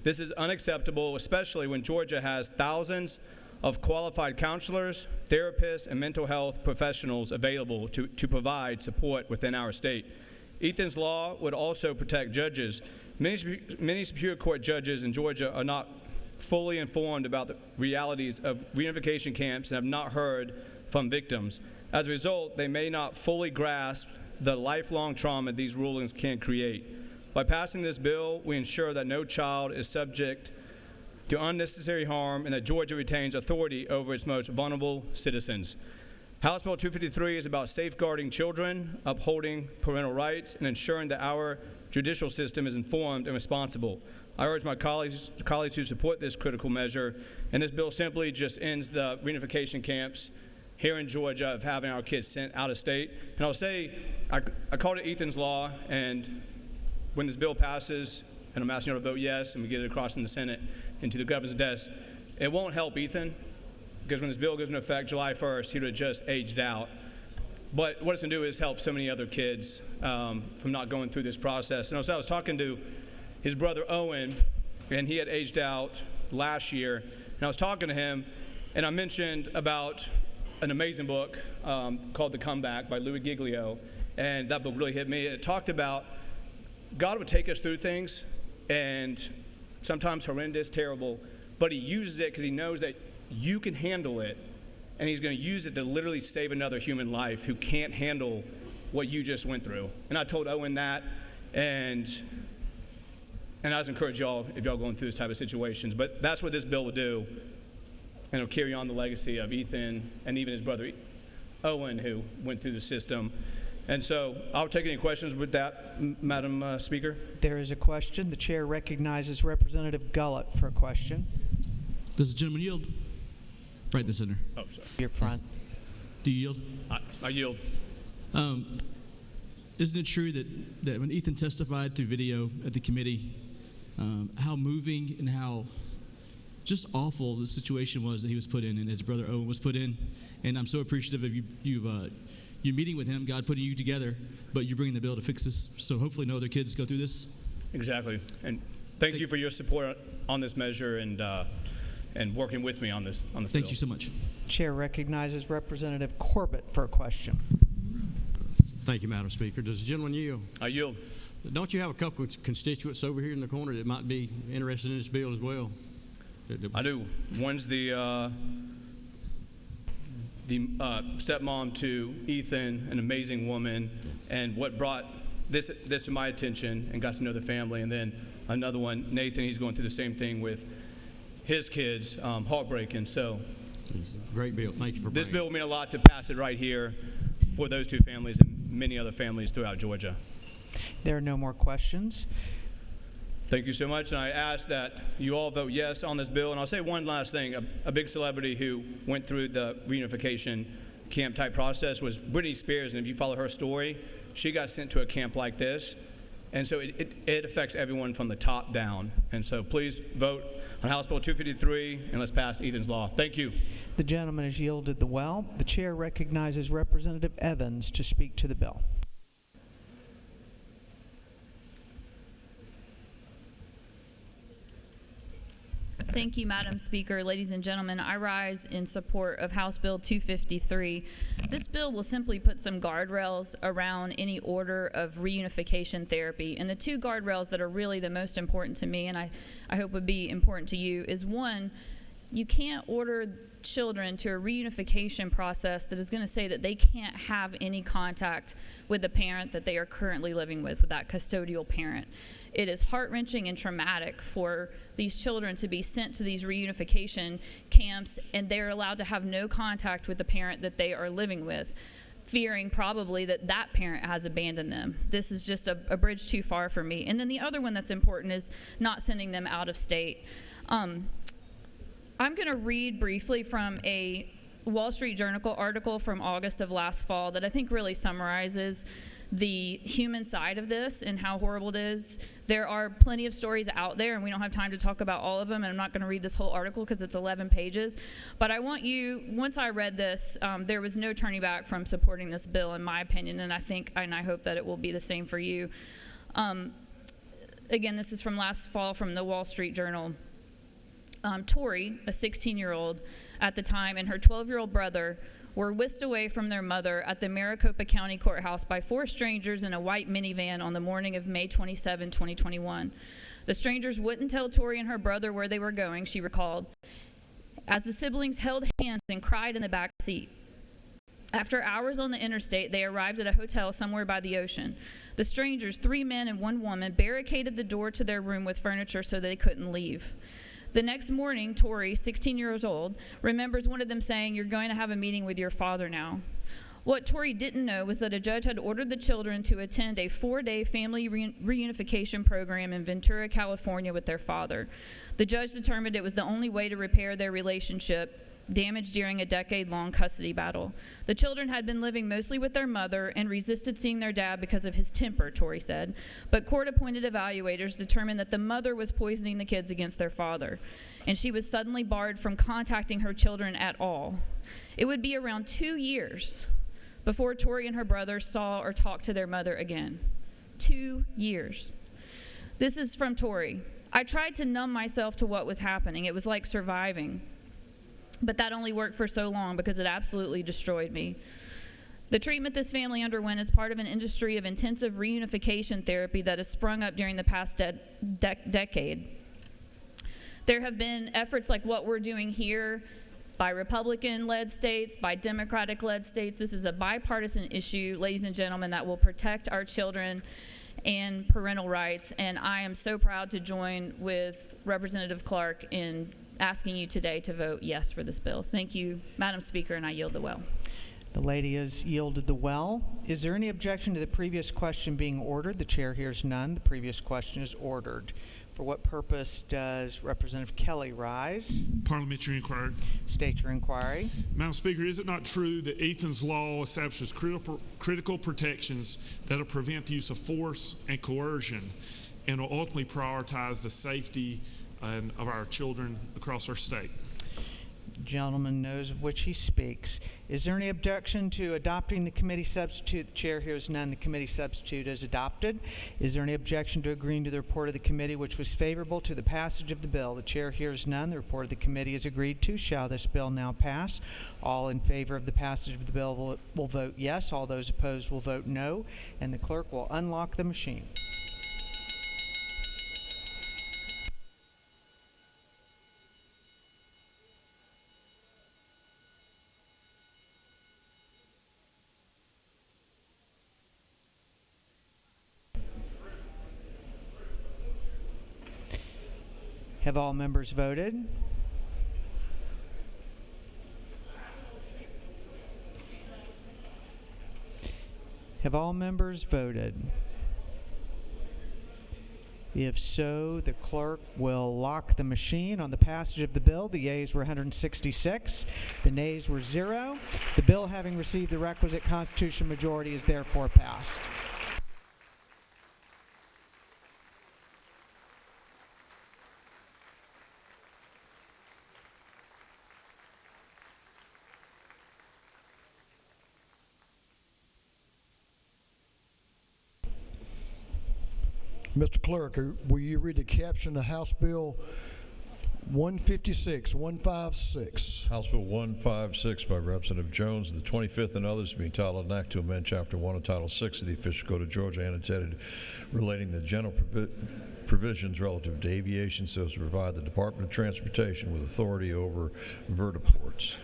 This is unacceptable, especially when Georgia has thousands of qualified counselors, therapists, and mental health professionals available to provide support within our state. Ethan's Law would also protect judges. Many Superior Court judges in Georgia are not fully informed about the realities of reunification camps and have not heard from victims. As a result, they may not fully grasp the lifelong trauma these rulings can create. By passing this bill, we ensure that no child is subject to unnecessary harm and that Georgia retains authority over its most vulnerable citizens. House Bill 253 is about safeguarding children, upholding parental rights, and ensuring that our judicial system is informed and responsible. I urge my colleagues to support this critical measure, and this bill simply just ends the reunification camps here in Georgia of having our kids sent out of state. And I'll say, I called it Ethan's Law, and when this bill passes, and I'm asking you to vote yes, and we get it across in the Senate into the governor's desk, it won't help Ethan, because when this bill goes into effect July 1st, he would have just aged out. But what it's going to do is help so many other kids from not going through this process. And I was talking to his brother Owen, and he had aged out last year, and I was talking to him, and I mentioned about an amazing book called The Comeback by Louis Giglio, and that book really hit me. It talked about God would take us through things, and sometimes horrendous, terrible, but he uses it because he knows that you can handle it, and he's going to use it to literally save another human life who can't handle what you just went through. And I told Owen that, and I just encourage y'all, if y'all going through this type of situations, but that's what this bill will do, and it'll carry on the legacy of Ethan and even his brother Owen, who went through the system. And so I'll take any questions with that, Madam Speaker.
There is a question. The chair recognizes Representative Gullett for a question.
Does the gentleman yield? Right in the center.
Oh, sorry.
Your front.
Do you yield?
I yield.
Isn't it true that when Ethan testified through video at the committee, how moving and how just awful the situation was that he was put in and his brother Owen was put in? And I'm so appreciative of you meeting with him, God putting you together, but you're bringing the bill to fix this. So hopefully no other kids go through this.
Exactly. And thank you for your support on this measure and working with me on this bill.
Thank you so much.
Chair recognizes Representative Corbett for a question.
Thank you, Madam Speaker. Does the gentleman yield?
I yield.
Don't you have a couple of constituents over here in the corner that might be interested in this bill as well?
I do. One's the stepmom to Ethan, an amazing woman, and what brought this to my attention and got to know the family. And then another one, Nathan, he's going through the same thing with his kids, heartbreaking. So,
great bill. Thank you for
this
bringing
bill will mean a lot to pass it right here for those two families and many other families throughout Georgia.
There are no more questions.
Thank you so much, and I ask that you all vote yes on this bill. And I'll say one last thing. A big celebrity who went through the reunification camp type process was Britney Spears, and if you follow her story, she got sent to a camp like this. And so it affects everyone from the top down. And so please vote on House Bill 253, and let's pass Ethan's Law. Thank you.
The gentleman has yielded the well. The chair recognizes Representative Evans to speak to the bill.
Thank you, Madam Speaker. Ladies and gentlemen, I rise in support of House Bill 253. This bill will simply put some guardrails around any order of reunification therapy. And the two guardrails that are really the most important to me, and I hope would be important to you, is one, you can't order children to a reunification process that is going to say that they can't have any contact with the parent that they are currently living with that custodial parent. It is heart-wrenching and traumatic for these children to be sent to these reunification camps, and they're allowed to have no contact with the parent that they are living with, fearing probably that that parent has abandoned them. This is just a bridge too far for me. And then the other one that's important is not sending them out of state. I'm going to read briefly from a Wall Street Journal article from August of last fall that I think really summarizes the human side of this and how horrible it is. There are plenty of stories out there, and we don't have time to talk about all of them, and I'm not going to read this whole article because it's 11 pages. But I want you, once I read this, there was no turning back from supporting this bill, in my opinion, and I hope that it will be the same for you. Again, this is from last fall from the Wall Street Journal. Tori, a 16-year-old at the time, and her 12-year-old brother were whisked away from their mother at the Maricopa County Courthouse by four strangers in a white minivan on the morning of May 27, 2021. The strangers wouldn't tell Tori and her brother where they were going, she recalled, as the siblings held hands and cried in the back seat. After hours on the interstate, they arrived at a hotel somewhere by the ocean. The strangers, 3 men and 1 woman, barricaded the door to their room with furniture so they couldn't leave. The next morning, Tori, 16 years old, remembers one of them saying, "You're going to have a meeting with your father now." What Tori didn't know was that a judge had ordered the children to attend a 4-day family reunification program in Ventura, California with their father. The judge determined it was the only way to repair their relationship, damaged during a decade-long custody battle. The children had been living mostly with their mother and resisted seeing their dad because of his temper, Tori said. But court-appointed evaluators determined that the mother was poisoning the kids against their father, and she was suddenly barred from contacting her children at all. It would be around 2 years before Tori and her brother saw or talked to their mother again. 2 years. This is from Tori. "I tried to numb myself to what was happening. It was like surviving. But that only worked for so long because it absolutely destroyed me. The treatment this family underwent is part of an industry of intensive reunification therapy that has sprung up during the past decade. There have been efforts like what we're doing here by Republican-led states, by Democratic-led states. This is a bipartisan issue, ladies and gentlemen, that will protect our children and parental rights. And I am so proud to join with Representative Clark in asking you today to vote yes for this bill. Thank you, Madam Speaker, and I yield the well.
The lady has yielded the well. Is there any objection to the previous question being ordered? The chair hears none. The previous question is ordered. For what purpose does Representative Kelly rise?
Parliamentary inquiry.
State your inquiry.
Madam Speaker, is it not true that Ethan's Law establishes critical protections that will prevent the use of force and coercion and will ultimately prioritize the safety of our children across our state?
The gentleman knows of which he speaks. Is there any objection to adopting the committee substitute? The chair hears none. The committee substitute is adopted. Is there any objection to agreeing to the report of the committee which was favorable to the passage of the bill? The chair hears none. The report of the committee is agreed to. Shall this bill now pass? All in favor of the passage of the bill will vote yes. All those opposed will vote no. And the clerk will unlock the machine. Have all members voted? Have all members voted? If so, the clerk will lock the machine on the passage of the bill. The yeas were 166. The nays were 0. The bill, having received the requisite constitutional majority, is therefore passed.
Mr. Clerk, will you read the caption of House Bill 156?
House Bill 156 by Representative Jones, the 25th, and others, being titled an act to amend Chapter 1 of Title 6 of the Official Code of Georgia, annotated, relating the general provisions relative to aviation so as to provide the Department of Transportation with authority over vertiports.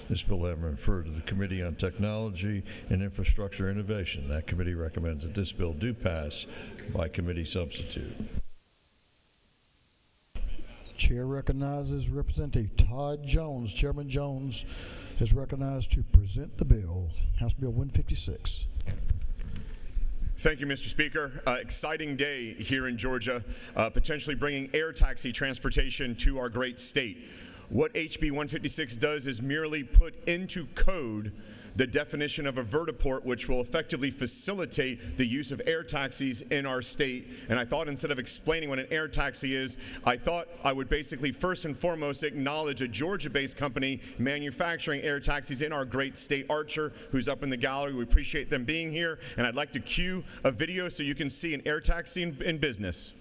This bill has been referred to the Committee on Technology and Infrastructure Innovation. That committee recommends that this bill do pass by committee substitute.
Chair recognizes Representative Todd Jones. Chairman Jones is recognized to present the bill. House Bill 156.
Thank you, Mr. Speaker. Exciting day here in Georgia, potentially bringing air taxi transportation to our great state. What HB 156 does is merely put into code the definition of a vertiport, which will effectively facilitate the use of air taxis in our state. And I thought, instead of explaining what an air taxi is, I thought I would basically first and foremost acknowledge a Georgia-based company manufacturing air taxis in our great state, Archer, who's up in the gallery. We appreciate them being here. And I'd like to cue a video so you can see an air taxi in business.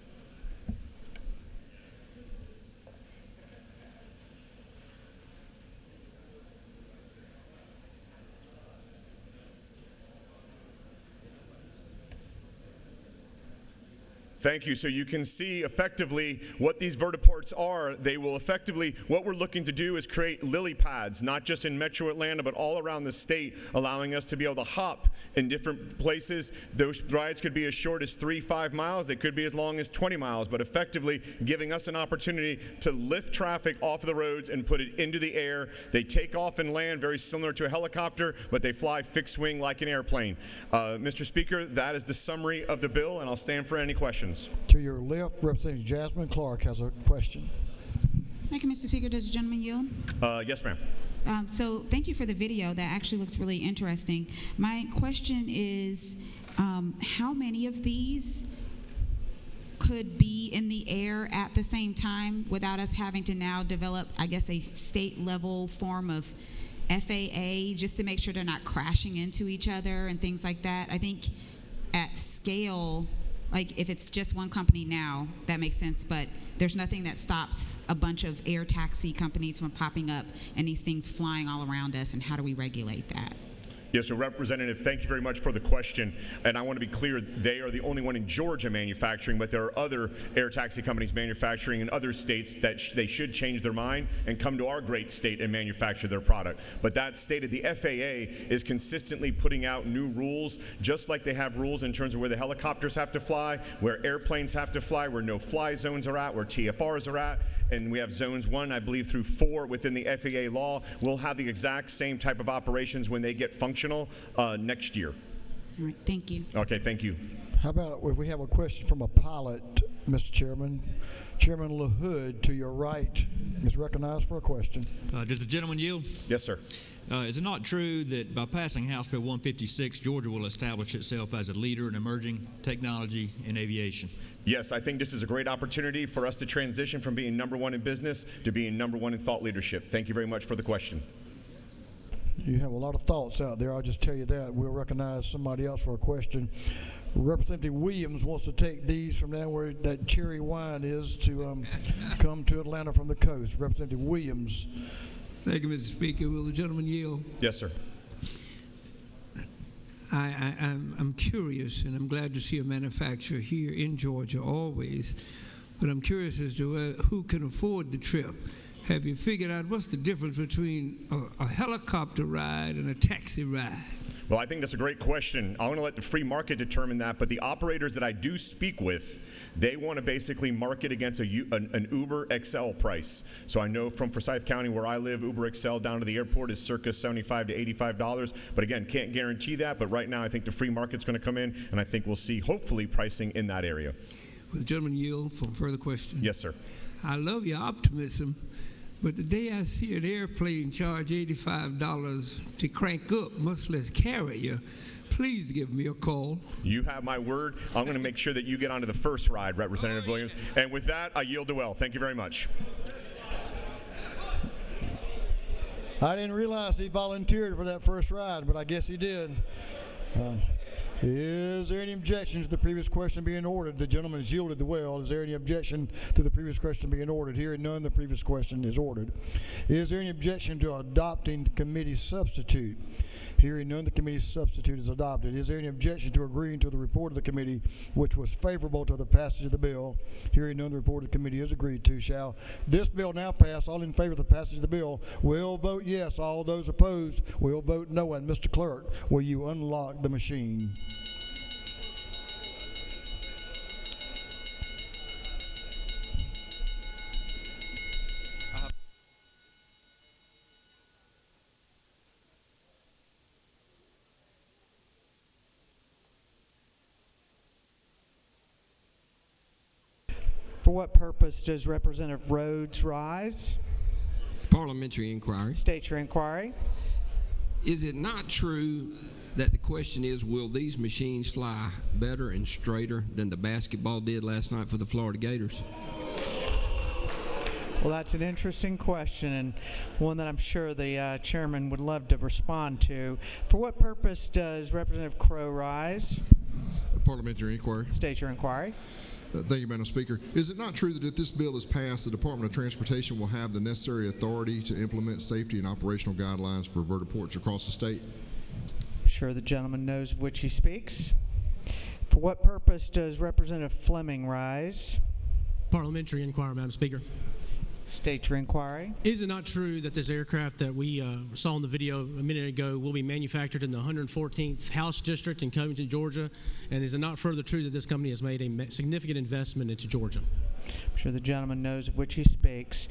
Thank you. So you can see effectively what these vertiports are. They will effectively, what we're looking to do is create lily pads, not just in Metro Atlanta, but all around the state, allowing us to be able to hop in different places. Those rides could be as short as 3-5 miles. They could be as long as 20 miles, but effectively giving us an opportunity to lift traffic off of the roads and put it into the air. They take off and land very similar to a helicopter, but they fly fixed wing like an airplane. Mr. Speaker, that is the summary of the bill, and I'll stand for any questions.
To your left, Representative Jasmine Clark has a question.
Thank you, Mr. Speaker. Does the gentleman yield?
Yes, ma'am.
So thank you for the video. That actually looks really interesting. My question is, how many of these could be in the air at the same time without us having to now develop, I guess, a state-level form of FAA just to make sure they're not crashing into each other and things like that? I think at scale, like if it's just one company now, that makes sense, but there's nothing that stops a bunch of air taxi companies from popping up and these things flying all around us, and how do we regulate that?
Yes, so Representative, thank you very much for the question. And I want to be clear, they are the only one in Georgia manufacturing, but there are other air taxi companies manufacturing in other states that they should change their mind and come to our great state and manufacture their product. But that stated, the FAA is consistently putting out new rules, just like they have rules in terms of where the helicopters have to fly, where airplanes have to fly, where no-fly zones are at, where TFRs are at. And we have zones 1, I believe, through 4 within the FAA law. We'll have the exact same type of operations when they get functional next year.
All right, thank you.
Okay, thank you.
How about if we have a question from a pilot, Mr. Chairman? Chairman LaHood, to your right, is recognized for a question.
Does the gentleman yield?
Yes, sir.
Is it not true that by passing House Bill 156, Georgia will establish itself as a leader in emerging technology in aviation?
Yes, I think this is a great opportunity for us to transition from being number 1 in business to being number 1 in thought leadership. Thank you very much for the question.
You have a lot of thoughts out there, I'll just tell you that. We'll recognize somebody else for a question. Representative Williams wants to take these from down where that cherry wine is to come to Atlanta from the coast. Representative Williams.
Thank you, Mr. Speaker. Will the gentleman yield?
Yes, sir.
I'm curious, and I'm glad to see a manufacturer here in Georgia always, but I'm curious as to who can afford the trip. Have you figured out what's the difference between a helicopter ride and a taxi ride?
Well, I think that's a great question. I want to let the free market determine that, but the operators that I do speak with, they want to basically market against an Uber XL price. So I know from Forsyth County where I live, Uber XL down to the airport is circa $75 to $85. But again, can't guarantee that. But right now, I think the free market's going to come in, and I think we'll see, hopefully, pricing in that area.
Will the gentleman yield for further questions?
Yes, sir.
I love your optimism. But the day I see an airplane charge $85 to crank up, much less carry you, please give me a call.
You have my word. I'm going to make sure that you get onto the first ride, Representative Williams. And with that, I yield to well. Thank you very much.
I didn't realize he volunteered for that first ride, but I guess he did. Is there any objection to the previous question being ordered? The gentleman has yielded the well. Is there any objection to the previous question being ordered? Hearing none, the previous question is ordered. Is there any objection to adopting the committee's substitute? Hearing none, the committee's substitute is adopted. Is there any objection to agreeing to the report of the committee, which was favorable to the passage of the bill? Hearing none, the report of the committee is agreed to. Shall this bill now pass? All in favor of the passage of the bill will vote yes. All those opposed will vote no. And Mr. Clerk, will you unlock the machine?
For what purpose does Representative Rhodes rise?
Parliamentary inquiry.
State your inquiry.
Is it not true that the question is, will these machines fly better and straighter than the basketball did last night for the Florida Gators?
Well, that's an interesting question, and one that I'm sure the chairman would love to respond to. For what purpose does Representative Crow rise?
Parliamentary inquiry.
State your inquiry.
Thank you, Madam Speaker. Is it not true that if this bill is passed, the Department of Transportation will have the necessary authority to implement safety and operational guidelines for vertiports across the state?
I'm sure the gentleman knows of which he speaks. For what purpose does Representative Fleming rise?
Parliamentary inquiry, Madam Speaker.
State your inquiry.
Is it not true that this aircraft that we saw in the video a minute ago will be manufactured in the 114th House District in Covington, Georgia? And is it not further true that this company has made a significant investment into Georgia?
I'm sure the gentleman knows of which he speaks.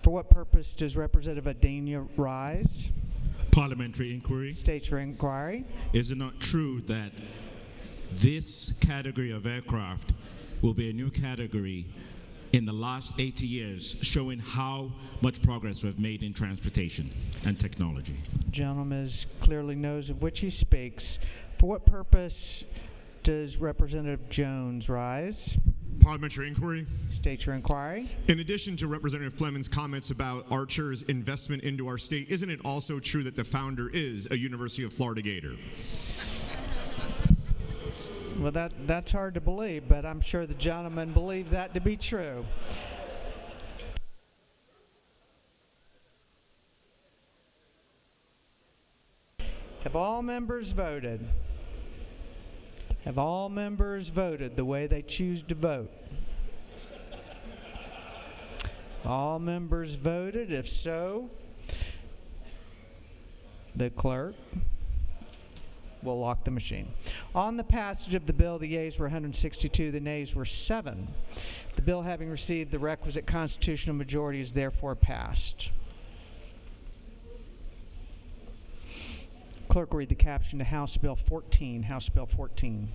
For what purpose does Representative Adenia rise?
Parliamentary inquiry.
State your inquiry.
Is it not true that this category of aircraft will be a new category in the last 80 years, showing how much progress we've made in transportation and technology?
Gentleman clearly knows of which he speaks. For what purpose does Representative Jones rise?
Parliamentary inquiry.
State your inquiry.
In addition to Representative Fleming's comments about Archer's investment into our state, isn't it also true that the founder is a University of Florida Gator?
Well, that's hard to believe, but I'm sure the gentleman believes that to be true. Have all members voted? Have all members voted the way they choose to vote? All members voted. If so, the clerk will lock the machine. On the passage of the bill, the yeas were 162, the nays were 7. The bill, having received the requisite constitutional majority, is therefore passed. Clerk will read the caption to House Bill 14. House Bill 14.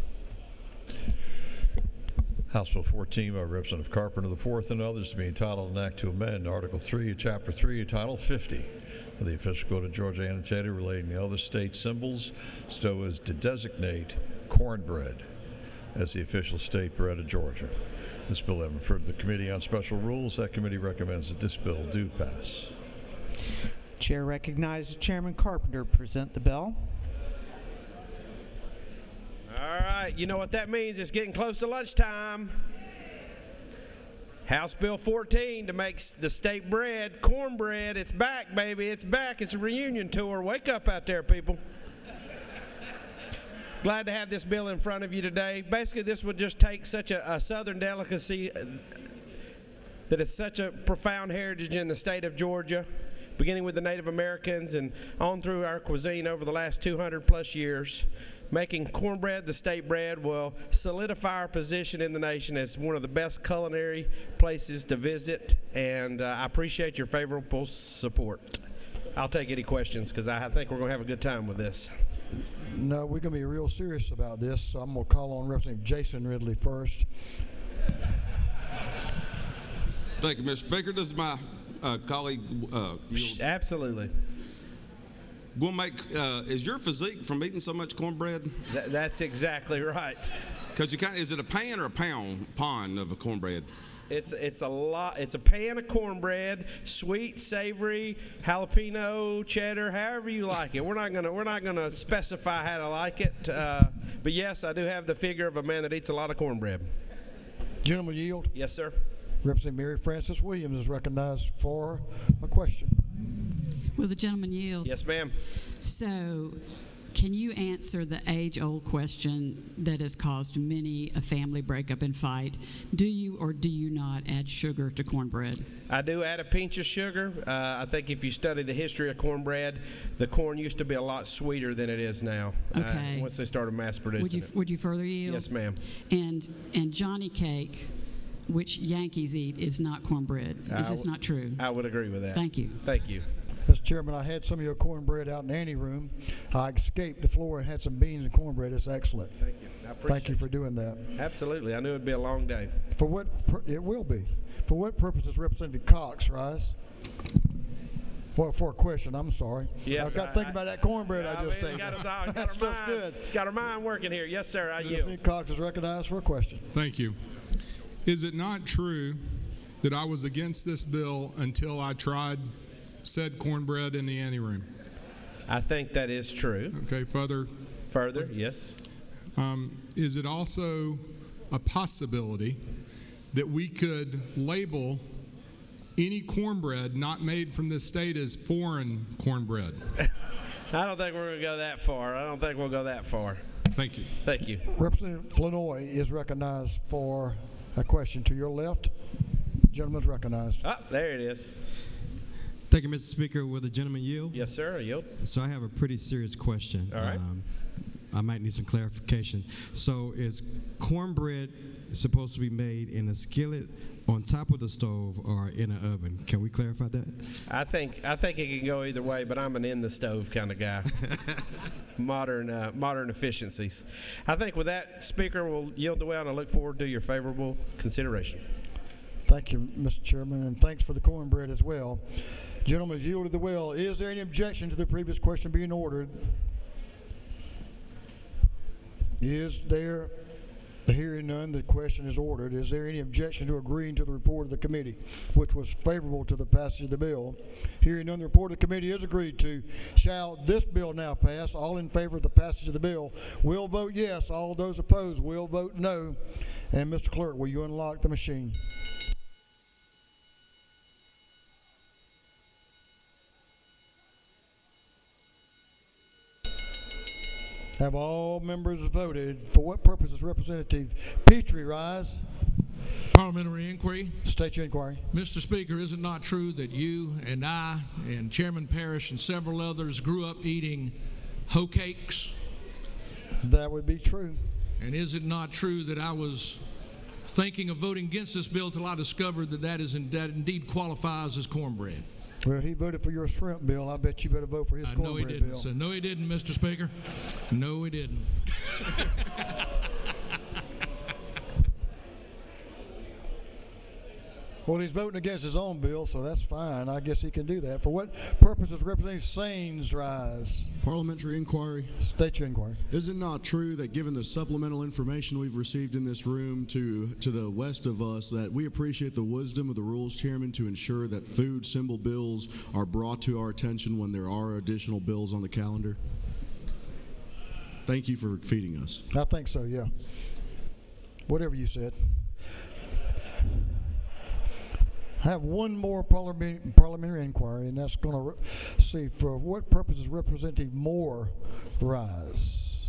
House Bill 14 by Representative Carpenter IV and others to be entitled an act to amend Article 3 of Chapter 3 of Title 50 of the official code of Georgia annotated relating to other state symbols so as to designate cornbread as the official state bread of Georgia. This bill having referred to the Committee on Special Rules, that committee recommends that this bill do pass.
Chair recognizes Chairman Carpenter to present the bill.
All right, you know what that means. It's getting close to lunchtime. House Bill 14 to make the state bread, cornbread. It's back, baby. It's back. It's a reunion tour. Wake up out there, people. Glad to have this bill in front of you today. Basically, this would just take such a southern delicacy that is such a profound heritage in the state of Georgia, beginning with the Native Americans and on through our cuisine over the last 200 plus years. Making cornbread the state bread will solidify our position in the nation as one of the best culinary places to visit, and I appreciate your favorable support. I'll take any questions because I think we're going to have a good time with this.
No, we're going to be real serious about this, so I'm going to call on Representative Jason Ridley first.
Thank you, Mr. Speaker. This is my colleague.
Absolutely.
We'll make, is your physique from eating so much cornbread?
That's exactly right.
Because is it a pan or a pond of a cornbread?
It's a lot. It's a pan of cornbread, sweet, savory, jalapeno, cheddar, however you like it. We're not gonna specify how to like it. But yes, I do have the figure of a man that eats a lot of cornbread.
Gentleman yield.
Yes, sir.
Representative Mary Frances Williams is recognized for a question.
Will the gentleman yield?
Yes, ma'am.
So, can you answer the age-old question that has caused many a family breakup and fight? Do you or do you not add sugar to cornbread?
I do add a pinch of sugar. I think if you study the history of cornbread, the corn used to be a lot sweeter than it is now.
Okay.
Once they started mass producing it.
Would you further yield?
Yes, ma'am.
And Johnny cake, which Yankees eat, is not cornbread. Is this not true?
I would agree with that.
Thank you.
Thank you.
Mr. Chairman, I had some of your cornbread out in the anteroom. I escaped the floor and had some beans and cornbread. It's excellent.
Thank you. I appreciate
Thank you for doing that.
Absolutely. I knew it'd be a long day.
It will be. For what purpose does Representative Cox rise? Well, for a question, I'm sorry.
Yes,
I've got to think about that cornbread I just ate.
That stuff's good. It's got our mind working here. Yes, sir. I yield.
Representative Cox is recognized for a question.
Thank you. Is it not true that I was against this bill until I tried said cornbread in the anteroom?
I think that is true.
Okay, further,
yes.
Is it also a possibility that we could label any cornbread not made from this state as foreign cornbread?
I don't think we're going to go that far. I don't think we'll go that far.
Thank you.
Thank you.
Representative Flanoy is recognized for a question. To your left, the gentleman's recognized.
Ah, there it is.
Thank you, Mr. Speaker. Will the gentleman yield?
Yes, sir. I yield.
So I have a pretty serious question.
All right.
I might need some clarification. So is cornbread supposed to be made in a skillet on top of the stove or in an oven? Can we clarify that?
I think it can go either way, but I'm an in the stove kind of guy. Modern efficiencies. I think with that, Speaker, we'll yield the way, and I look forward to your favorable consideration.
Thank you, Mr. Chairman, and thanks for the cornbread as well. Gentlemen, has yielded the will. Is there any objection to the previous question being ordered? Is there? Hearing none, the question is ordered. Is there any objection to agreeing to the report of the committee, which was favorable to the passage of the bill? Hearing none, the report of the committee is agreed to. Shall this bill now pass? All in favor of the passage of the bill will vote yes. All those opposed will vote no. And Mr. Clerk, will you unlock the machine? Have all members voted? For what purpose does Representative Petrie rise?
Parliamentary inquiry.
State your inquiry.
Mr. Speaker, is it not true that you and I and Chairman Parrish and several others grew up eating hoe cakes?
That would be true.
And is it not true that I was thinking of voting against this bill till I discovered that indeed qualifies as cornbread?
Well, he voted for your shrimp bill. I bet you better vote for his cornbread
bill. No, he didn't.
Bill.
So, no, he didn't, Mr. Speaker. No, he didn't.
Well, he's voting against his own bill, so that's fine. I guess he can do that. For what purpose does Representative Saines rise?
Parliamentary inquiry.
State your inquiry.
Is it not true that given the supplemental information we've received in this room to the west of us, that we appreciate the wisdom of the Rules Chairman to ensure that food symbol bills are brought to our attention when there are additional bills on the calendar? Thank you for feeding us.
I think so, yeah. Whatever you said. I have one more parliamentary inquiry, and that's going to see for what purpose does Representative Moore rise?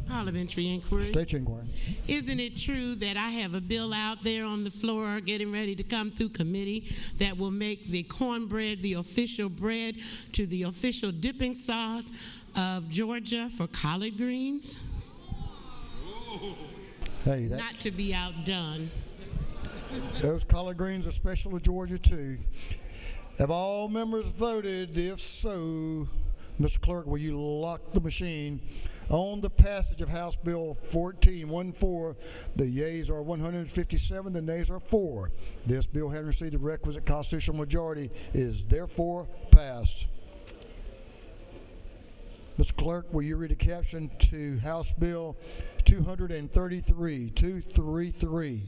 Parliamentary inquiry.
State your inquiry.
Isn't it true that I have a bill out there on the floor getting ready to come through committee that will make the cornbread the official bread to the official dipping sauce of Georgia for collard greens?
Hey,
not to be outdone.
Those collard greens are special to Georgia, too. Have all members voted? If so, Mr. Clerk, will you lock the machine on the passage of House Bill 1414? The yeas are 157, the nays are 4. This bill, having received the requisite constitutional majority, is therefore passed. Mr. Clerk, will you read a caption to House Bill 233?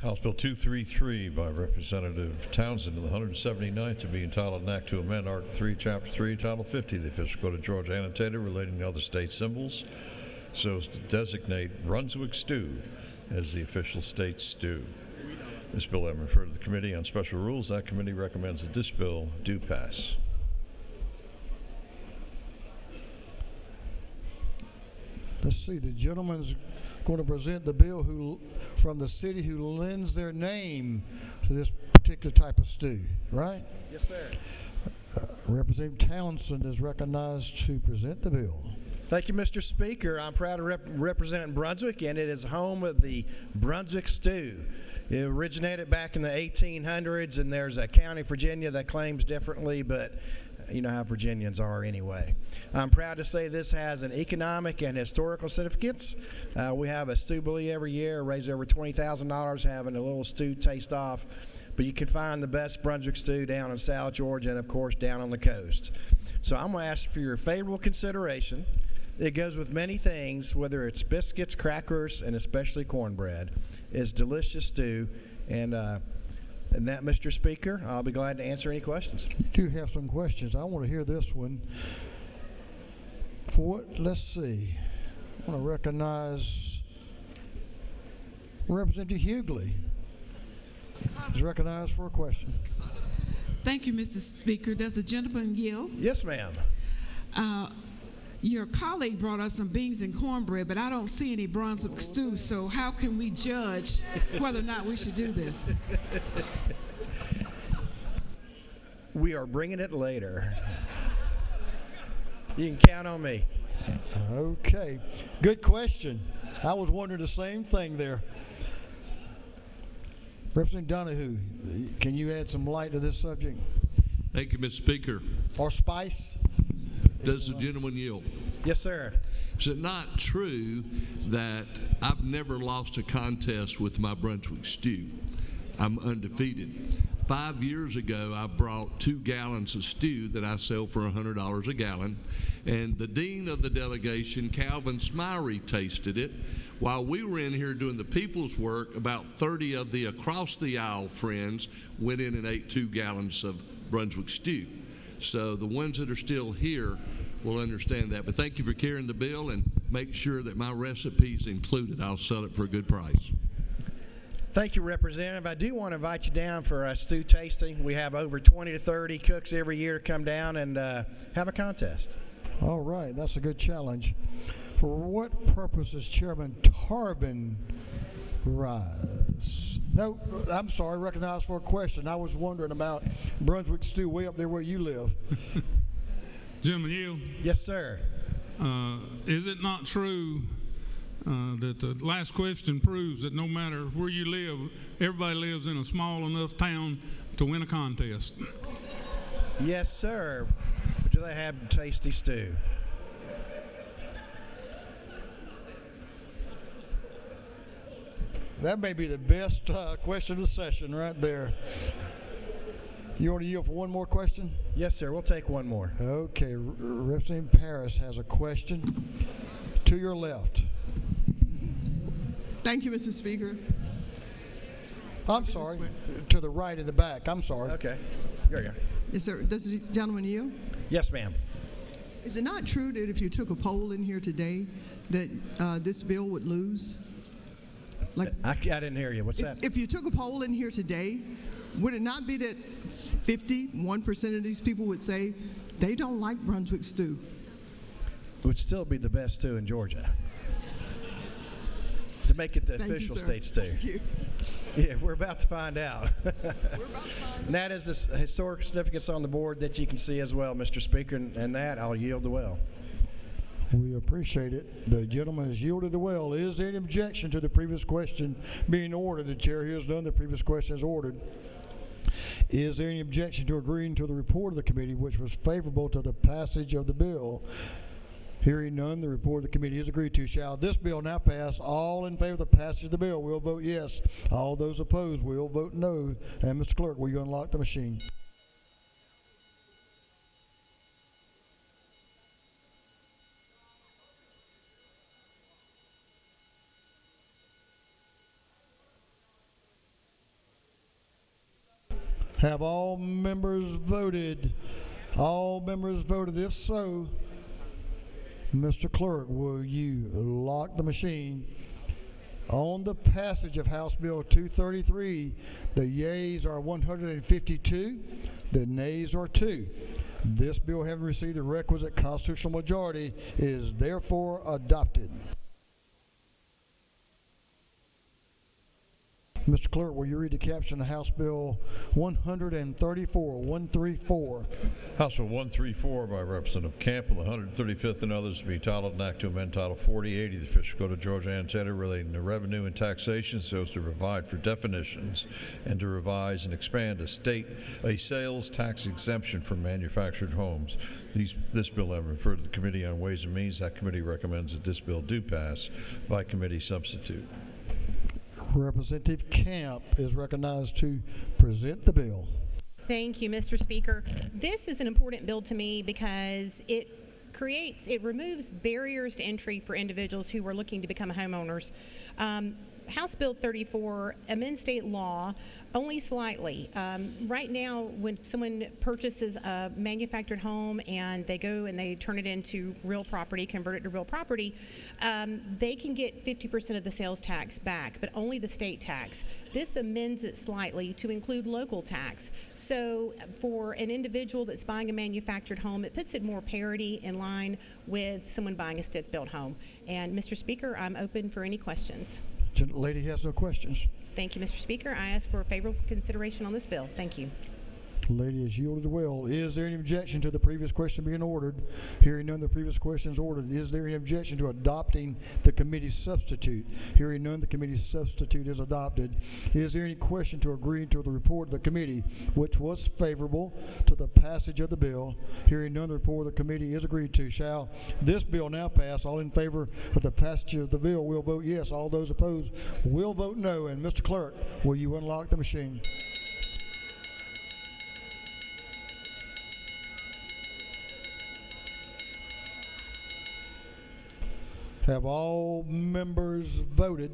House Bill 233 by Representative Townsend of the 179th to be entitled an act to amend Article 3, Chapter 3, Title 50 of the official code of Georgia annotated relating to other state symbols so as to designate Brunswick stew as the official state stew. This bill having referred to the Committee on Special Rules, that committee recommends that this bill do pass.
Let's see, the gentleman's going to present the bill from the city who lends their name to this particular type of stew, right?
Yes, sir.
Representative Townsend is recognized to present the bill.
Thank you, Mr. Speaker. I'm proud to represent Brunswick, and it is home of the Brunswick stew. It originated back in the 1800s, and there's a county, Virginia, that claims differently, but you know how Virginians are anyway. I'm proud to say this has an economic and historical significance. We have a stew bully every year, raise over $20,000 having a little stew taste off. But you can find the best Brunswick stew down in South Georgia and, of course, down on the coast. So I'm going to ask for your favorable consideration. It goes with many things, whether it's biscuits, crackers, and especially cornbread. It's delicious stew. And that, Mr. Speaker, I'll be glad to answer any questions.
You do have some questions. I want to hear this one. Let's see. I want to recognize Representative Hughley. Is recognized for a question.
Thank you, Mr. Speaker. Does the gentleman yield?
Yes, ma'am.
Your colleague brought us some beans and cornbread, but I don't see any Brunswick stew, so how can we judge whether or not we should do this?
We are bringing it later. You can count on me.
Okay. Good question. I was wondering the same thing there. Representative Donahue, can you add some light to this subject?
Thank you, Mr. Speaker.
Or spice?
Does the gentleman yield?
Yes, sir.
Is it not true that I've never lost a contest with my Brunswick stew? I'm undefeated. 5 years ago, I brought 2 gallons of stew that I sell for $100 a gallon, and the dean of the delegation, Calvin Smyrie, tasted it. While we were in here doing the people's work, about 30 of the across-the-aisle friends went in and ate 2 gallons of Brunswick stew. So the ones that are still here will understand that. But thank you for carrying the bill, and make sure that my recipe is included. I'll sell it for a good price.
Thank you, Representative. I do want to invite you down for a stew tasting. We have over 20 to 30 cooks every year come down and have a contest.
All right, that's a good challenge. For what purpose is Chairman Tarvin rise? No, I'm sorry, recognized for a question. I was wondering about Brunswick stew way up there where you live.
Gentleman Yield?
Yes, sir.
Is it not true that the last question proves that no matter where you live, everybody lives in a small enough town to win a contest?
Yes, sir. But do they have tasty stew?
That may be the best question of the session right there. You want to yield for one more question?
Yes, sir. We'll take one more.
Okay. Representative Paris has a question to your left.
Thank you, Mr. Speaker.
I'm sorry. To the right in the back. I'm sorry.
Okay. There you go.
Yes, sir. Does the gentleman yield?
Yes, ma'am.
Is it not true that if you took a poll in here today that this bill would lose?
Like, I didn't hear you. What's that?
If you took a poll in here today, would it not be that 51% of these people would say they don't like Brunswick stew?
It would still be the best stew in Georgia. To make it the
Thank
official
you, sir.
state stew.
Thank you.
Yeah, we're about to find out. And that is a historic certificates on the board that you can see as well, Mr. Speaker, and that I'll yield the well.
We appreciate it. The gentleman has yielded the well. Is there any objection to the previous question being ordered? The chair here has done. The previous question is ordered. Is there any objection to agreeing to the report of the committee, which was favorable to the passage of the bill? Hearing none, the report of the committee is agreed to. Shall this bill now pass? All in favor of the passage of the bill will vote yes. All those opposed will vote no. And Mr. Clerk, will you unlock the machine? Have all members voted? All members voted. If so, Mr. Clerk, will you lock the machine? On the passage of House Bill 233, the yeas are 152, the nays are 2. This bill, having received the requisite constitutional majority, is therefore adopted. Mr. Clerk, will you read the caption of House Bill 134?
House Bill 134 by Representative Campbell, the 135th and others to be titled an act to amend Title 4080 of the Official Code of Georgia Annotated relating to revenue and taxation so as to provide for definitions and to revise and expand a sales tax exemption for manufactured homes. This bill having referred to the Committee on Ways and Means, that committee recommends that this bill do pass by committee substitute.
Representative Camp is recognized to present the bill.
Thank you, Mr. Speaker. This is an important bill to me because it removes barriers to entry for individuals who are looking to become homeowners. House Bill 34 amends state law only slightly. Right now, when someone purchases a manufactured home and they go and they turn it into real property, convert it to real property, they can get 50% of the sales tax back, but only the state tax. This amends it slightly to include local tax. So for an individual that's buying a manufactured home, it puts it more parity in line with someone buying a stick-built home. And Mr. Speaker, I'm open for any questions.
Lady has no questions.
Thank you, Mr. Speaker. I ask for favorable consideration on this bill. Thank you.
Lady has yielded well. Is there any objection to the previous question being ordered? Hearing none, the previous question is ordered. Is there any objection to adopting the committee's substitute? Hearing none, the committee's substitute is adopted. Is there any question to agree to the report of the committee, which was favorable to the passage of the bill? Hearing none, the report of the committee is agreed to. Shall this bill now pass? All in favor of the passage of the bill will vote yes. All those opposed will vote no. And Mr. Clerk, will you unlock the machine? Have all members voted?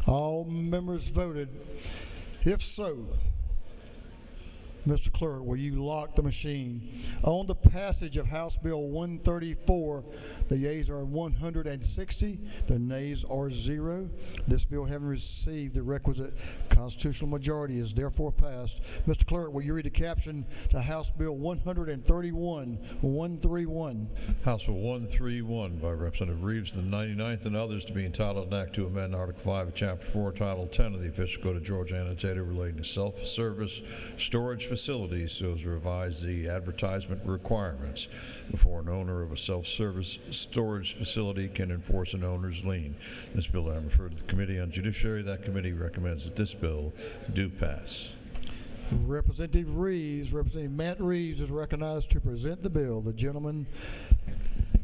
All members voted. If so, Mr. Clerk, will you lock the machine? On the passage of House Bill 134, the yeas are 160, the nays are 0. This bill, having received the requisite constitutional majority, is therefore passed. Mr. Clerk, will you read the caption to House Bill 131?
House Bill 131 by Representative Reeves, the 99th, and others to be entitled an act to amend Article 5 of Chapter 4, Title 10 of the Official Code of Georgia Annotated relating to self-service storage facilities so as to revise the advertisement requirements before an owner of a self-service storage facility can enforce an owner's lien. This bill I referred to the Committee on Judiciary. That committee recommends that this bill do pass.
Representative Matt Reeves is recognized to present the bill. The gentleman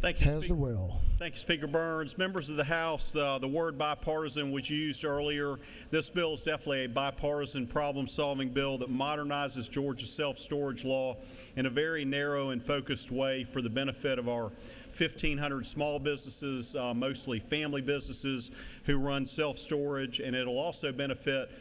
has the well.
Thank you, Speaker Burns. Members of the House, the word bipartisan was used earlier. This bill is definitely a bipartisan problem-solving bill that modernizes Georgia's self-storage law in a very narrow and focused way for the benefit of our 1,500 small businesses, mostly family businesses who run self-storage, and it'll also benefit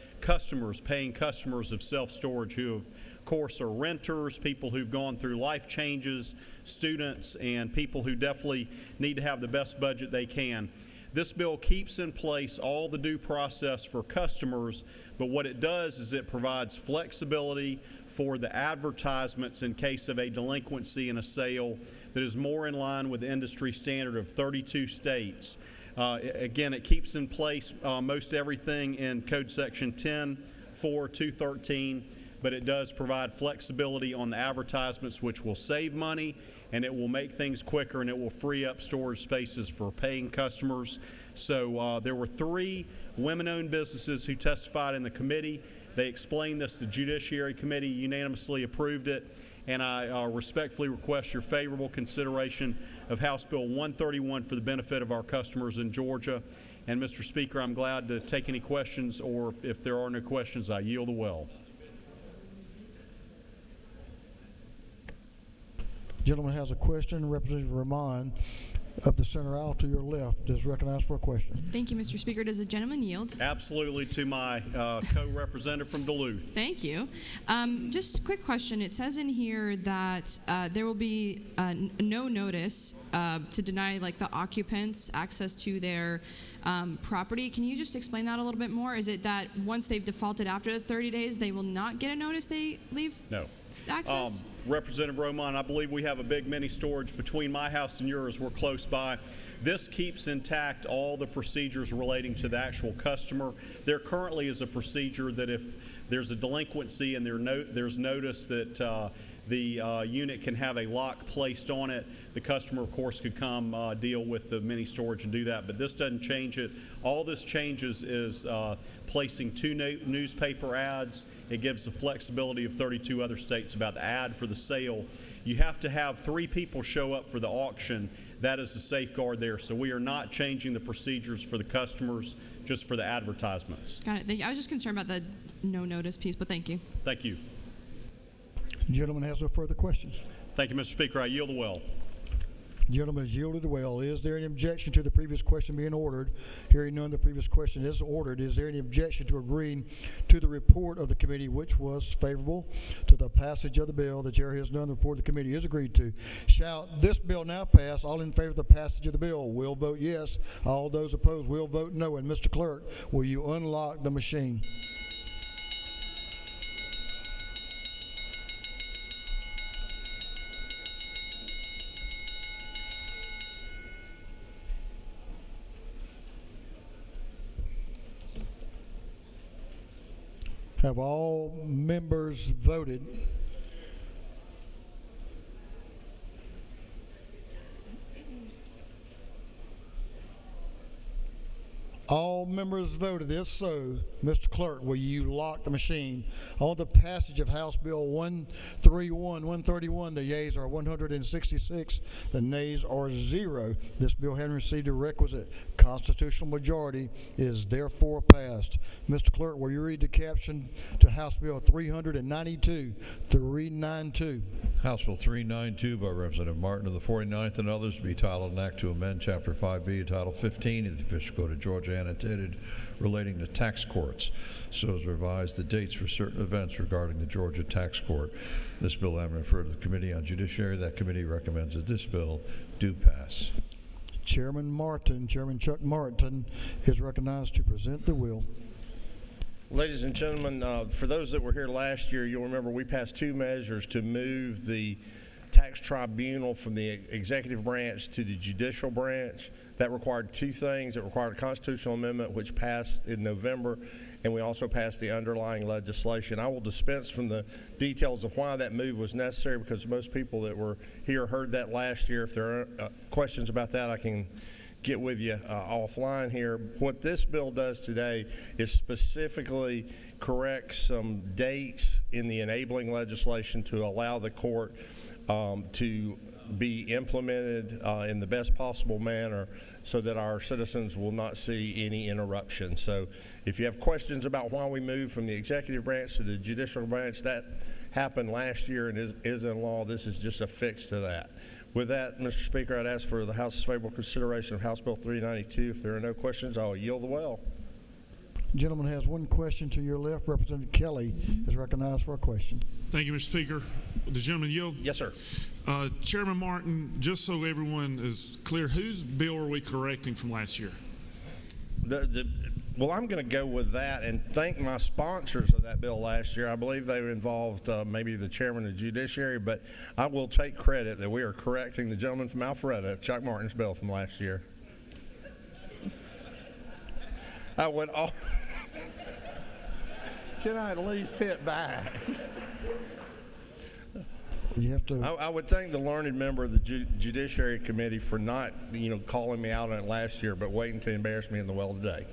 paying customers of self-storage who, of course, are renters, people who've gone through life changes, students, and people who definitely need to have the best budget they can. This bill keeps in place all the due process for customers, but what it does is it provides flexibility for the advertisements in case of a delinquency in a sale that is more in line with the industry standard of 32 states. Again, it keeps in place most everything in Code Section 10.4.213, but it does provide flexibility on the advertisements, which will save money, and it will make things quicker, and it will free up storage spaces for paying customers. So there were 3 women-owned businesses who testified in the committee. They explained this to the Judiciary Committee, unanimously approved it, and I respectfully request your favorable consideration of House Bill 131 for the benefit of our customers in Georgia. And Mr. Speaker, I'm glad to take any questions, or if there are no questions, I yield the well.
Gentleman has a question. Representative Rahman of the center aisle to your left is recognized for a question.
Thank you, Mr. Speaker. Does the gentleman yield?
Absolutely, to my co-representative from Duluth.
Thank you. Just a quick question. It says in here that there will be no notice to deny like the occupants access to their property. Can you just explain that a little bit more? Is it that once they've defaulted after the 30 days, they will not get a notice they leave?
No.
Access?
Representative Roman, I believe we have a big mini storage between my house and yours. We're close by. This keeps intact all the procedures relating to the actual customer. There currently is a procedure that if there's a delinquency and there's notice that the unit can have a lock placed on it, the customer, of course, could come deal with the mini storage and do that. But this doesn't change it. All this changes is placing 2 newspaper ads. It gives the flexibility of 32 other states about the ad for the sale. You have to have 3 people show up for the auction. That is the safeguard there. So we are not changing the procedures for the customers, just for the advertisements.
Got it. Thank you. I was just concerned about the no notice piece, but thank you.
Thank you.
The gentleman has no further questions.
Thank you, Mr. Speaker. I yield the well.
The gentleman has yielded the well. Is there any objection to the previous question being ordered? Hearing none, the previous question is ordered. Is there any objection to agreeing to the report of the committee, which was favorable to the passage of the bill? The chair has none. The report of the committee is agreed to. Shall this bill now pass? All in favor of the passage of the bill will vote yes. All those opposed will vote no. And Mr. Clerk, will you unlock the machine? Have all members voted? All members voted. If so, Mr. Clerk, will you lock the machine on the passage of House Bill 131? The yeas are 166. The nays are 0. This bill, having received a requisite constitutional majority, is therefore passed. Mr. Clerk, will you read the caption to House Bill 392? 392.
House Bill 392 by Representative Martin of the 49th and others to be titled an act to amend Chapter 5B, Title 15 of the Official Code of Georgia, annotated relating to tax courts, so as revised the dates for certain events regarding the Georgia tax court. This bill having referred to the Committee on Judiciary, that committee recommends that this bill do pass.
Chairman Chuck Martin is recognized to present the will.
Ladies and gentlemen, for those that were here last year, you'll remember we passed 2 measures to move the tax tribunal from the executive branch to the judicial branch. That required 2 things. It required a constitutional amendment, which passed in November, and we also passed the underlying legislation. I will dispense from the details of why that move was necessary, because most people that were here heard that last year. If there are questions about that, I can get with you offline here. What this bill does today is specifically correct some dates in the enabling legislation to allow the court to be implemented in the best possible manner so that our citizens will not see any interruption. So if you have questions about why we moved from the executive branch to the judicial branch, that happened last year and is in law. This is just a fix to that. With that, Mr. Speaker, I'd ask for the House's favorable consideration of House Bill 392. If there are no questions, I'll yield the well.
The gentleman has one question to your left. Representative Kelly is recognized for a question.
Thank you, Mr. Speaker. The gentleman yield?
Yes, sir.
Chairman Martin, just so everyone is clear, whose bill are we correcting from last year?
Well, I'm going to go with that and thank my sponsors of that bill last year. I believe they involved maybe the chairman of the judiciary, but I will take credit that we are correcting the gentleman from Alpharetta, Chuck Martin's bill from last year. I would all. Can I at least hit back?
You have to.
I would thank the learned member of the Judiciary Committee for not, calling me out on it last year, but waiting to embarrass me in the well today.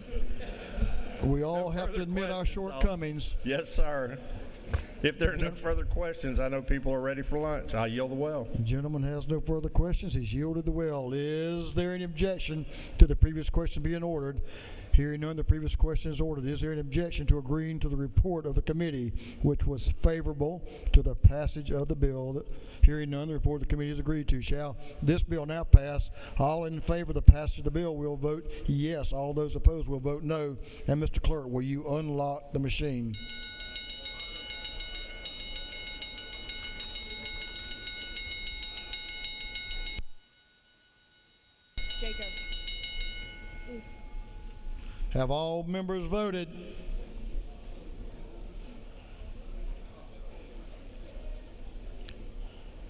We all have to admit our shortcomings.
Yes, sir. If there are no further questions, I know people are ready for lunch. I yield the well.
The gentleman has no further questions. He's yielded the well. Is there any objection to the previous question being ordered? Hearing none, the previous question is ordered. Is there an objection to agreeing to the report of the committee, which was favorable to the passage of the bill? Hearing none, the report of the committee is agreed to. Shall this bill now pass? All in favor of the passage of the bill will vote yes. All those opposed will vote no. And Mr. Clerk, will you unlock the machine?
Jacob. Please.
Have all members voted?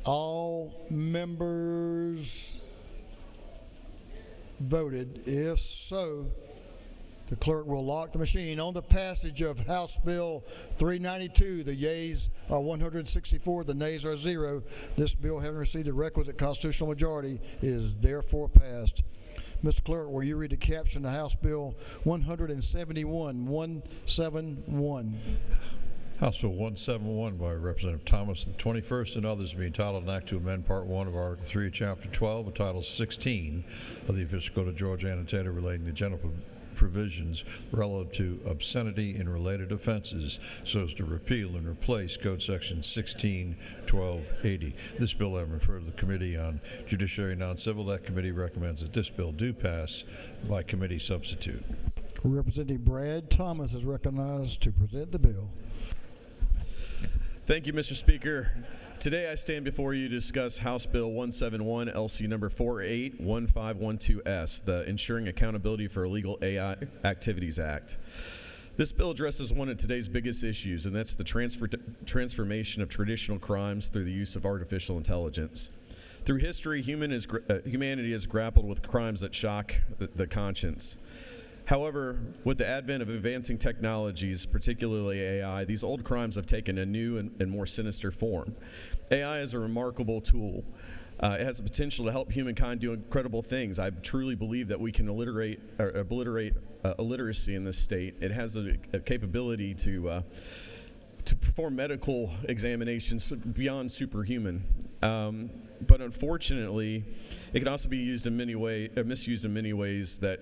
All members voted. If so, the clerk will lock the machine. On the passage of House Bill 392, the yeas are 164, the nays are 0. This bill, having received the requisite constitutional majority, is therefore passed. Mr. Clerk, will you read the caption of House Bill 171?
House Bill 171 by Representative Thomas, the 21st, and others being entitled an act to amend Part 1 of Article 3, Chapter 12, of Title 16 of the Official Code of Georgia annotated relating to general provisions relative to obscenity and related offenses, so as to repeal and replace Code Section 16-1280. This bill having referred to the Committee on Judiciary and Non-Civil, that committee recommends that this bill do pass by committee substitute.
Representative Brad Thomas is recognized to present the bill.
Thank you, Mr. Speaker. Today I stand before you to discuss House Bill 171, LC number 481512S, the Ensuring Accountability for Illegal AI Activities Act. This bill addresses one of today's biggest issues, and that's the transformation of traditional crimes through the use of artificial intelligence. Through history, humanity has grappled with crimes that shock the conscience. However, with the advent of advancing technologies, particularly AI, these old crimes have taken a new and more sinister form. AI is a remarkable tool. It has the potential to help humankind do incredible things. I truly believe that we can obliterate illiteracy in this state. It has a capability to perform medical examinations beyond superhuman. But unfortunately, it can also be used in misused in many ways that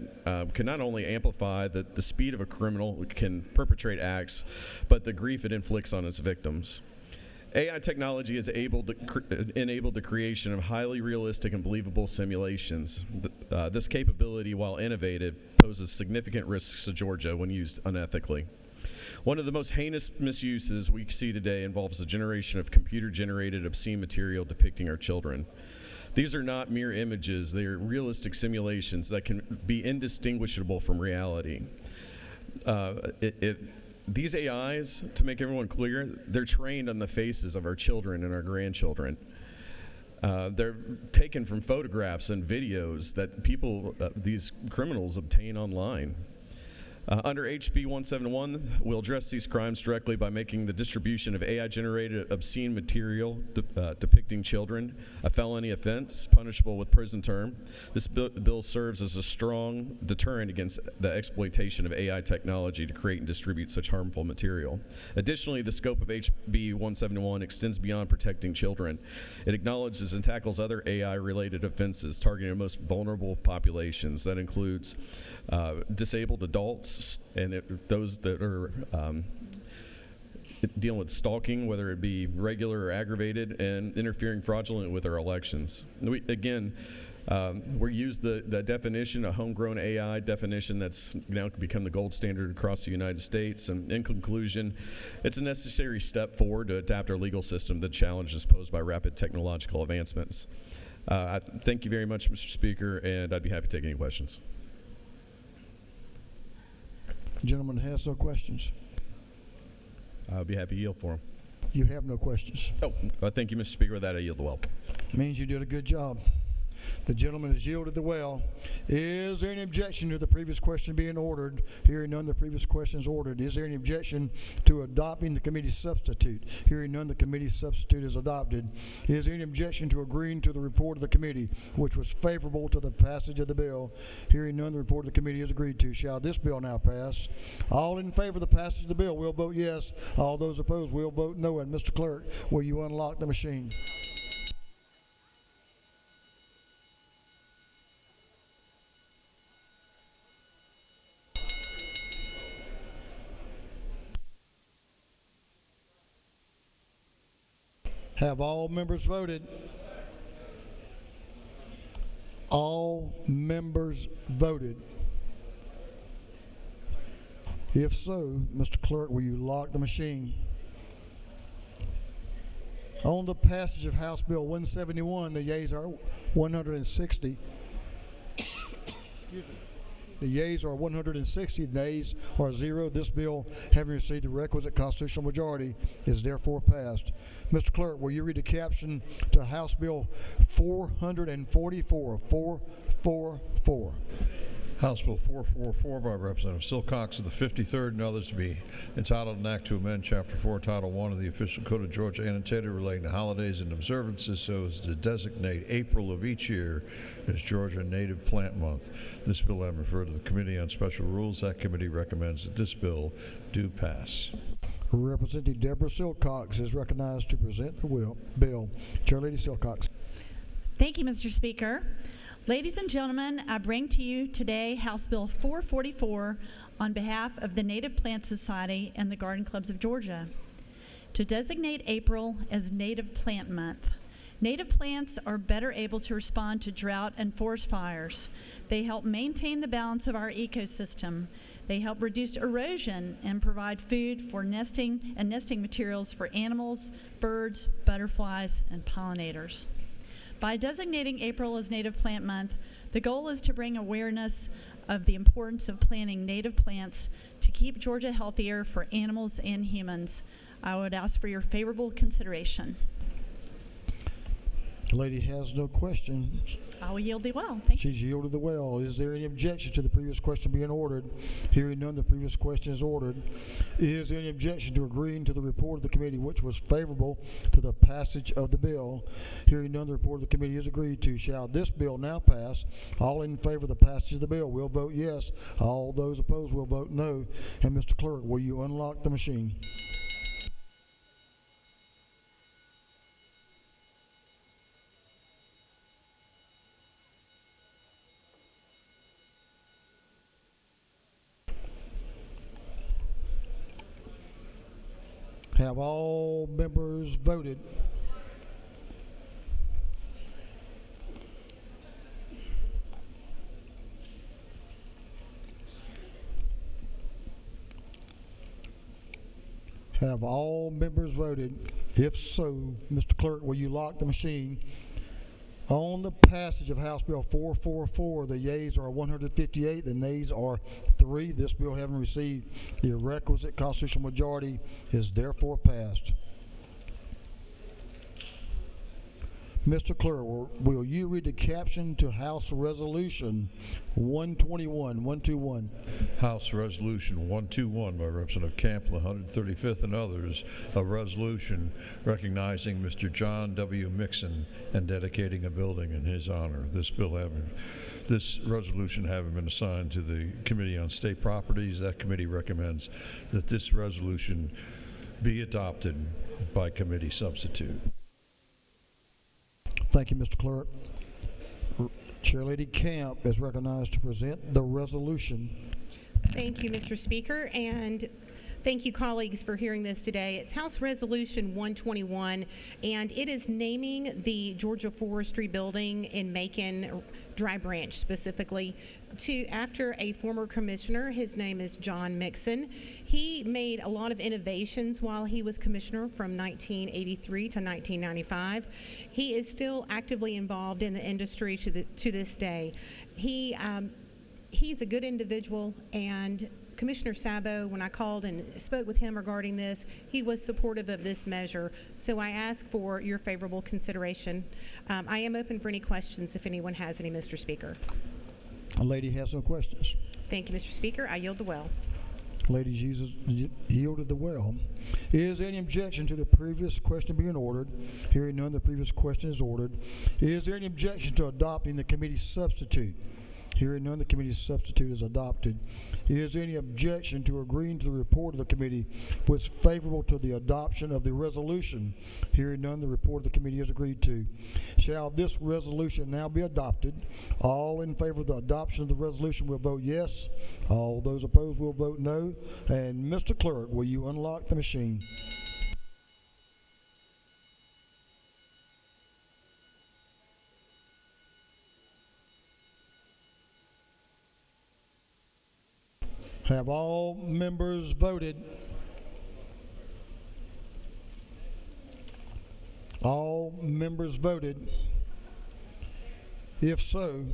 can not only amplify the speed of a criminal can perpetrate acts, but the grief it inflicts on its victims. AI technology has enabled the creation of highly realistic and believable simulations. This capability, while innovative, poses significant risks to Georgia when used unethically. One of the most heinous misuses we see today involves the generation of computer-generated obscene material depicting our children. These are not mere images, they are realistic simulations that can be indistinguishable from reality. These AIs, to make everyone clear, they're trained on the faces of our children and our grandchildren. They're taken from photographs and videos that these criminals obtain online. Under HB 171, we'll address these crimes directly by making the distribution of AI-generated obscene material depicting children a felony offense, punishable with prison term. This bill serves as a strong deterrent against the exploitation of AI technology to create and distribute such harmful material. Additionally, the scope of HB 171 extends beyond protecting children. It acknowledges and tackles other AI-related offenses targeting the most vulnerable populations. That includes disabled adults, and those that are dealing with stalking, whether it be regular or aggravated, and interfering fraudulently with our elections. We use the definition, a homegrown AI definition that's now become the gold standard across the United States. And in conclusion, it's a necessary step forward to adapt our legal system to the challenges posed by rapid technological advancements. I thank you very much, Mr. Speaker, and I'd be happy to take any questions.
Gentleman has no questions.
I'll be happy to yield for him.
You have no questions.
Oh, thank you, Mr. Speaker. With that, I yield the well.
Means you did a good job. The gentleman has yielded the well. Is there any objection to the previous question being ordered? Hearing none, the previous question is ordered. Is there any objection to adopting the committee's substitute? Hearing none, the committee's substitute is adopted. Is there any objection to agreeing to the report of the committee, which was favorable to the passage of the bill? Hearing none, the report of the committee is agreed to. Shall this bill now pass? All in favor of the passage of the bill will vote yes. All those opposed will vote no. And Mr. Clerk, will you unlock the machine? Have all members voted? All members voted. If so, Mr. Clerk, will you lock the machine? On the passage of House Bill 171, the yeas are 160. The yeas are 160, the nays are 0. This bill, having received the requisite constitutional majority, is therefore passed. Mr. Clerk, will you read the caption to House Bill 444, 444?
House Bill 444 by Representative Silcox of the 53rd and others to be entitled an act to amend Chapter 4, Title 1 of the Official Code of Georgia annotated relating to holidays and observances so as to designate April of each year as Georgia Native Plant Month. This bill having referred to the Committee on Special Rules, that committee recommends that this bill do pass.
Representative Deborah Silcox is recognized to present the bill. Chairlady Silcox.
Thank you, Mr. Speaker. Ladies and gentlemen, I bring to you today House Bill 444 on behalf of the Native Plant Society and the Garden Clubs of Georgia to designate April as Native Plant Month. Native plants are better able to respond to drought and forest fires. They help maintain the balance of our ecosystem. They help reduce erosion and provide food for nesting and nesting materials for animals, birds, butterflies, and pollinators. By designating April as Native Plant Month, the goal is to bring awareness of the importance of planting native plants to keep Georgia healthier for animals and humans. I would ask for your favorable consideration.
The lady has no questions.
I will yield the well. Thank you.
She's yielded the well. Is there any objection to the previous question being ordered? Hearing none, the previous question is ordered. Is there any objection to agreeing to the report of the committee which was favorable to the passage of the bill? Hearing none, the report of the committee is agreed to. Shall this bill now pass? All in favor of the passage of the bill will vote yes. All those opposed will vote no. And Mr. Clerk, will you unlock the machine? Have all members voted? Have all members voted? If so, Mr. Clerk, will you lock the machine? On the passage of House Bill 444, the yeas are 158, the nays are 3. This bill, having received the requisite constitutional majority, is therefore passed. Mr. Clerk, will you read the caption to House Resolution 121?
House Resolution 121 by Representative Camp, the 135th and others, a resolution recognizing Mr. John W. Mixon and dedicating a building in his honor. This resolution having been assigned to the Committee on State Properties, that committee recommends that this resolution be adopted by committee substitute.
Thank you, Mr. Clerk. Chairlady Camp is recognized to present the resolution.
Thank you, Mr. Speaker, and thank you, colleagues, for hearing this today. It's House Resolution 121, and it is naming the Georgia Forestry Building in Macon, Dry Branch specifically, after a former commissioner. His name is John Mixon. He made a lot of innovations while he was commissioner from 1983 to 1995. He is still actively involved in the industry to this day. He's a good individual, and Commissioner Sabo, when I called and spoke with him regarding this, he was supportive of this measure. So I ask for your favorable consideration. I am open for any questions if anyone has any, Mr. Speaker.
A lady has no questions.
Thank you, Mr. Speaker. I yield the well.
Ladies yielded the well. Is there any objection to the previous question being ordered? Hearing none, the previous question is ordered. Is there any objection to adopting the committee substitute? Hearing none, the committee substitute is adopted. Is there any objection to agreeing to the report of the committee was favorable to the adoption of the resolution? Hearing none, the report of the committee is agreed to. Shall this resolution now be adopted? All in favor of the adoption of the resolution will vote yes. All those opposed will vote no. And Mr. Clerk, will you unlock the machine? Have all members voted? All members voted? If so,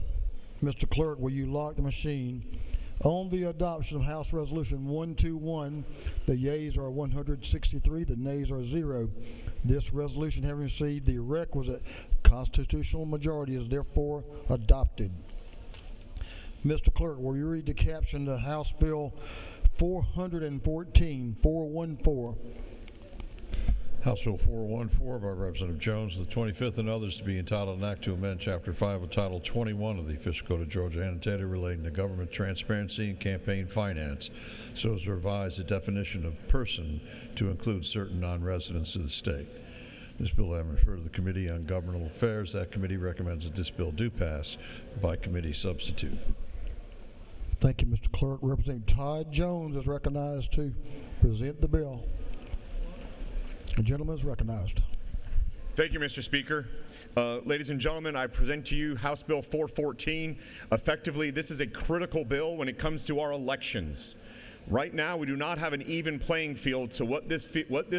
Mr. Clerk, will you lock the machine? On the adoption of House Resolution 121, the yeas are 163, the nays are 0. This resolution, having received the requisite constitutional majority, is therefore adopted. Mr. Clerk, will you read the caption to House Bill 414, 414?
House Bill 414 by Representative Jones, the 25th, and others to be entitled an act to amend Chapter 5 of Title 21 of the Official Code of Georgia annotated relating to government transparency and campaign finance, so as to revise the definition of person to include certain non-residents of the state. This bill having referred to the Committee on Governmental Affairs, that committee recommends that this bill do pass by committee substitute.
Thank you, Mr. Clerk. Representative Todd Jones is recognized to present the bill. The gentleman is recognized.
Thank you, Mr. Speaker. Ladies and gentlemen, I present to you House Bill 414. Effectively, this is a critical bill when it comes to our elections. Right now, we do not have an even playing field, so what this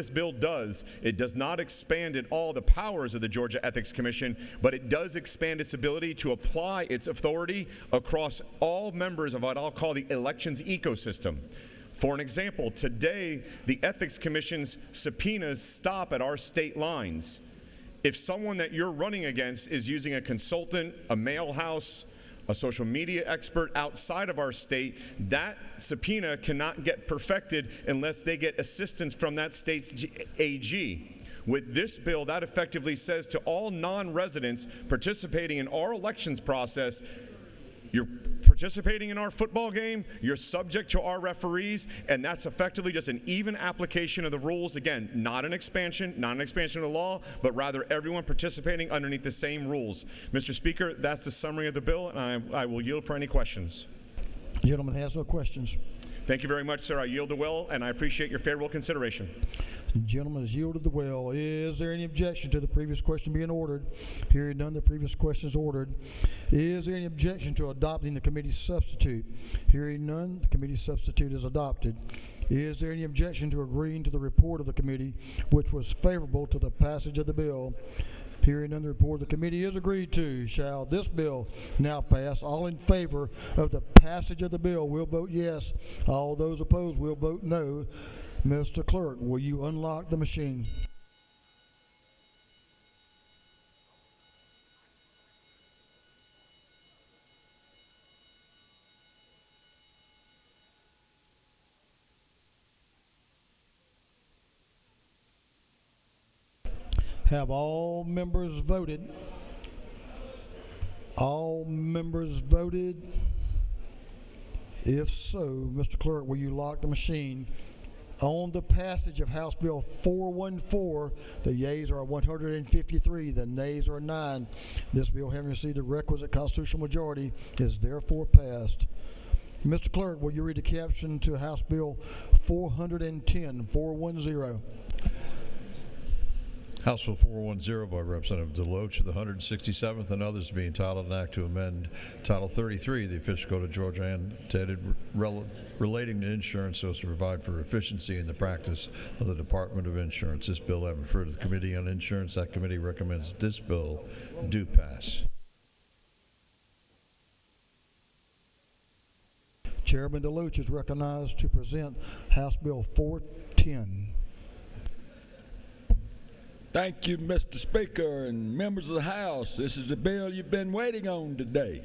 bill does, it does not expand at all the powers of the Georgia Ethics Commission, but it does expand its ability to apply its authority across all members of what I'll call the elections ecosystem. For an example, today, the Ethics Commission's subpoenas stop at our state lines. If someone that you're running against is using a consultant, a mail house, a social media expert outside of our state, that subpoena cannot get perfected unless they get assistance from that state's AG. With this bill, that effectively says to all non-residents participating in our elections process, you're participating in our football game, you're subject to our referees, and that's effectively just an even application of the rules. Again, not an expansion of the law, but rather everyone participating underneath the same rules. Mr. Speaker, that's the summary of the bill, and I will yield for any questions.
The gentleman has no questions.
Thank you very much, sir. I yield the will, and I appreciate your favorable consideration.
The gentleman has yielded the will. Is there any objection to the previous question being ordered? Hearing none, the previous question is ordered. Is there any objection to adopting the committee substitute? Hearing none, the committee substitute is adopted. Is there any objection to agreeing to the report of the committee, which was favorable to the passage of the bill? Hearing none, the report of the committee is agreed to. Shall this bill now pass? All in favor of the passage of the bill will vote yes. All those opposed will vote no. Mr. Clerk, will you unlock the machine? Have all members voted? All members voted? If so, Mr. Clerk, will you lock the machine? On the passage of House Bill 414, the yeas are 153, the nays are 9. This bill, having received the requisite constitutional majority, is therefore passed. Mr. Clerk, will you read the caption to House Bill 410, 410?
House Bill 410 by Representative Deloach of the 167th, and others to be entitled an act to amend Title 33 of the Official Code of Georgia annotated relating to insurance so as to provide for efficiency in the practice of the Department of Insurance. This bill having referred to the Committee on Insurance, that committee recommends that this bill do pass.
Chairman Deloach is recognized to present House Bill 410.
Thank you, Mr. Speaker and members of the House. This is the bill you've been waiting on today.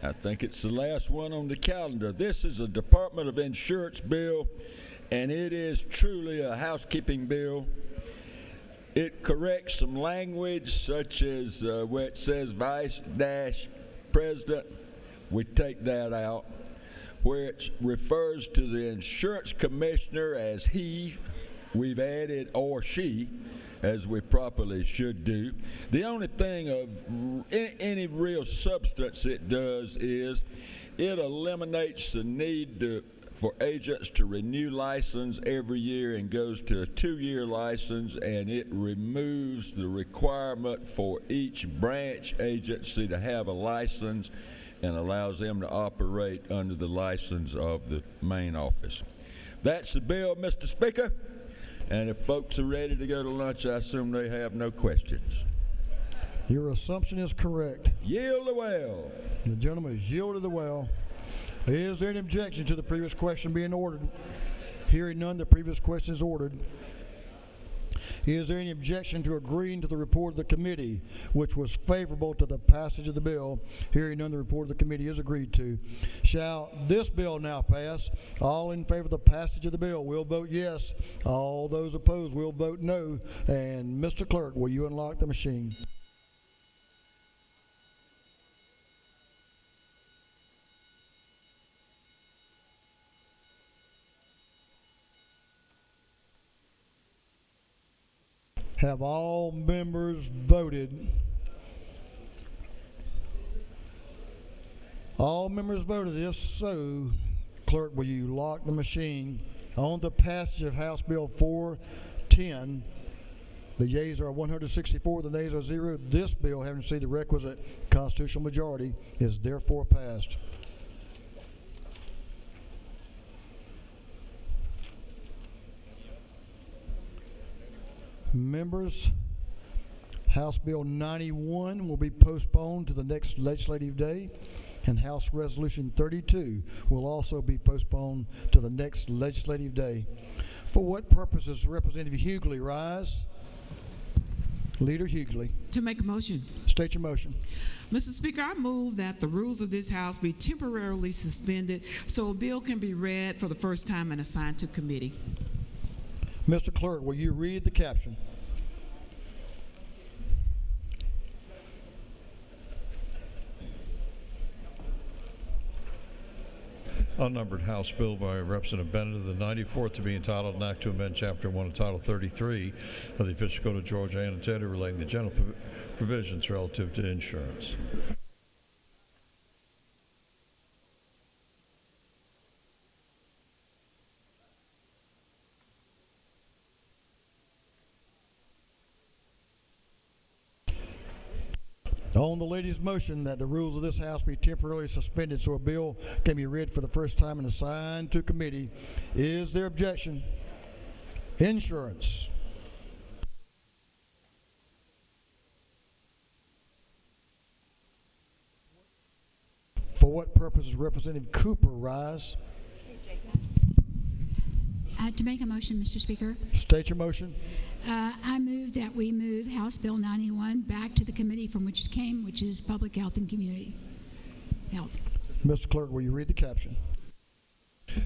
I think it's the last one on the calendar. This is a Department of Insurance bill, and it is truly a housekeeping bill. It corrects some language, such as where it says Vice-President. We take that out. Where it refers to the insurance commissioner as he, we've added or she, as we properly should do. The only thing of any real substance it does is it eliminates the need for agents to renew license every year and goes to a 2-year license, and it removes the requirement for each branch agency to have a license, and allows them to operate under the license of the main office. That's the bill, Mr. Speaker. And if folks are ready to go to lunch, I assume they have no questions.
Your assumption is correct.
Yield the well.
The gentleman has yielded the well. Is there any objection to the previous question being ordered? Hearing none, the previous question is ordered. Is there any objection to agreeing to the report of the committee, which was favorable to the passage of the bill? Hearing none, the report of the committee is agreed to. Shall this bill now pass? All in favor of the passage of the bill will vote yes. All those opposed will vote no. And Mr. Clerk, will you unlock the machine? Have all members voted? All members voted. If so, clerk, will you lock the machine on the passage of House Bill 410? The yeas are 164, the nays are 0. This bill, having received the requisite constitutional majority, is therefore passed. Members, House Bill 91 will be postponed to the next legislative day, and House Resolution 32 will also be postponed to the next legislative day. For what purposes, Representative Hughley rise? Leader Hughley.
To make a motion.
State your motion.
Mr. Speaker, I move that the rules of this House be temporarily suspended so a bill can be read for the first time and assigned to committee.
Mr. Clerk, will you read the caption?
Unnumbered House Bill by Representative Bennett, the 94th, to be entitled an act to amend Chapter 1 of Title 33 of the Official Code of Georgia annotated relating to general provisions relative to insurance.
On the lady's motion that the rules of this House be temporarily suspended so a bill can be read for the first time and assigned to committee, is there objection? Insurance. For what purpose is Representative Cooper rise?
To make a motion, Mr. Speaker.
State your motion.
I move that we move House Bill 91 back to the committee from which it came, which is Public Health and Community Health.
Mr. Clerk, will you read the caption?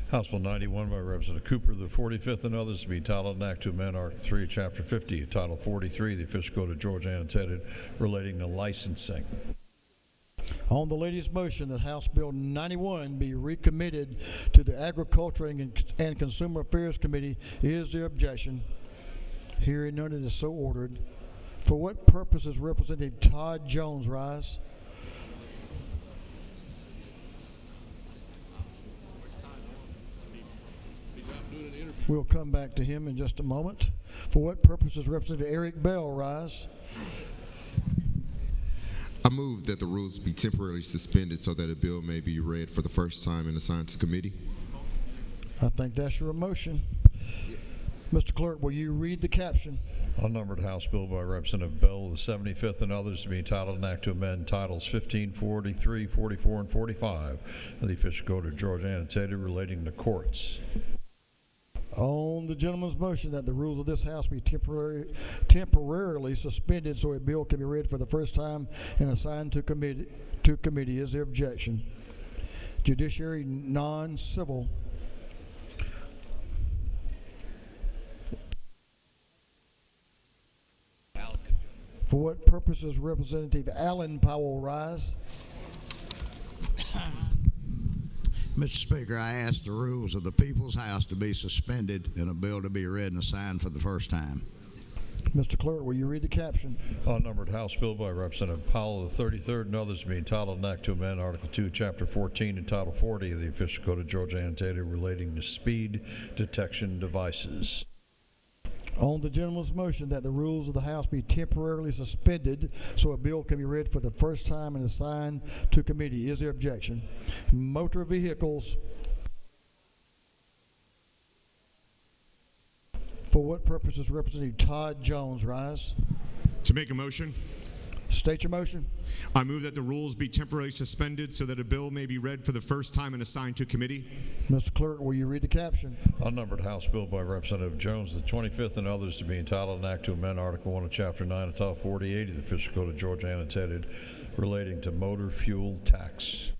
House Bill 91 by Representative Cooper, the 45th, and others, to be entitled an act to amend Article 3, Chapter 50, Title 43 of the Official Code of Georgia annotated relating to licensing.
On the lady's motion that House Bill 91 be recommitted to the Agriculture and Consumer Affairs Committee, is there objection? Hearing none, it is so ordered. For what purpose is Representative Todd Jones rise? We'll come back to him in just a moment. For what purpose does Representative Eric Bell rise?
I move that the rules be temporarily suspended so that a bill may be read for the first time and assigned to committee.
I think that's your motion. Mr. Clerk, will you read the caption?
Unnumbered House Bill by Representative Bell, the 75th, and others, to be entitled an act to amend Titles 15, 43, 44, and 45 of the Official Code of Georgia annotated relating to courts.
On the gentleman's motion that the rules of this House be temporarily suspended so a bill can be read for the first time and assigned to committee, is there objection? Judiciary non-civil. For what purpose does Representative Allen Powell rise?
Mr. Speaker, I ask the rules of the People's House to be suspended and a bill to be read and assigned for the first time.
Mr. Clerk, will you read the caption?
Unnumbered House Bill by Representative Powell, the 33rd, and others, to be entitled an act to amend Article 2, Chapter 14, and Title 40 of the Official Code of Georgia annotated relating to speed detection devices.
On the gentleman's motion that the rules of the House be temporarily suspended so a bill can be read for the first time and assigned to committee, is there objection? Motor vehicles. For what purpose does Representative Todd Jones rise?
To make a motion.
State your motion.
I move that the rules be temporarily suspended so that a bill may be read for the first time and assigned to committee.
Mr. Clerk, will you read the caption?
Unnumbered House Bill by Representative Jones, the 25th, and others to be entitled an act to amend Article 1 of Chapter 9 of Title 48 of the Official Code of Georgia annotated relating to motor fuel tax.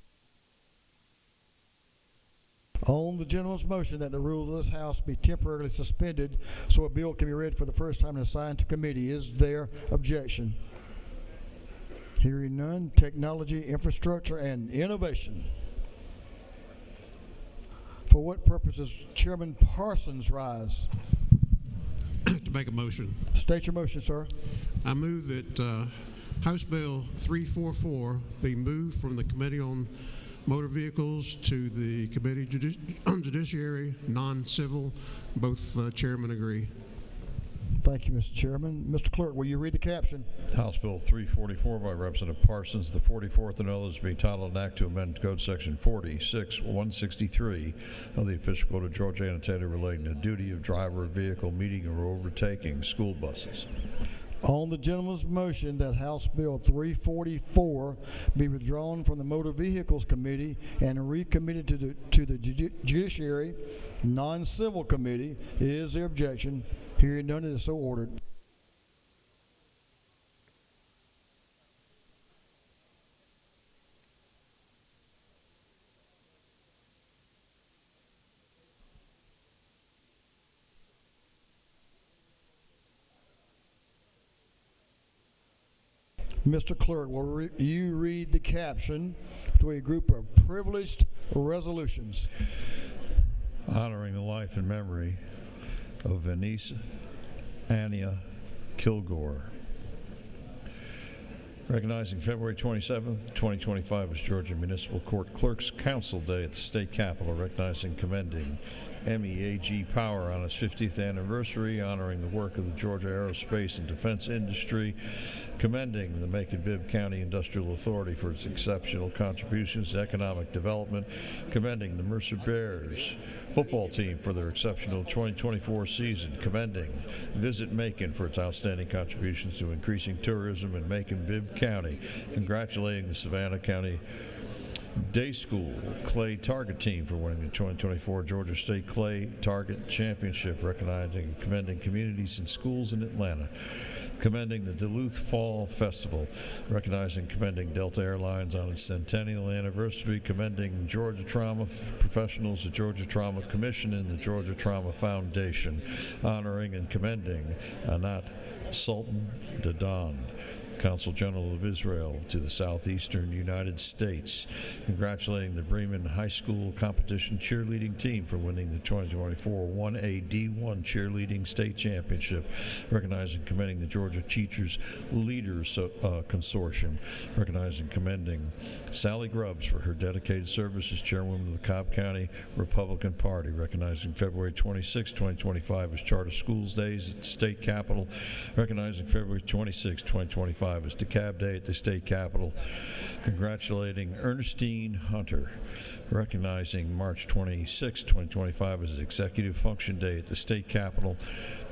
On the gentleman's motion that the rules of this House be temporarily suspended so a bill can be read for the first time and assigned to committee, is there objection? Hearing none, technology, infrastructure, and innovation. For what purpose does Chairman Parsons rise?
To make a motion.
State your motion, sir.
I move that House Bill 344 be moved from the Committee on Motor Vehicles to the Committee on Judiciary, non-civil. Both chairmen agree.
Thank you, Mr. Chairman. Mr. Clerk, will you read the caption?
House Bill 344 by Representative Parsons, the 44th, and others to be entitled an act to amend Code Section 46-163 of the Official Code of Georgia annotated relating to duty of driver, vehicle meeting, or overtaking school buses.
On the gentleman's motion that House Bill 344 be withdrawn from the Motor Vehicles Committee and recommitted to the Judiciary Non-Civil Committee, is there objection? Hearing none, it is so ordered. Mr. Clerk, will you read the caption to a group of privileged resolutions?
Honoring the life and memory of Venice Anya Kilgore. Recognizing February 27th, 2025 as Georgia Municipal Court Clerks Council Day at the State Capitol, recognizing, commending MEAG Power on its 50th anniversary, honoring the work of the Georgia aerospace and defense industry, commending the Macon-Bibb County Industrial Authority for its exceptional contributions to economic development, commending the Mercer Bears football team for their exceptional 2024 season, commending Visit Macon for its outstanding contributions to increasing tourism in Macon-Bibb County, congratulating the Savannah County Day School Clay Target Team for winning the 2024 Georgia State Clay Target Championship, recognizing and commending communities and schools in Atlanta, commending the Duluth Fall Festival, recognizing and commending Delta Airlines on its centennial anniversary, commending Georgia Trauma Professionals, the Georgia Trauma Commission, and the Georgia Trauma Foundation, honoring and commending Anat Sultan Dadan, Consul General of Israel to the Southeastern United States, congratulating the Bremen High School Competition Cheerleading Team for winning the 2024 1A D1 Cheerleading State Championship, recognizing and commending the Georgia Teachers Leaders Consortium, recognizing and commending Sally Grubbs for her dedicated service as Chairwoman of the Cobb County Republican Party, recognizing February 26, 2025 as Charter Schools Days at the State Capitol, recognizing February 26, 2025 as DeKalb Day at the State Capitol, congratulating Ernestine Hunter, recognizing March 26, 2025 as Executive Function Day at the State Capitol,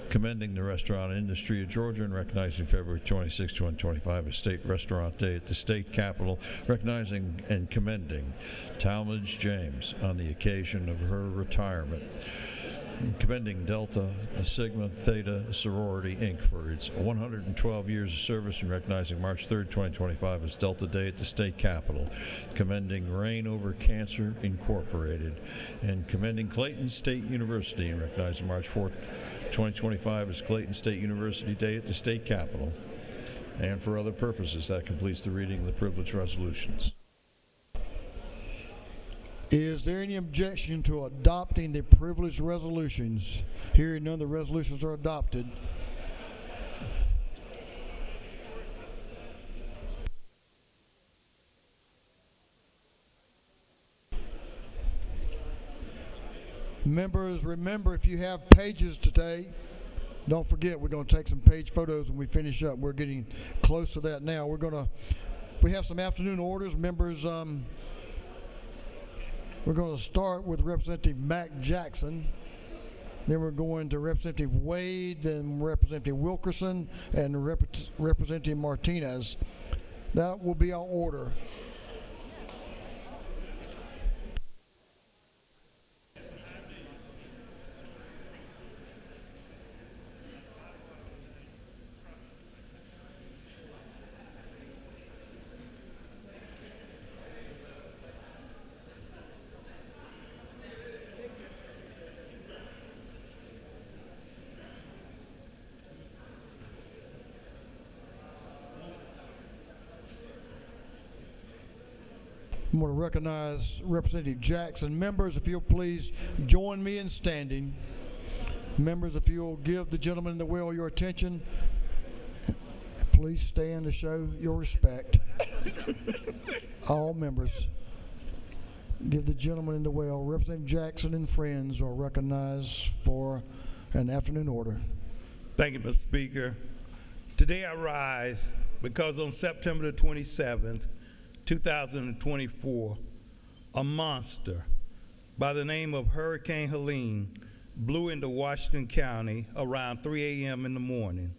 commending the restaurant industry of Georgia, and recognizing February 26, 2025 as State Restaurant Day at the State Capitol, recognizing and commending Talmadge James on the occasion of her retirement, commending Delta Sigma Theta Sorority, Inc. for its 112 years of service, and recognizing March 3rd, 2025 as Delta Day at the State Capitol, commending Reign Over Cancer Incorporated, and commending Clayton State University, and recognizing March 4th, 2025 as Clayton State University Day at the State Capitol. And for other purposes, that completes the reading of the privileged resolutions.
Is there any objection to adopting the privileged resolutions? Hearing none, the resolutions are adopted. Members, remember, if you have pages today, Don't forget, we're going to take some page photos when we finish up. We're getting close to that now. We have some afternoon orders. Members, we're going to start with Representative Mac Jackson. Then we're going to Representative Wade, then Representative Wilkerson, and Representative Martinez. That will be our order. I'm going to recognize Representative Jackson. Members, if you'll please join me in standing. Members, if you'll give the gentleman in the wheel your attention, please stand to show your respect. All members, give the gentleman in the wheel. Representative Jackson and friends are recognized for an afternoon order.
Thank you, Mr. Speaker. Today I rise because on September the 27th, 2024, a monster by the name of Hurricane Helene blew into Washington County around 3 a.m. in the morning.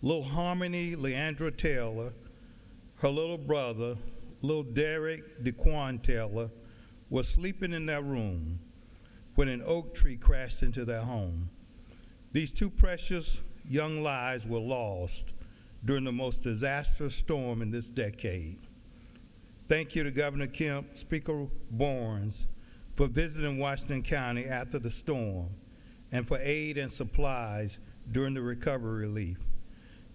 Little Harmony Leandra Taylor, her little brother, little Derek DeQuan Taylor, was sleeping in their room when an oak tree crashed into their home. These two precious young lives were lost during the most disastrous storm in this decade. Thank you to Governor Kemp, Speaker Barnes, for visiting Washington County after the storm and for aid and supplies during the recovery relief.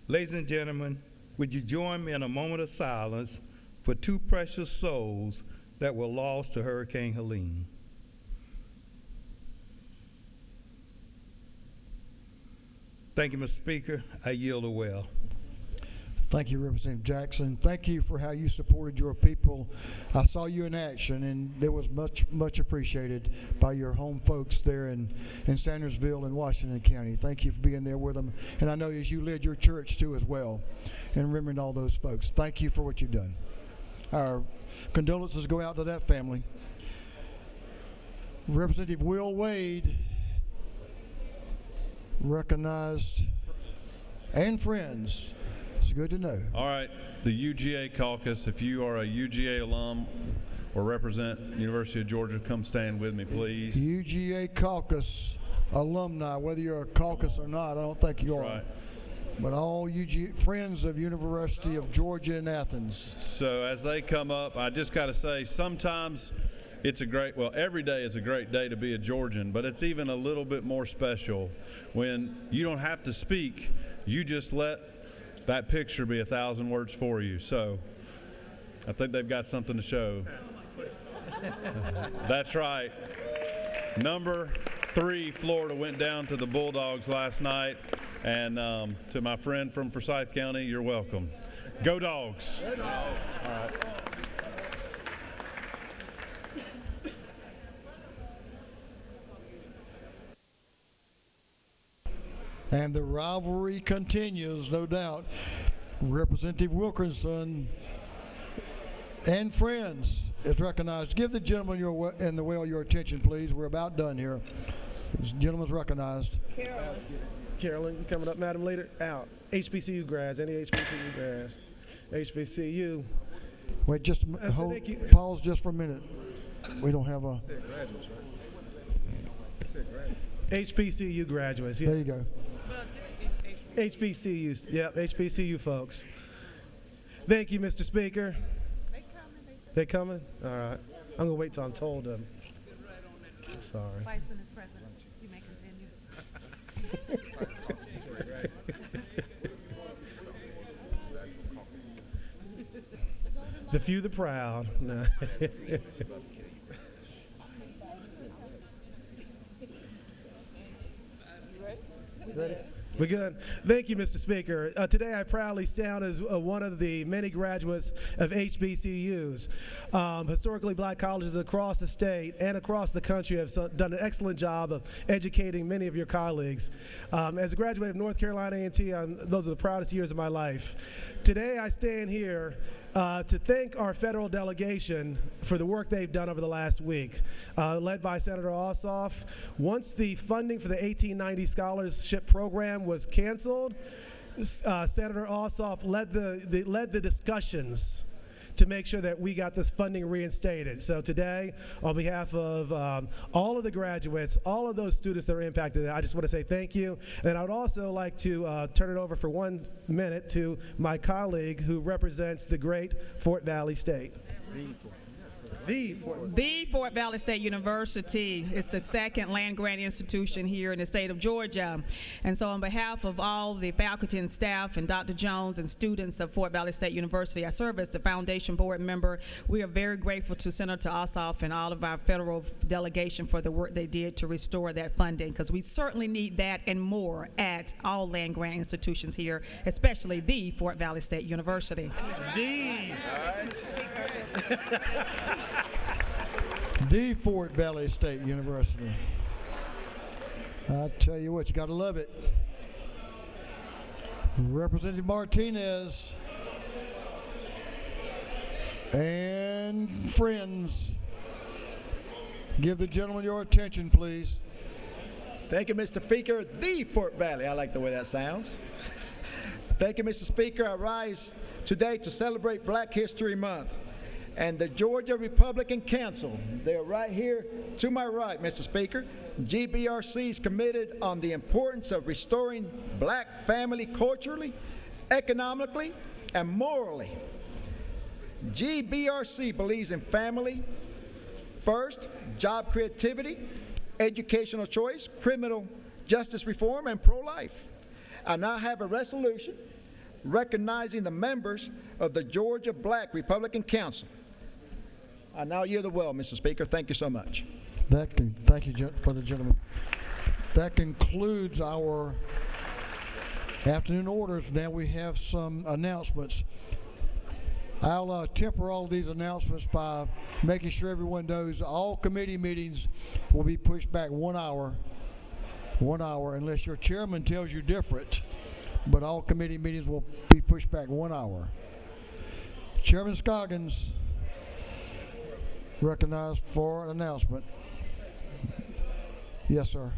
Ladies and gentlemen, would you join me in a moment of silence for two precious souls that were lost to Hurricane Helene? Thank you, Mr. Speaker. I yield the well.
Thank you, Representative Jackson. Thank you for how you supported your people. I saw you in action, and it was much appreciated by your home folks there in Sandersville and Washington County. Thank you for being there with them. And I know as you led your church, too, as well, and remembering all those folks. Thank you for what you've done. Our condolences go out to that family. Representative Will Wade, recognized, and friends. It's good to know.
All right, the UGA caucus, if you are a UGA alum or represent University of Georgia, come stand with me, please.
UGA caucus alumni, whether you're a caucus or not, I don't think you are.
Right.
But all UGA friends of University of Georgia in Athens.
So as they come up, I just got to say, sometimes it's every day is a great day to be a Georgian, but it's even a little bit more special when you don't have to speak, you just let that picture be 1,000 words for you. So I think they've got something to show. That's right. Number 3, Florida went down to the Bulldogs last night. And to my friend from Forsyth County, you're welcome. Go Dogs. Go Dogs. All right.
And the rivalry continues, no doubt. Representative Wilkerson and friends is recognized. Give the gentleman in the well your attention, please. We're about done here. This gentleman's recognized.
Carolyn, you coming up, Madam Leader? Out. HBCU grads, any HBCU grads? HBCU.
Wait, just pause just for a minute. We don't have a.
HBCU graduates. Yeah.
There you go.
HBCUs. Yep, HBCU folks. Thank you, Mr. Speaker. They coming? All right. I'm going to wait till I'm told them. I'm sorry.
Bison is present. You may continue.
The few, the proud. No.
Ready?
We good? Thank you, Mr. Speaker. Today I proudly stand as one of the many graduates of HBCUs. Historically black colleges across the state and across the country have done an excellent job of educating many of your colleagues. As a graduate of North Carolina A&T, those are the proudest years of my life. Today I stand here to thank our federal delegation for the work they've done over the last week, led by Senator Ossoff. Once the funding for the 1890 scholarship program was canceled, Senator Ossoff led the discussions to make sure that we got this funding reinstated. So today, on behalf of all of the graduates, all of those students that are impacted, I just want to say thank you. And I would also like to turn it over for 1 minute to my colleague who represents the great Fort Valley State.
The Fort Valley State University is the second land-grant institution here in the state of Georgia. And so on behalf of all the faculty and staff and Dr. Jones and students of Fort Valley State University, I serve as the foundation board member. We are very grateful to Senator Ossoff and all of our federal delegation for the work they did to restore that funding, because we certainly need that and more at all land-grant institutions here, especially the Fort Valley State University.
The Fort Valley State University. I tell you what, you got to love it. Representative Martinez and friends, give the gentleman your attention, please.
Thank you, Mr. Speaker. The Fort Valley. I like the way that sounds. Thank you, Mr. Speaker. I rise today to celebrate Black History Month. And the Georgia Republican Council, they're right here to my right, Mr. Speaker. GBRC is committed on the importance of restoring black family culturally, economically, and morally. GBRC believes in family first, job creativity, educational choice, criminal justice reform, and pro-life. I now have a resolution recognizing the members of the Georgia Black Republican Council. I now yield the well, Mr. Speaker. Thank you so much.
Thank you for the gentleman. That concludes our afternoon orders. Now we have some announcements. I'll temper all these announcements by making sure everyone knows all committee meetings will be pushed back 1 hour. 1 hour, unless your chairman tells you different. But all committee meetings will be pushed back 1 hour. Chairman Scoggins, recognized for an announcement. Yes, sir.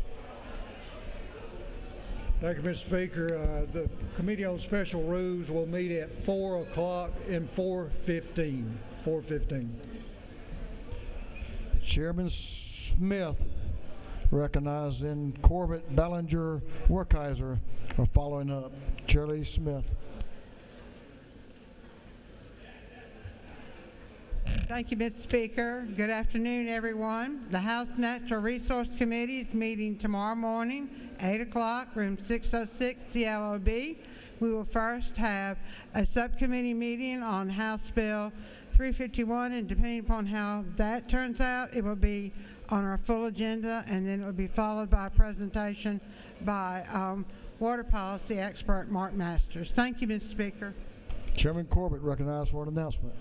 Thank you, Mr. Speaker. The Committee on Special Rules will meet at 4 o'clock and 4:15. 4:15.
Chairman Smith, recognized, and Corbett, Ballinger, Werkheiser are following up. Chair Lady Smith.
Thank you, Mr. Speaker. Good afternoon, everyone. The House Natural Resource Committee is meeting tomorrow morning, 8 o'clock, room 606, CLOB. We will first have a subcommittee meeting on House Bill 351, and depending upon how that turns out, it will be on our full agenda, and then it will be followed by a presentation by water policy expert Mark Masters. Thank you, Mr. Speaker.
Chairman Corbett, recognized for an announcement.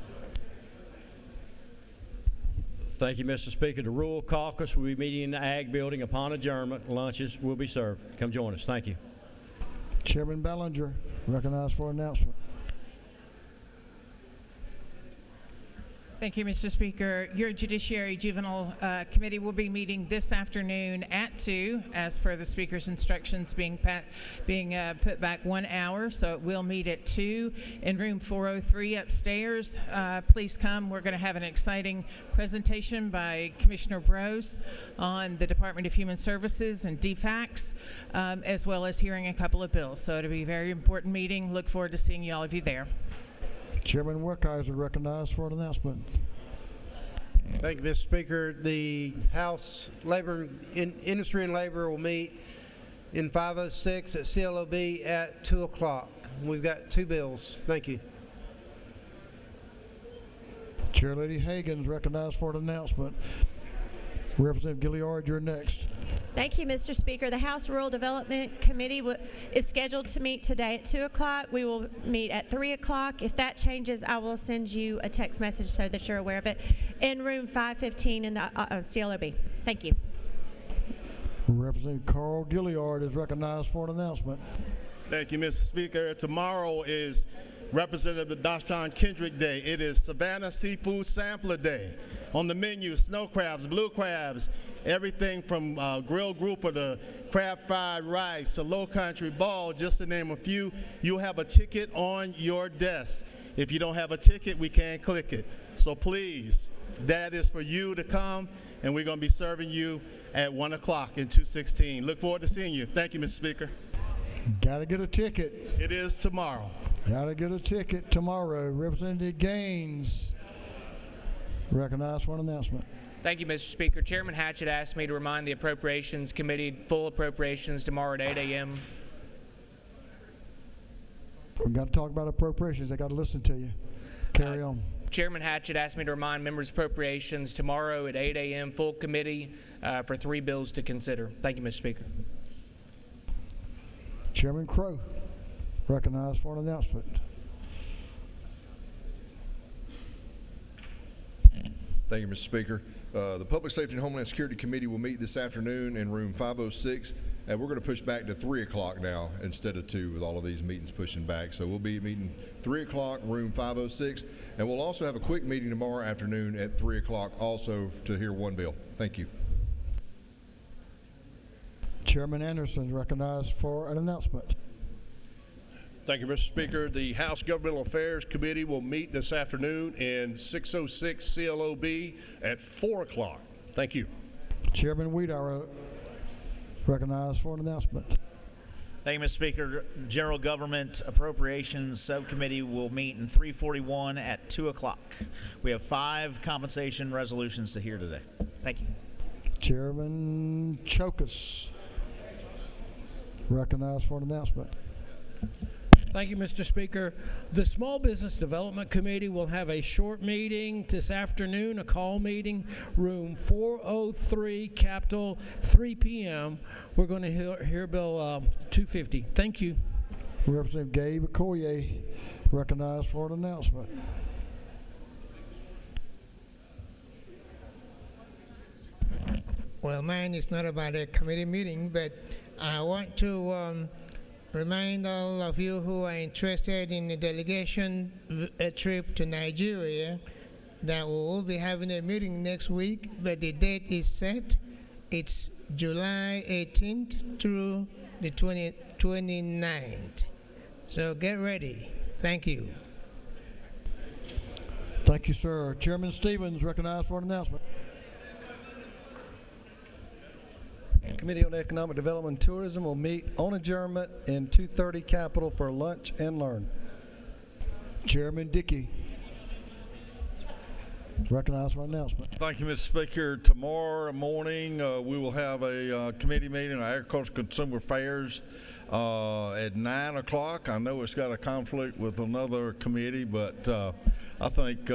Thank you, Mr. Speaker. The Rural Caucus will be meeting in the Ag Building upon adjournment. Lunches will be served. Come join us. Thank you.
Chairman Ballinger, recognized for an announcement.
Thank you, Mr. Speaker. Your Judiciary Juvenile Committee will be meeting this afternoon at 2, as per the Speaker's instructions, being put back 1 hour. So it will meet at 2 in room 403 upstairs. Please come. We're going to have an exciting presentation by Commissioner Brose on the Department of Human Services and DFACS, as well as hearing a couple of bills. So it'll be a very important meeting. Look forward to seeing all of you there.
Chairman Werkheiser, recognized for an announcement.
Thank you, Mr. Speaker. The House Industry and Labor will meet in 506 at CLOB at 2 o'clock. We've got 2 bills. Thank you.
Chair Lady Hagan's recognized for an announcement. Representative Gilliard, you're next.
Thank you, Mr. Speaker. The House Rural Development Committee is scheduled to meet today at 2 o'clock. We will meet at 3 o'clock. If that changes, I will send you a text message so that you're aware of it, in room 515 in the CLOB. Thank you.
Representative Carl Gilliard is recognized for an announcement.
Thank you, Mr. Speaker. Tomorrow is Representative Dashawn Kendrick Day. It is Savannah Seafood Sampler Day. On the menu, snow crabs, blue crabs, everything from grilled grouper to crab fried rice to low country ball, just to name a few. You'll have a ticket on your desk. If you don't have a ticket, we can't click it. So please, that is for you to come, and we're going to be serving you at 1 o'clock in 216. Look forward to seeing you. Thank you, Mr. Speaker.
Got to get a ticket.
It is tomorrow.
Got to get a ticket tomorrow. Representative Gaines, recognized for an announcement.
Thank you, Mr. Speaker. Chairman Hatchett asked me to remind the Appropriations Committee full appropriations tomorrow at 8 a.m.
We've got to talk about appropriations. They got to listen to you. Carry on.
Chairman Hatchett asked me to remind members appropriations tomorrow at 8 a.m. full committee for 3 bills to consider. Thank you, Mr. Speaker.
Chairman Crow, recognized for an announcement.
Thank you, Mr. Speaker. The Public Safety and Homeland Security Committee will meet this afternoon in room 506, and we're going to push back to 3 o'clock now instead of 2 with all of these meetings pushing back. So we'll be meeting 3 o'clock, room 506, and we'll also have a quick meeting tomorrow afternoon at 3 o'clock also to hear one bill. Thank you.
Chairman Anderson is recognized for an announcement.
Thank you, Mr. Speaker. The House Governmental Affairs Committee will meet this afternoon in 606 CLOB at 4 o'clock. Thank you.
Chairman Wiedauer, recognized for an announcement.
Thank you, Mr. Speaker. General Government Appropriations Subcommittee will meet in 341 at 2 o'clock. We have 5 compensation resolutions to hear today. Thank you.
Chairman Chokas, recognized for an announcement.
Thank you, Mr. Speaker. The Small Business Development Committee will have a short meeting this afternoon, a call meeting, room 403, Capitol, 3 p.m. We're going to hear Bill 250. Thank you.
Representative Gabe Okoye, recognized for an announcement.
Well, mine is not about a committee meeting, but I want to remind all of you who are interested in a delegation trip to Nigeria that we will be having a meeting next week, but the date is set. It's July 18th through the 29th. So get ready. Thank you.
Thank you, sir. Chairman Stevens, recognized for an announcement.
Committee on Economic Development and Tourism will meet on adjournment in 230 Capitol for lunch and learn.
Chairman Dickey, recognized for an announcement.
Thank you, Mr. Speaker. Tomorrow morning, we will have a committee meeting on Agriculture Consumer Affairs at 9 o'clock. I know it's got a conflict with another committee, but I think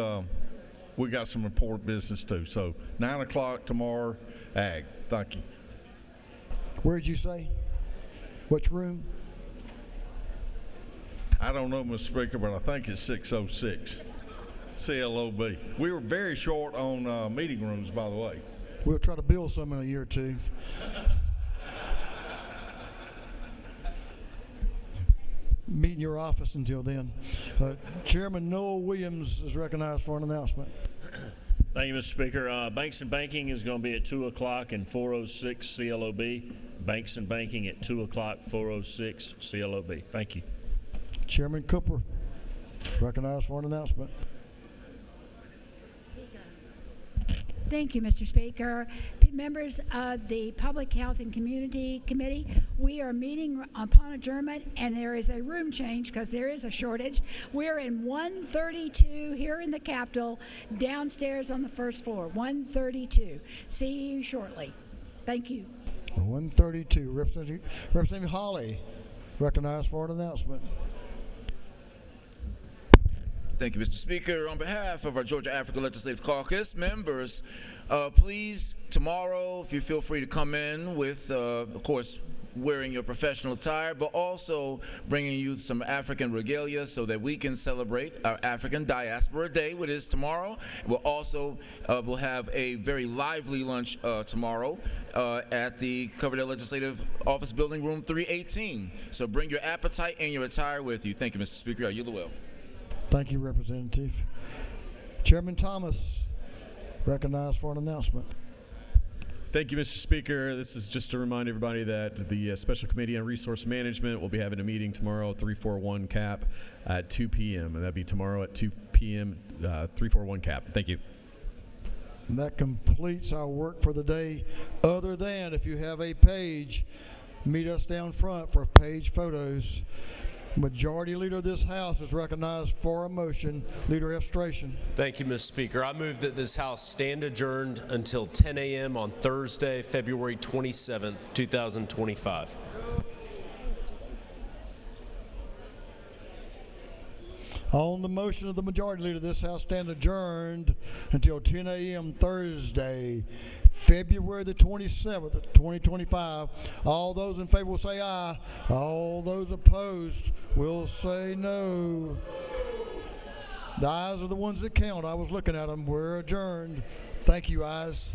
we got some important business too. So 9 o'clock tomorrow, Ag. Thank you.
Where'd you say? Which room?
I don't know, Mr. Speaker, but I think it's 606 CLOB. We were very short on meeting rooms, by the way.
We'll try to build some in a year or two. Meet in your office until then. Chairman Noel Williams is recognized for an announcement.
Thank you, Mr. Speaker. Banks and Banking is going to be at 2 o'clock in 406 CLOB. Banks and Banking at 2 o'clock, 406 CLOB. Thank you.
Chairman Cooper, recognized for an announcement.
Thank you, Mr. Speaker. Members of the Public Health and Community Committee, we are meeting upon adjournment, and there is a room change because there is a shortage. We're in 132 here in the Capitol, downstairs on the first floor, 132. See you shortly. Thank you.
132. Representative Hawley, recognized for an announcement.
Thank you, Mr. Speaker. On behalf of our Georgia Africa Legislative Caucus members, please, tomorrow, if you feel free to come in with, of course, wearing your professional attire, but also bringing you some African regalia so that we can celebrate our African Diaspora Day, which is tomorrow. We'll also we'll have a very lively lunch tomorrow at the Coverdale Legislative Office Building, room 318. So bring your appetite and your attire with you. Thank you, Mr. Speaker. I yield the will.
Thank you, Representative. Chairman Thomas, recognized for an announcement.
Thank you, Mr. Speaker. This is just to remind everybody that the Special Committee on Resource Management will be having a meeting tomorrow at 341 CAP at 2 p.m. And that'll be tomorrow at 2 p.m., 341 CAP. Thank you.
And that completes our work for the day, other than if you have a page, meet us down front for page photos. Majority Leader of this House is recognized for a motion. Leader Efstration.
Thank you, Mr. Speaker. I move that this House stand adjourned until 10 a.m. on Thursday, February 27th, 2025.
On the motion of the Majority Leader, this House stand adjourned until 10 a.m. Thursday, February the 27th, 2025. All those in favor will say aye. All those opposed will say no. The ayes are the ones that count. I was looking at them. We're adjourned. Thank you, ayes.